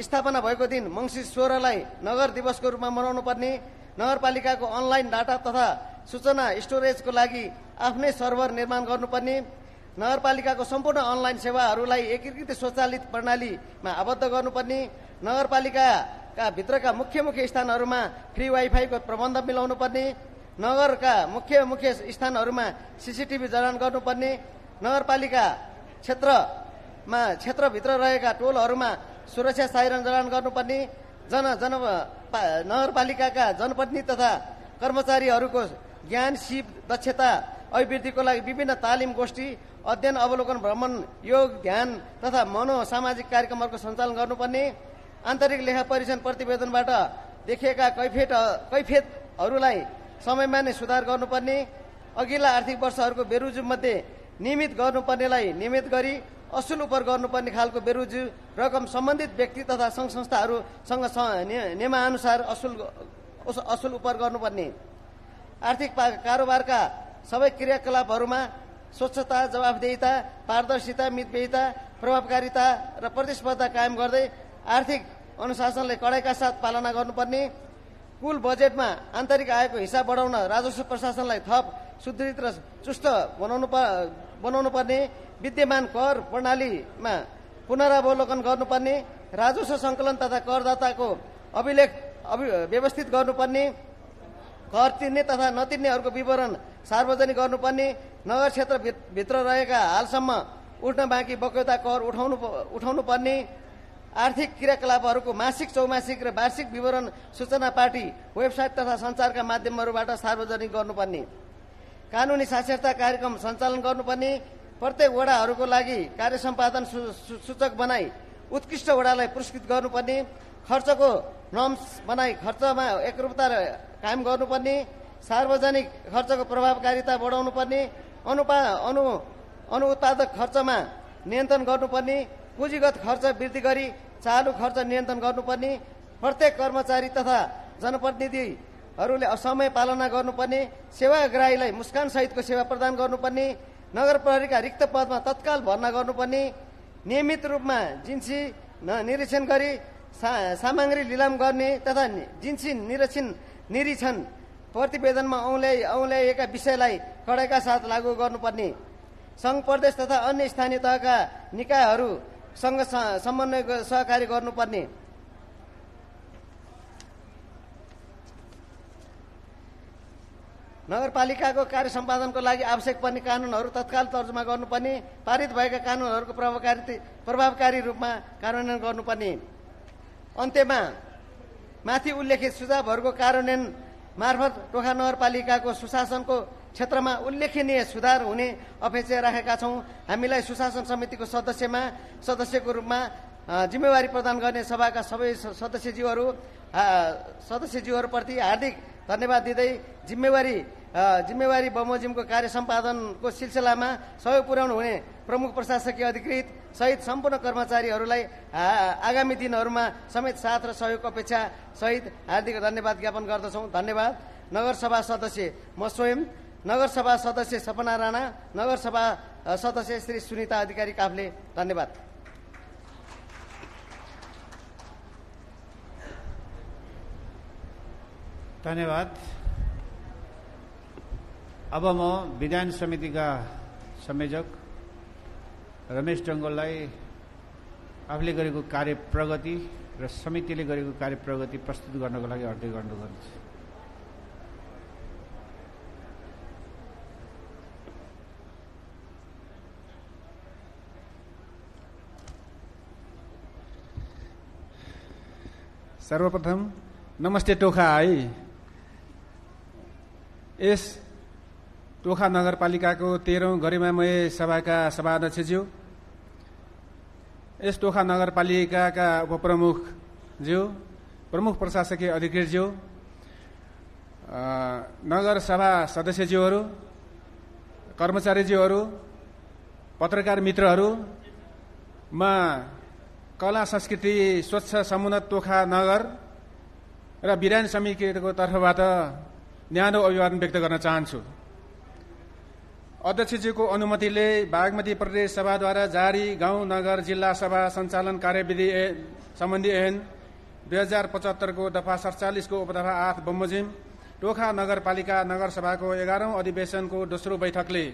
स्थापना भएको दिन मङ्सिर 16लाई नगर दिवसको रूपमा मनाउनुपर्ने, नगरपालिकाको अनलाइन डाटा तथा सूचना स्टोरेजको लागि आफ्नै सर्भर निर्माण गर्नुपर्ने, नगरपालिकाको सम्पूर्ण अनलाइन सेवाहरूलाई एकीकृत स्वचालित प्रणालीमा आबद्ध गर्नुपर्ने, नगरपालिकाका भित्रका मुख्य स्थानहरूमा फ्री वाइफाईको प्रबन्ध मिलाउनुपर्ने, नगरका मुख्य स्थानहरूमा सीसीटीभी जडान गर्नुपर्ने, नगरपालिका क्षेत्रभित्र रहेका टोलहरूमा सुरक्षा साइरन जडान गर्नुपर्ने, नगरपालिकाका जनप्रतिनिधि तथा कर्मचारीहरूको ज्ञान, सिप, दक्षता अभिवृद्धिको लागि विभिन्न तालिम गोष्ठी, अध्ययन, अवलोकन, भ्रमण, योग, ध्यान तथा मनोसामाजिक कार्यक्रमहरूको सञ्चालन गर्नुपर्ने, आन्तरिक लेखा परीक्षण प्रतिवेदनबाट देखिएका कैफियतहरूलाई समयमा नै सुधार गर्नुपर्ने, अघिल्ला आर्थिक वर्षहरूको बेरुजुमध्ये नियमित गर्नुपर्नेलाई नियमित गरी असुल उपर गर्नुपर्ने खालको बेरुजु रकम सम्बन्धित व्यक्ति तथा सङ्घ संस्थाहरूसँग नियमानुसार असुल उपर गर्नुपर्ने, आर्थिक कारोबारका सबै क्रियाकलापहरूमा स्वच्छता, जवाफदेहिता, पारदर्शिता, मितव्ययिता, प्रभावकारिता र प्रतिस्पर्धा कायम गर्दै आर्थिक अनुशासनलाई कडाइका साथ पालना गर्नुपर्ने, कुल बजेटमा आन्तरिक आयको हिसाब बढाउन राजस्व प्रशासनलाई थप सुदृढ र चुस्त बनाउनु पर्ने, विद्यमान कर प्रणालीमा पुनरावलोकन गर्नुपर्ने, राजस्व सङ्कलन तथा करदाताको अभिलेख व्यवस्थित गर्नुपर्ने, कर तिर्ने तथा नतिर्नेहरूको विवरण सार्वजनिक गर्नुपर्ने, नगर क्षेत्रभित्र रहेका हालसम्म उठ्न बाँकी बक्यौता कर उठाउनु पर्ने, आर्थिक क्रियाकलापहरूको मासिक, चौमासिक र वार्षिक विवरण सूचना पार्टी वेबसाइट तथा सञ्चारका माध्यमहरूबाट सार्वजनिक गर्नुपर्ने, कानुनी साक्षरता कार्यक्रम सञ्चालन गर्नुपर्ने, प्रत्येक वडाहरूको लागि कार्य सम्पादन सूचक बनाई उत्कृष्ट वडालाई पुरस्कृत गर्नुपर्ने, खर्चको नर्म्स बनाई खर्चमा एकरूपता कायम गर्नुपर्ने, सार्वजनिक खर्चको प्रभावकारिता बढाउनु पर्ने, अनुत्पादक खर्चमा नियन्त्रण गर्नुपर्ने, पुँजीगत खर्च वृद्धि गरी चालु खर्च नियन्त्रण गर्नुपर्ने, प्रत्येक कर्मचारी तथा जनप्रतिनिधिहरूले समय पालना गर्नुपर्ने, सेवाग्राहीलाई मुस्कान सहितको सेवा प्रदान गर्नुपर्ने, नगर प्रहरीका रिक्त पदमा तत्काल भर्ना गर्नुपर्ने, नियमित रूपमा जिन्सी निरीक्षण गरी सामग्री लिलाम गर्ने तथा जिन्सी निरीक्षण प्रतिवेदनमा औल्याइएका विषयलाई कडाइका साथ लागू गर्नुपर्ने, सङ्घ प्रदेश तथा अन्य स्थानीय तहका निकायहरूसँग समन्वय सहकारी गर्नुपर्ने, नगरपालिकाको कार्य सम्पादनको लागि आवश्यक पर्ने कानुनहरू तत्काल तर्जुमा गर्नुपर्ने, पारित भएका कानुनहरूको प्रभावकारी रूपमा कार्यान्वयन गर्नुपर्ने। अन्त्यमा माथि उल्लेखित सुझावहरूको कार्यान्वयन मार्फत टोखा नगरपालिकाको सुशासनको क्षेत्रमा उल्लेखनीय सुधार हुने अपेक्षा राखेका छौँ। हामीलाई सुशासन समितिको सदस्यको रूपमा जिम्मेवारी प्रदान गर्ने सभाका सबै सदस्यज्यूहरूप्रति हार्दिक धन्यवाद दिँदै जिम्मेवारी बमोजिमको कार्य सम्पादनको सिलसिलामा सहयोग पुर्याउनु हुने प्रमुख प्रशासकीय अधिकृत सहित सम्पूर्ण कर्मचारीहरूलाई आगामी दिनहरूमा समेत साथ र सहयोगको अपेक्षा सहित हार्दिक धन्यवाद ज्ञापन गर्दछौँ। धन्यवाद। नगरसभा सदस्य म स्वयं, नगरसभा सदस्य सपना राणा, नगरसभा सदस्य श्री सुनिता अधिकारी काफ्ले। धन्यवाद। धन्यवाद। अब म विधान समितिका संयोजक रमेश डङ्गोललाई आफूले गरेको कार्य प्रगति र समितिले गरेको कार्य प्रगति प्रस्तुत गर्नको लागि अड्डै गर्नु गर्छु। सर्वप्रथम नमस्ते टोखा है। यस टोखा नगरपालिकाको 13औं गरिमामय सभाका सभाध्यक्षज्यू, यस टोखा नगरपालिकाका उपप्रमुखज्यू, प्रमुख प्रशासकीय अधिकृतज्यू, नगरसभा सदस्यज्यूहरू, कर्मचारीज्यूहरू, पत्रकार मित्रहरू, म कला संस्कृति स्वच्छ समुन्नत टोखा नगर र विधान समितिको तर्फबाट न्यानो अभिवादन व्यक्त गर्न चाहन्छु। अध्यक्षज्यूको अनुमतिले बागमती प्रदेश सभाद्वारा जारी गाउँ नगर जिल्ला सभा सञ्चालन कार्यविधि सम्बन्धी ऐन 2075 को दफा 47 को उपदफा 8 बमोजिम टोखा नगरपालिका नगरसभाको 11औं अधिवेशनको दोस्रो बैठकले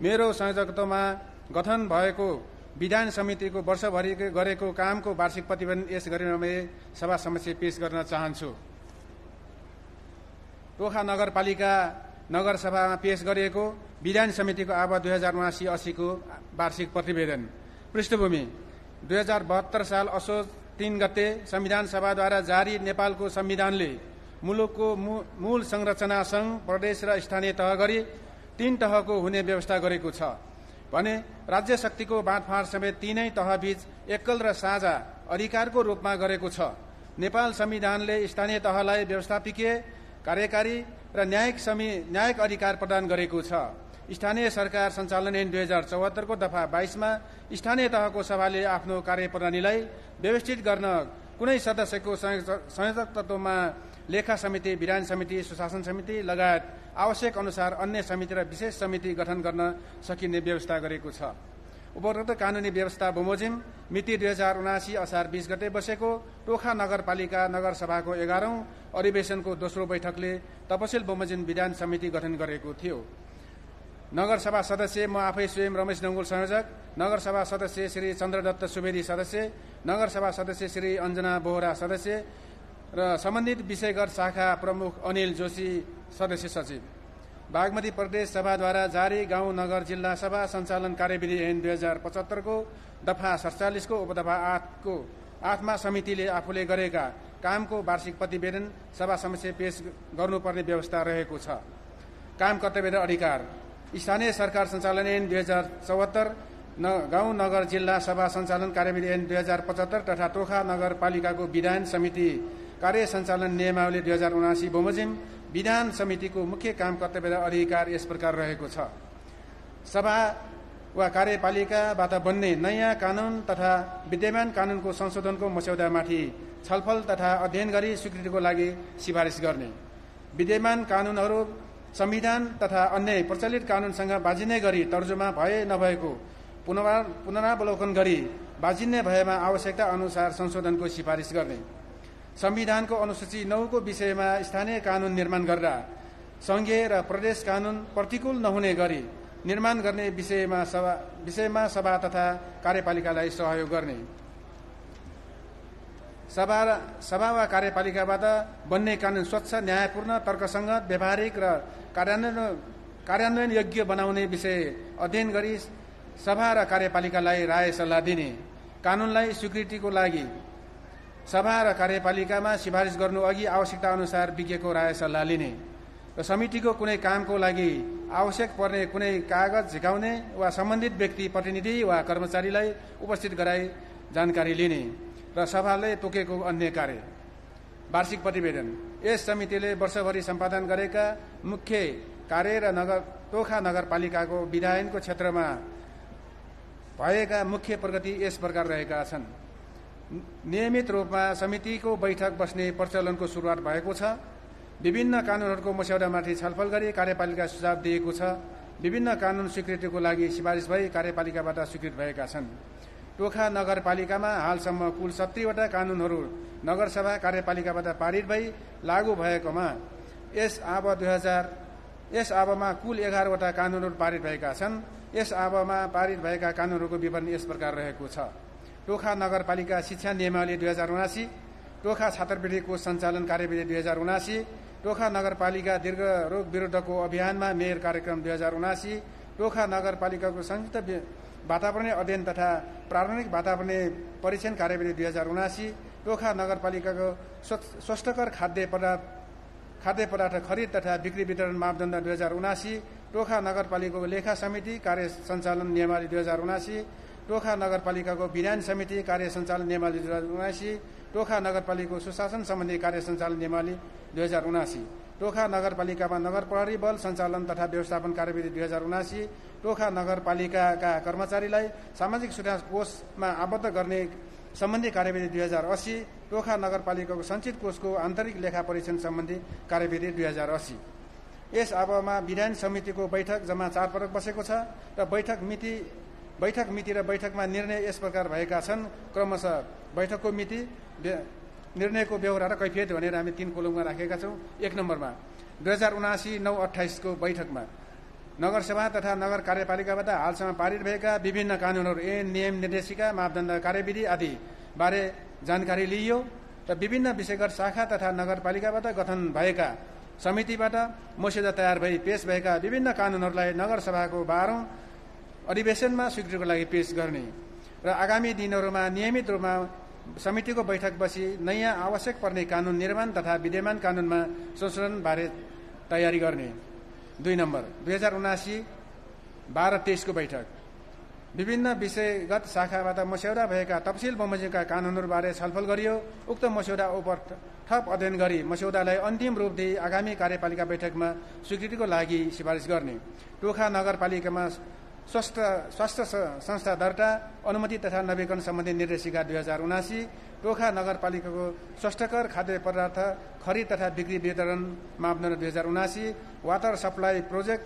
मेरो संयोजकत्वमा गठन भएको विधान समितिको वर्षभरि गरेको कामको वार्षिक प्रतिवेदन यस गरिमामय सभा समक्ष पेश गर्न चाहन्छु। टोखा नगरपालिका नगरसभामा पेश गरिएको विधान समितिको आवाज 2079-80 को वार्षिक प्रतिवेदन। पृष्ठभूमि 2072 साल असोज 3 गते संविधान सभाद्वारा जारी नेपालको संविधानले मुलुकको मूल संरचनासँग प्रदेश र स्थानीय तह गरी 3 तहको हुने व्यवस्था गरेको छ भने राज्य शक्तिको बाँडफाँड समेत तीनै तहबीच एकल र साझा अधिकारको रूपमा गरेको छ। नेपाल संविधानले स्थानीय तहलाई व्यवस्थापिकीय, कार्यकारी र न्यायिक अधिकार प्रदान गरेको छ। स्थानीय सरकार सञ्चालन ऐन 2074 को दफा 22 मा स्थानीय तहको सभाले आफ्नो कार्यप्रणालीलाई व्यवस्थित गर्न कुनै सदस्यको संयोजकत्वमा लेखा समिति, विधान समिति, सुशासन समिति लगायत आवश्यक अनुसार अन्य समिति र विशेष समिति गठन गर्न सकिने व्यवस्था गरेको छ। उपरोक्त कानूनी व्यवस्था बमोजिम मिति 2079 असार 20 गते बसेको टोखा नगरपालिका नगरसभाको 11औं अधिवेशनको दोस्रो बैठकले तपसिल बमोजिम विधान समिति गठन गरेको थियो। नगरसभा सदस्य म आफै स्वयं रमेश डङ्गोल संयोजक, नगरसभा सदस्य श्री चन्द्रदत्त सुवेदी सदस्य, नगरसभा सदस्य श्री अञ्जना बोहरा सदस्य र सम्बन्धित विषयगत शाखा प्रमुख अनिल जोशी सदस्य सचिव। बागमती प्रदेश सभाद्वारा जारी गाउँ नगर जिल्ला सभा सञ्चालन कार्यविधि ऐन 2075 को दफा 47 को उपदफा 8 मा समितिले आफूले गरेका कामको वार्षिक प्रतिवेदन सभा समक्ष पेश गर्नुपर्ने व्यवस्था रहेको छ। काम कर्तव्य र अधिकार स्थानीय सरकार सञ्चालन ऐन 2074, गाउँ नगर जिल्ला सभा सञ्चालन कार्यविधि ऐन 2075 तथा टोखा नगरपालिकाको विधान समिति कार्य सञ्चालन नियमावली 2079 बमोजिम विधान समितिको मुख्य काम कर्तव्य र अधिकार यस प्रकार रहेको छ। सभा वा कार्यपालिकाबाट बन्ने नयाँ कानून तथा विद्यमान कानूनको संशोधनको मस्यौदामाथि छलफल तथा अध्ययन गरी स्वीकृतिको लागि सिफारिस गर्ने, विद्यमान कानूनहरू संविधान तथा अन्य प्रचलित कानूनसँग बाजिने गरी तर्जुमा भए नभएको पुनरावलोकन गरी बाजिने भएमा आवश्यकता अनुसार संशोधनको सिफारिस गर्ने, संविधानको अनुसूची 9 को विषयमा स्थानीय कानून निर्माण गर्दा संघीय र प्रदेश कानून प्रतिकूल नहुने गरी निर्माण गर्ने विषयमा सभा तथा कार्यपालिकालाई सहयोग गर्ने, सभा वा कार्यपालिकाबाट बन्ने कानून स्वच्छ, न्यायपूर्ण, तर्कसङ्गत, व्यावहारिक र कार्यान्वयन योग्य बनाउने विषय अध्ययन गरी सभा र कार्यपालिकालाई राय सल्लाह दिने, कानूनलाई स्वीकृतिको लागि सभा र कार्यपालिकामा सिफारिस गर्नु अघि आवश्यकता अनुसार विज्ञको राय सल्लाह लिने र समितिको कुनै कामको लागि आवश्यक पर्ने कुनै कागज झिकाउने वा सम्बन्धित व्यक्ति प्रतिनिधि वा कर्मचारीलाई उपस्थित गराई जानकारी लिने र सभाले तोकेको अन्य कार्य। वार्षिक प्रतिवेदन। यस समितिले वर्षभरि सम्पादन गरेका मुख्य कार्य र तोखा नगरपालिकाको विधायनको क्षेत्रमा भएका मुख्य प्रगति यस प्रकार रहेका छन्। नियमित रूपमा समितिको बैठक बस्ने प्रचलनको सुरुवात भएको छ। विभिन्न कानूनहरूको मस्यौदामाथि छलफल गरी कार्यपालिका सुझाव दिएको छ। विभिन्न कानून स्वीकृतिको लागि सिफारिस भई कार्यपालिकाबाट स्वीकृत भएका छन्। टोखा नगरपालिकामा हालसम्म कुल 70 वटा कानूनहरू नगरसभा कार्यपालिकाबाट पारित भई लागू भएकोमा यस आबमा कुल 11 वटा कानूनहरू पारित भएका छन्। यस आबमा पारित भएका कानूनहरूको विवरण यस प्रकार रहेको छ। टोखा नगरपालिका शिक्षा नियमावली 2079, टोखा छात्रवृत्तिको सञ्चालन कार्यविधि 2079, टोखा नगरपालिका दीर्घ रोग विरुद्धको अभियानमा मेयर कार्यक्रम 2079, टोखा नगरपालिकाको संयुक्त वातावरणीय अध्ययन तथा प्रारम्भिक वातावरणीय परीक्षण कार्यविधि 2079, टोखा नगरपालिकाको स्वस्थकर खाद्य पदार्थ खरिद तथा बिक्री वितरण मापदण्ड 2079, टोखा नगरपालिकाको लेखा समिति कार्य सञ्चालन नियमावली 2079, टोखा नगरपालिकाको विधान समिति कार्य सञ्चालन नियमावली 2079, टोखा नगरपालिकाको सुशासन सम्बन्धी कार्य सञ्चालन नियमावली 2079, टोखा नगरपालिकामा नगर प्रहरी बल सञ्चालन तथा व्यवस्थापन कार्यविधि 2079, टोखा नगरपालिकाका कर्मचारीलाई सामाजिक सुरक्षा कोषमा आबद्ध गर्ने सम्बन्धी कार्यविधि 2080, टोखा नगरपालिकाको सञ्चित कोषको आन्तरिक लेखा परीक्षण सम्बन्धी कार्यविधि 2080। यस आबमा विधान समितिको बैठक जम्मा 4 पटक बसेको छ र बैठक मिति र बैठकमा निर्णय यस प्रकार भएका छन्। क्रमशः बैठकको मिति, निर्णयको व्यवहार र कैफियत भनेर हामी 3 कोलममा राखेका छौँ। 1 नम्बरमा 2079-9-28 को बैठकमा नगरसभा तथा नगर कार्यपालिकाबाट हालसम्म पारित भएका विभिन्न कानूनहरू, नियम, निर्देशिका, मापदण्ड, कार्यविधि आदि बारे जानकारी लिइयो र विभिन्न विषयगत शाखा तथा नगरपालिकाबाट गठन भएका समितिबाट मस्यौदा तयार भई पेश भएका विभिन्न कानूनहरूलाई नगरसभाको 12औं अधिवेशनमा स्वीकृतिको लागि पेश गर्ने र आगामी दिनहरूमा नियमित रूपमा समितिको बैठक बसी नयाँ आवश्यक पर्ने कानून निर्माण तथा विद्यमान कानूनमा संशोधन बारे तयारी गर्ने। 2 नम्बर 2079-12-23 को बैठक विभिन्न विषयगत शाखाबाट मस्यौदा भएका तफसिल बमोजिमका कानूनहरूबारे छलफल गरियो। उक्त मस्यौदा उप थप अध्ययन गरी मस्यौदालाई अन्तिम रूप दिई आगामी कार्यपालिका बैठकमा स्वीकृतिको लागि सिफारिस गर्ने। टोखा नगरपालिकामा स्वास्थ्य संस्था दर्ता, अनुमति तथा नवीकरण सम्बन्धी निर्देशिका 2079, टोखा नगरपालिकाको स्वस्थकर खाद्य पदार्थ खरिद तथा बिक्री वितरण मापदण्ड 2079, water supply project,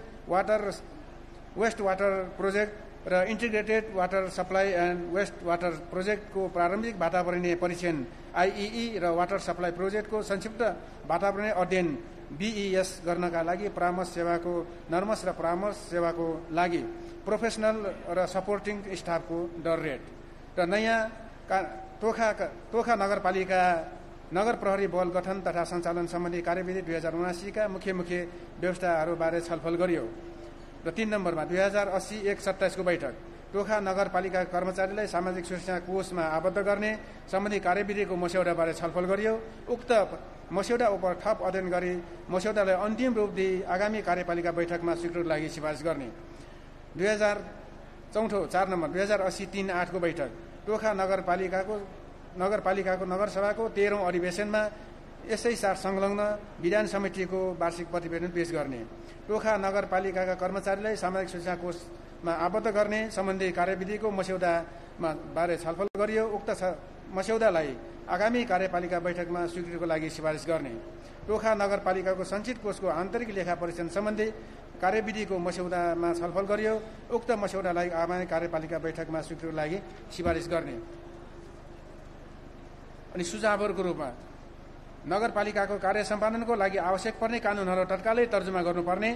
waste water project र integrated water supply and waste water प्रोजेक्टको प्रारम्भिक वातावरणीय परीक्षण IEE र वाटर सप्लाई प्रोजेक्टको संक्षिप्त वातावरणीय अध्ययन BES गर्नका लागि परामर्श सेवाको लागि प्रोफेसनल र सपोर्टिङ स्टाफको दर रेट र नयाँ टोखा नगरपालिका नगर प्रहरी बल गठन तथा सञ्चालन सम्बन्धी कार्यविधि 2079 का मुख्य व्यवस्थाहरूबारे छलफल गरियो। र 3 नम्बरमा 2080-1-27 को बैठक टोखा नगरपालिका कर्मचारीलाई सामाजिक सुरक्षा कोषमा आबद्ध गर्ने सम्बन्धी कार्यविधिको मस्यौदाबारे छलफल गरियो। उक्त मस्यौदा उप थप अध्ययन गरी मस्यौदालाई अन्तिम रूप दिई आगामी कार्यपालिका बैठकमा स्वीकृतिको लागि सिफारिस गर्ने। 4 नम्बर 2080-3-8 को बैठक टोखा नगरपालिकाको नगरसभाको 13औं अधिवेशनमा यसै साथ संलग्न विधान समितिको वार्षिक प्रतिवेदन पेश गर्ने। टोखा नगरपालिकाका कर्मचारीलाई सामाजिक सुरक्षा कोषमा आबद्ध गर्ने सम्बन्धी कार्यविधिको मस्यौदामा बारे छलफल गरियो। उक्त मस्यौदालाई आगामी कार्यपालिका बैठकमा स्वीकृतिको लागि सिफारिस गर्ने। टोखा नगरपालिकाको सञ्चित कोषको आन्तरिक लेखा परीक्षण सम्बन्धी कार्यविधिको मस्यौदामा छलफल गरियो। उक्त मस्यौदालाई आगामी कार्यपालिका बैठकमा स्वीकृतिको लागि सिफारिस गर्ने। अनि सुझावहरूको रूपमा नगरपालिकाको कार्य सम्पादनको लागि आवश्यक पर्ने कानूनहरू तत्कालै तर्जुमा गर्नुपर्ने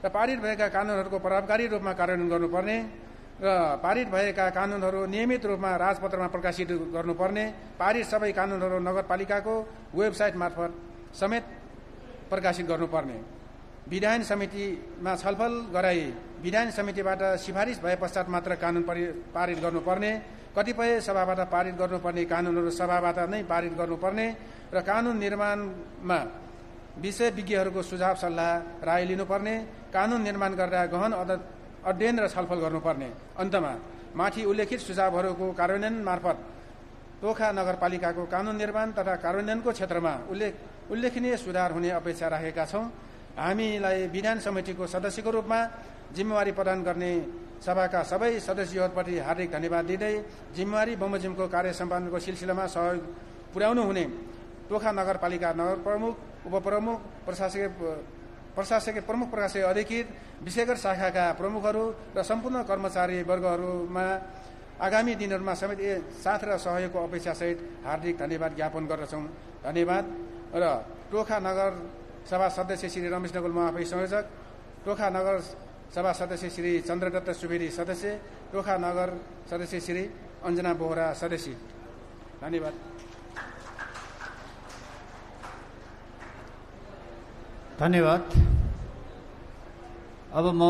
र पारित भएका कानूनहरूको प्रभावकारी रूपमा कार्यान्वयन गर्नुपर्ने र पारित भएका कानूनहरू नियमित रूपमा राजपत्रमा प्रकाशित गर्नुपर्ने। पारित सबै कानूनहरू नगरपालिकाको वेबसाइट मार्फत समेत प्रकाशित गर्नुपर्ने। विधान समितिमा छलफल गराई विधान समितिबाट सिफारिस भए पश्चात मात्र कानून पारित गर्नुपर्ने। कतिपय सभाबाट पारित गर्नुपर्ने कानुनहरू सभाबाट नै पारित गर्नुपर्ने र कानुन निर्माणमा विषय विज्ञहरूको सुझाव सल्लाह राय लिनुपर्ने, कानुन निर्माण गर्दा गहन अध्ययन र छलफल गर्नुपर्ने। अन्तमा माथि उल्लेखित सुझावहरूको कार्यान्वयन मार्फत टोखा नगरपालिकाको कानुन निर्माण तथा कार्यान्वयनको क्षेत्रमा उल्लेखनीय सुधार हुने अपेक्षा राखेका छौँ। हामीलाई विधान समितिको सदस्यको रूपमा जिम्मेवारी प्रदान गर्ने सभाका सबै सदस्यहरूप्रति हार्दिक धन्यवाद दिँदै जिम्मेवारी बमोजिमको कार्य सम्पादनको सिलसिलामा सहयोग पुर्याउनु हुने टोखा नगरपालिका नगर प्रमुख, उपप्रमुख, प्रशासकीय प्रमुख, प्रशासकीय अधिकृत, विशेषकर शाखाका प्रमुखहरू र सम्पूर्ण कर्मचारी वर्गहरूमा आगामी दिनहरूमा समेत साथ र सहयोगको अपेक्षासहित हार्दिक धन्यवाद ज्ञापन गर्दछौँ। धन्यवाद। र टोखा नगर सभा सदस्य श्री रमेश नकुल महापै संयोजक, टोखा नगर सभा सदस्य श्री चन्द्रदत्त सुवेदी सदस्य, टोखा नगर सदस्य श्री अञ्जना बोहरा सदस्य। धन्यवाद। धन्यवाद। अब म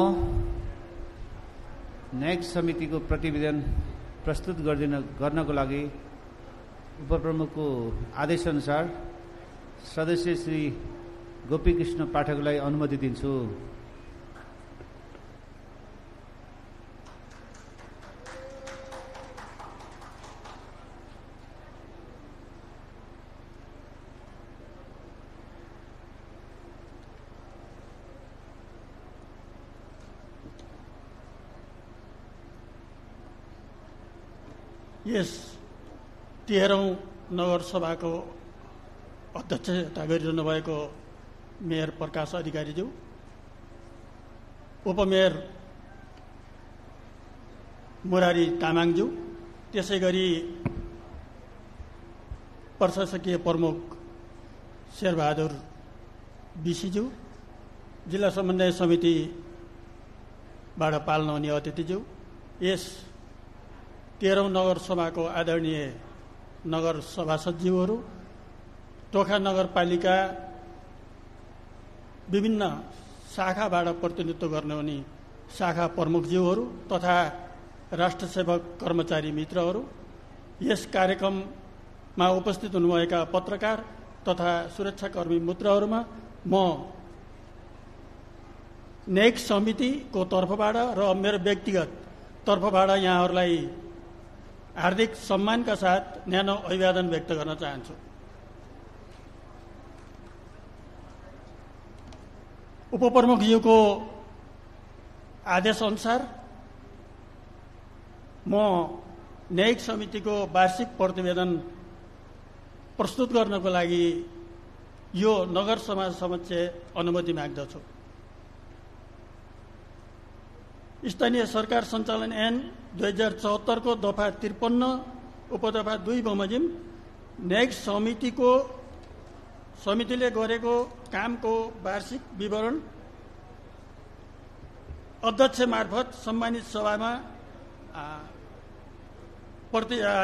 न्यायिक समितिको प्रतिवेदन प्रस्तुत गर्नको लागि उपप्रमुखको आदेशअनुसार सदस्य श्री गोपीकृष्ण पाठकलाई अनुमति दिन्छु। यस 13औं नगरसभाको अध्यक्षता गरिरहनु भएको मेयर प्रकाश अधिकारीज्यू, उपमेयर मुरारी तामाङज्यू, त्यसै गरी प्रशासकीय प्रमुख शेरबहादुर बिसीज्यू, जिल्ला समन्वय समितिबाट पाल्न हुने अतिथिज्यू, यस 13औं नगरसभाको आदरणीय नगर सभासदज्यूहरू, टोखा नगरपालिका विभिन्न शाखाबाट प्रतिनिधित्व गर्ने हुने शाखा प्रमुखज्यूहरू तथा राष्ट्रसेवक कर्मचारी मित्रहरू, यस कार्यक्रममा उपस्थित हुनुभएका पत्रकार तथा सुरक्षाकर्मी मित्रहरूमा म न्यायिक समितिको तर्फबाट र मेरो व्यक्तिगत तर्फबाट यहाँहरूलाई हार्दिक सम्मानका साथ न्यानो अभिवादन व्यक्त गर्न चाहन्छु। उपप्रमुखज्यूको आदेशअनुसार म न्यायिक समितिको वार्षिक प्रतिवेदन प्रस्तुत गर्नको लागि यो नगर समाज समक्ष अनुमति माग्दछु। स्थानीय सरकार सञ्चालन ऐन 2074 को दफा 53 उपदफा 2 बमोजिम न्यायिक समितिले गरेको कामको वार्षिक विवरण अध्यक्ष मार्फत सम्मानित सभामा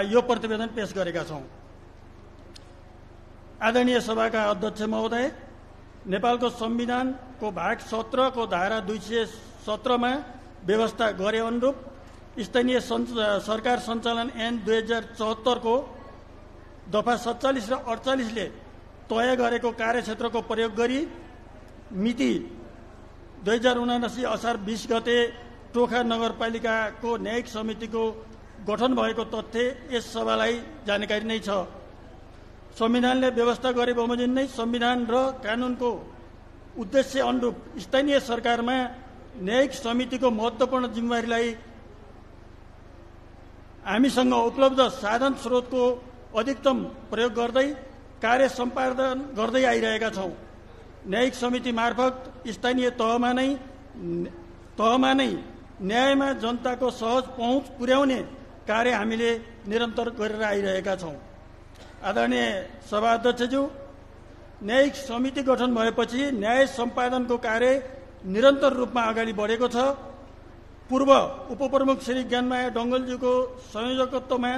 यो प्रतिवेदन पेश गरेका छौं। आदरणीय सभाका अध्यक्ष महोदय, नेपालको संविधानको भाग 17 को धारा 217 मा व्यवस्था गरे अनुरूप स्थानीय सरकार सञ्चालन ऐन 2074 को दफा 47 र 48 ले तय गरेको कार्यक्षेत्रको प्रयोग गरी मिति 2079 असार 20 गते टोखा नगरपालिकाको न्यायिक समितिको गठन भएको तथ्य यस सभालाई जानकारी नै छ। संविधानले व्यवस्था गरे बमोजिम नै संविधान र कानूनको उद्देश्य अनुरूप स्थानीय सरकारमा न्यायिक समितिको महत्त्वपूर्ण जिम्मेवारीलाई हामीसँग उपलब्ध साधन स्रोतको अधिकतम प्रयोग गर्दै कार्य सम्पादन गर्दै आइरहेका छौं। न्यायिक समिति मार्फत स्थानीय तहमा नै न्यायमा जनताको सहज पहुँच पुर्याउने कार्य हामीले निरन्तर गरेर आइरहेका छौं। आदरणीय सभाध्यक्षज्यू, न्यायिक समिति गठन भएपछि न्याय सम्पादनको कार्य निरन्तर रूपमा अगाडि बढेको छ। पूर्व उपप्रमुख श्री ज्ञानमाया डंगलज्यूको संयोजकत्वमा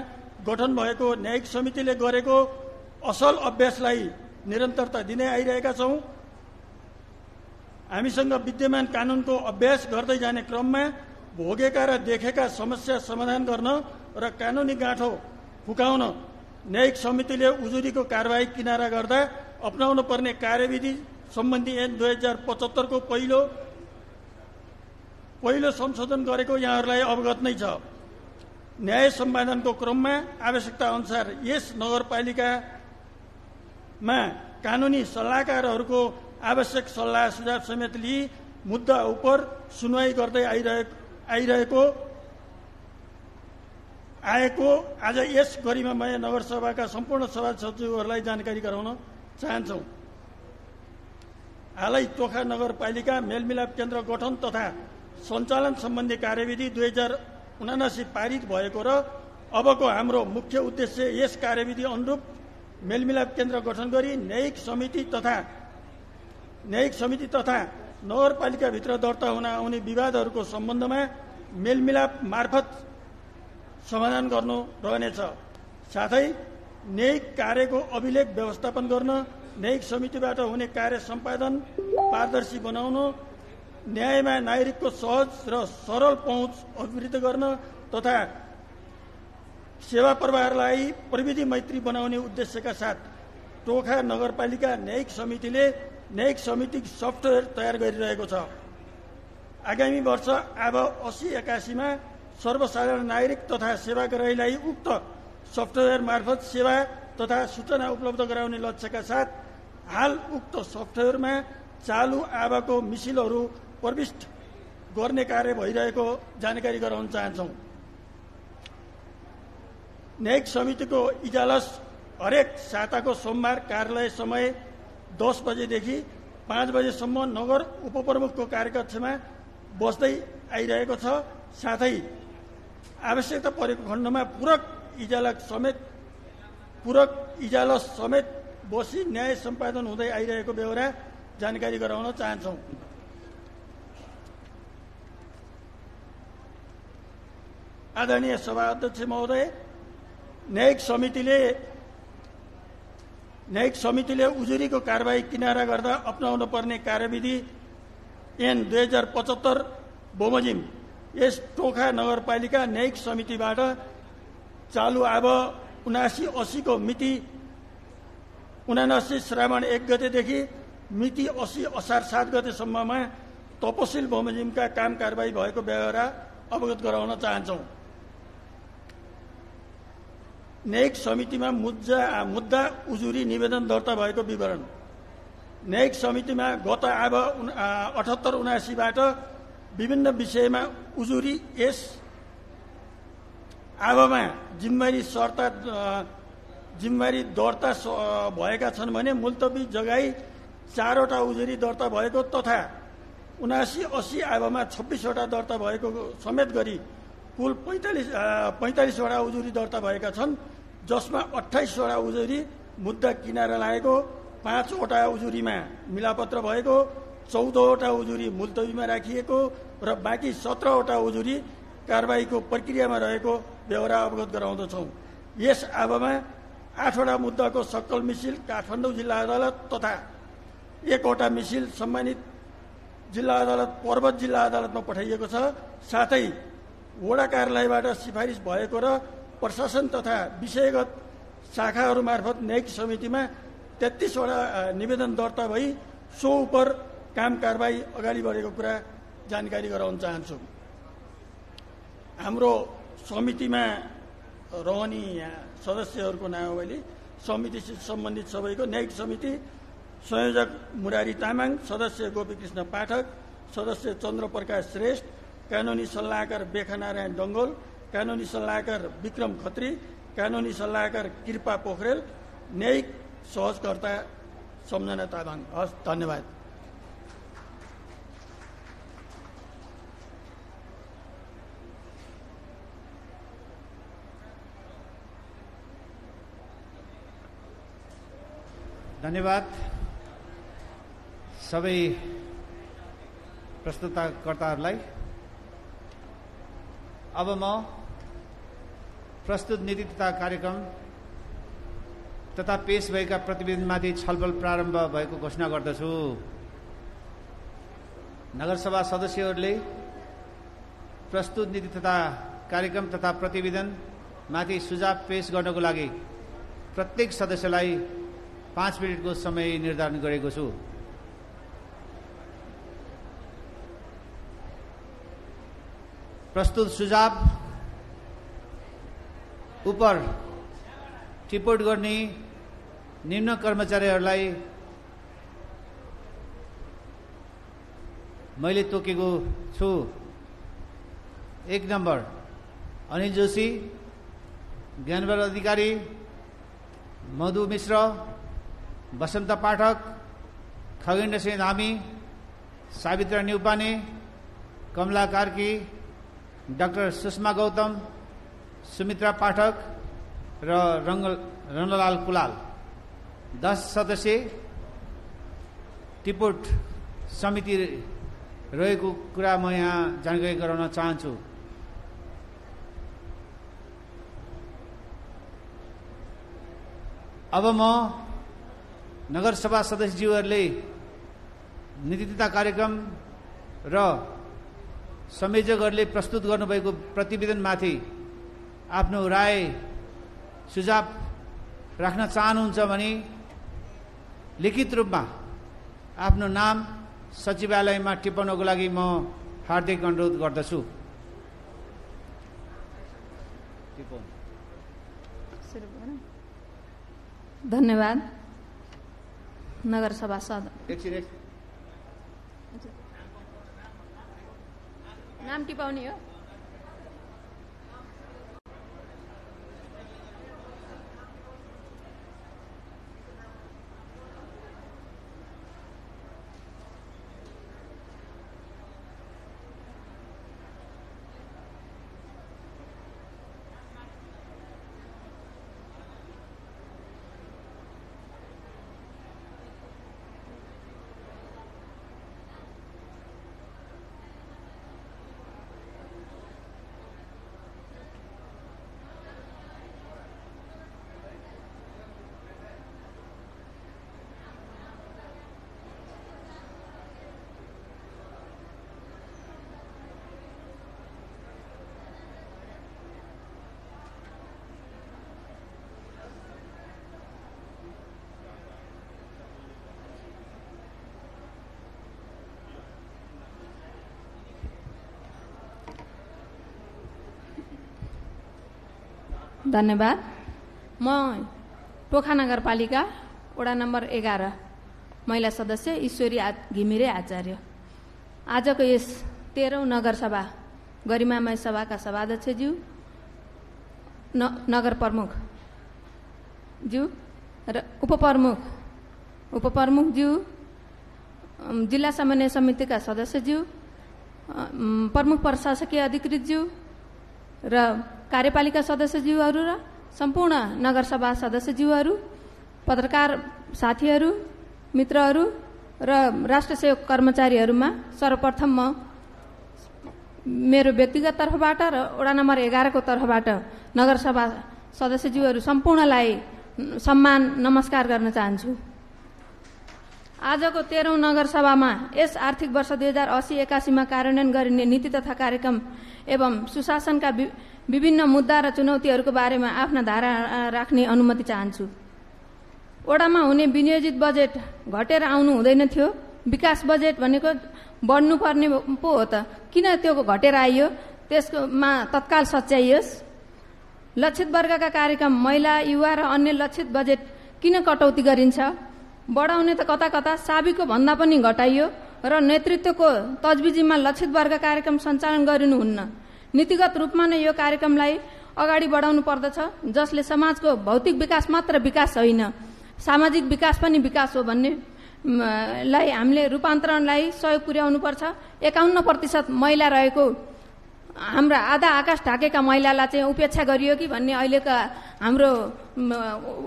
गठन भएको न्यायिक समितिले गरेको असल अभ्यासलाई निरन्तरता दिँदै आइरहेका छौं। हामीसँग विद्यमान कानूनको अभ्यास गर्दै जाने क्रममा भोगेका र देखेका समस्या समाधान गर्न र कानुनी गाँठो फुकाउन न्यायिक समितिले उजुरीको कारबाही किनारा गर्दा अपनाउनु पर्ने कार्यविधि सम्बन्धी ऐन 2075 को पहिलो संशोधन गरेको यहाँहरूलाई अवगत नै छ। न्याय सम्पादनको क्रममा आवश्यकता अनुसार यस नगरपालिकामा कानुनी सल्लाहकारहरूको आवश्यक सल्लाह सुझाव समेत लिई मुद्दा उप सुनवाई गर्दै आएको आज यस गरिमामय नगरसभाका सम्पूर्ण सभासचिवहरूलाई जानकारी गराउन चाहन्छौँ। हालै टोखा नगरपालिका मेलमिलाप केन्द्र गठन तथा सञ्चालन सम्बन्धी कार्यविधि 2079 पारित भएको र अबको हाम्रो मुख्य उद्देश्य यस कार्यविधि अनुरूप मेलमिलाप केन्द्र गठन गरी न्यायिक समिति तथा नगरपालिकाभित्र दर्ता हुन आउने विवादहरूको सम्बन्धमा मेलमिलाप मार्फत समाधान गर्नु रहनेछ। साथै न्यायिक कार्यको अभिलेख व्यवस्थापन गर्न, न्यायिक समितिबाट हुने कार्य सम्पादन पारदर्शी बनाउनु, न्यायमा नागरिकको सहज र सरल पहुँच अभिवृद्धि गर्न तथा सेवा प्रवाहलाई प्रविधि मैत्री बनाउने उद्देश्यका साथ टोखा नगरपालिका न्यायिक समितिले न्यायिक समिति सफ्टवेयर तयार गरिरहेको छ। आगामी वर्ष अब 80-81 सर्वसाधारण नागरिक तथा सेवाग्राहीलाई उक्त सफ्टवेयर मार्फत सेवा तथा सूचना उपलब्ध गराउने लक्ष्यका साथ हाल उक्त सफ्टवेयरमा चालु आवाको मिसिलहरू प्रविष्ट गर्ने कार्य भइरहेको जानकारी गराउन चाहन्छौँ। न्यायिक समितिको इजलास हरेक साताको सोमबार कार्यालय समय 10 बजेदेखि 5 बजेसम्म नगर उपप्रमुखको कार्यकक्षमा बस्दै आइरहेको छ। साथै आवश्यकता परेको खण्डमा पूरक इजलास समेत बसी न्याय सम्पादन हुँदै आइरहेको बेहोरा जानकारी गराउन चाहन्छौँ। आदरणीय सभा अध्यक्ष महोदय, न्यायिक समितिले उजुरीको कारबाही किनारा गर्दा अपनाउन पर्ने कार्यविधि ऐन 2075 बमोजिम यस टोखा नगरपालिका न्यायिक समितिबाट चालु अब 79-80 को मिति 79 श्रावण 1 गतेदेखि मिति 80 असार 7 गतेसम्ममा तपसिल बमोजिमका काम कारबाही भएको बेहोरा अवगत गराउन चाहन्छौँ। न्यायिक समितिमा मुद्दा उजुरी निवेदन दर्ता भएको विवरण। न्यायिक समितिमा गत अब 78-79बाट विभिन्न विषयमा उजुरी यस आबमा जिम्मेवारी दर्ता भएका छन् भने मुल्तवी जगाई 4 वटा उजुरी दर्ता भएको तथा 79-80 आबमा 26 वटा दर्ता भएको समेत गरी कुल 45 वटा उजुरी दर्ता भएका छन्, जसमा 28 वटा उजुरी मुद्दा किनारा लागेको, 5 वटा उजुरीमा मिलापत्र भएको, 14 वटा उजुरी मुल्तवीमा राखिएको र बाँकी 17 वटा उजुरी कारबाहीको प्रक्रियामा रहेको बेहोरा अवगत गराउँदछौँ। यस आबमा 8 वटा मुद्दाको सक्कल मिसिल काठमाडौँ जिल्ला अदालत तथा 1 वटा मिसिल सम्मानित जिल्ला अदालत पर्वत जिल्ला अदालतमा पठाइएको छ। साथै वडा कार्यालयबाट सिफारिस भएको र प्रशासन तथा विषयगत शाखाहरू मार्फत न्यायिक समितिमा 33 वटा निवेदन दर्ता भई सो उप काम कारबाही अगाडि बढेको कुरा जानकारी गराउन चाहन्छु। हाम्रो समितिमा रहने सदस्यहरूको नामावली समितिसित सम्बन्धित सबैको न्यायिक समिति संयोजक मुरारी तामाङ, सदस्य गोपीकृष्ण पाठक, सदस्य चन्द्रप्रकाश श्रेष्ठ, कानुनी सल्लाहकार बेखानारायण डङ्गोल, कानुनी सल्लाहकार विक्रम खत्री, कानुनी सल्लाहकार कृपा पोखरेल, न्यायिक सहजकर्ता सम्झना तामाङ। हस्, धन्यवाद। धन्यवाद सबै प्रस्तुतकर्ताहरूलाई। अब म प्रस्तुत नीति तथा कार्यक्रम तथा पेश भएका प्रतिवेदनमाथि छलफल प्रारम्भ भएको घोषणा गर्दछु। नगरसभा सदस्यहरूले प्रस्तुत नीति तथा कार्यक्रम तथा प्रतिवेदन माथि सुझाव पेश गर्नको लागि प्रत्येक सदस्यलाई 5 मिनेटको समय निर्धारण गरेको छु। प्रस्तुत सुझाव उपर टिप्पणी गर्ने निम्न कर्मचारीहरूलाई मैले तोकेको छु। 1 नम्बर अनिल जोशी, ज्ञानबल अधिकारी, मधु मिश्र, वसन्त पाठक, खगेन्द्र सिंह धामी, सावित्रा न्युपाने, कमला कार्की, डाक्टर सुषमा गौतम, सुमित्रा पाठक र रङ्गलाल कुलाल। 10 सदस्य टिपोट समिति रहेको कुरा म यहाँ जानकारी गराउन चाहन्छु। अब म नगरसभा सदस्यज्यूहरूले नीति तथा कार्यक्रम र संयोजकहरूले प्रस्तुत गर्नुभएको प्रतिवेदनमाथि आफ्नो राय सुझाव राख्न चाहनुहुन्छ भने लिखित रूपमा आफ्नो नाम सचिवालयमा टिप्पणको लागि म हार्दिक अनुरोध गर्दछु। धन्यवाद। नगरसभा सदस्य नाम टिपाउने हो। धन्यवाद। म टोखा नगरपालिका वडा नम्बर 11 महिला सदस्य ईश्वरी घिमिरे आचार्य। आजको यस 13औं नगरसभा गरिमामय सभाका सभाध्यक्षज्यू, नगर प्रमुखज्यू र उपप्रमुखज्यू, जिल्ला समन्वय समितिका सदस्यज्यू, प्रमुख प्रशासकीय अधिकृतज्यू र कार्यपालिका सदस्यज्यूहरू र सम्पूर्ण नगरसभा सदस्यज्यूहरू, पत्रकार साथीहरू, मित्रहरू र राष्ट्र सेवक कर्मचारीहरूमा सर्वप्रथम म मेरो व्यक्तिगत तर्फबाट र वडा नम्बर 11 को तर्फबाट नगरसभा सदस्यज्यूहरू सम्पूर्णलाई सम्मान नमस्कार गर्न चाहन्छु। आजको 13औं नगरसभामा यस आर्थिक वर्ष 2080-81 मा कार्यान्वयन गरिने नीति तथा कार्यक्रम एवं सुशासनका विभिन्न मुद्दा र चुनौतीहरूको बारेमा आफ्ना धारा राख्ने अनुमति चाहन्छु। वडामा हुने विनियोजित बजेट घटेर आउनु हुँदैन थियो। विकास बजेट भनेको बढ्नुपर्ने पो हो त, किन त्यो घटेर आइयो? त्यसमा तत्काल सच्याइयोस्। लक्षित वर्गका कार्यक्रम, महिला, युवा र अन्य लक्षित बजेट किन कटौती गरिन्छ? बढाउने त कता कता, साबिको भन्दा पनि घटाइयो र नेतृत्वको तजविजीमा लक्षित वर्ग कार्यक्रम सञ्चालन गरिनुहुन्न। नीतिगत रूपमा नै यो कार्यक्रमलाई अगाडि बढाउनु पर्दछ, जसले समाजको भौतिक विकास मात्र विकास होइन, सामाजिक विकास पनि विकास हो भन्ने लाई हामीले रूपान्तरणलाई सहयोग पुर्याउनुपर्छ। 51% महिला रहेको हाम्रा आधा आकाश ढाकेका महिलालाई चाहिँ उपेक्षा गरियो कि भन्ने अहिलेका हाम्रो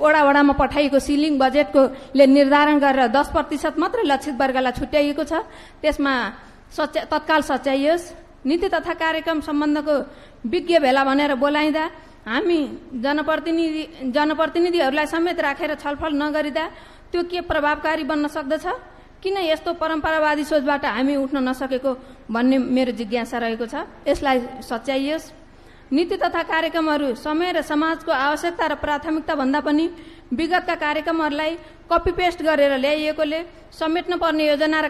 वडामा पठाइएको सिलिङ बजेटको ले निर्धारण गरेर 10% मात्रै लक्षित वर्गलाई छुट्याइएको छ। त्यसमा तत्काल सच्याइयोस्। नीति तथा कार्यक्रम सम्बन्धको विज्ञ भेला भनेर बोलाइँदा हामी जनप्रतिनिधिहरूलाई समेत राखेर छलफल नगरिँदा त्यो के प्रभावकारी बन्न सक्दछ? किन यस्तो परम्परावादी सोचबाट हामी उठ्न नसकेको भन्ने मेरो जिज्ञासा रहेको छ। यसलाई सच्याइयोस्। नीति तथा कार्यक्रमहरू समय र समाजको आवश्यकता र प्राथमिकता भन्दा पनि विगतका कार्यक्रमहरूलाई कपी पेस्ट गरेर ल्याइएकोले समेट्न पर्ने योजना र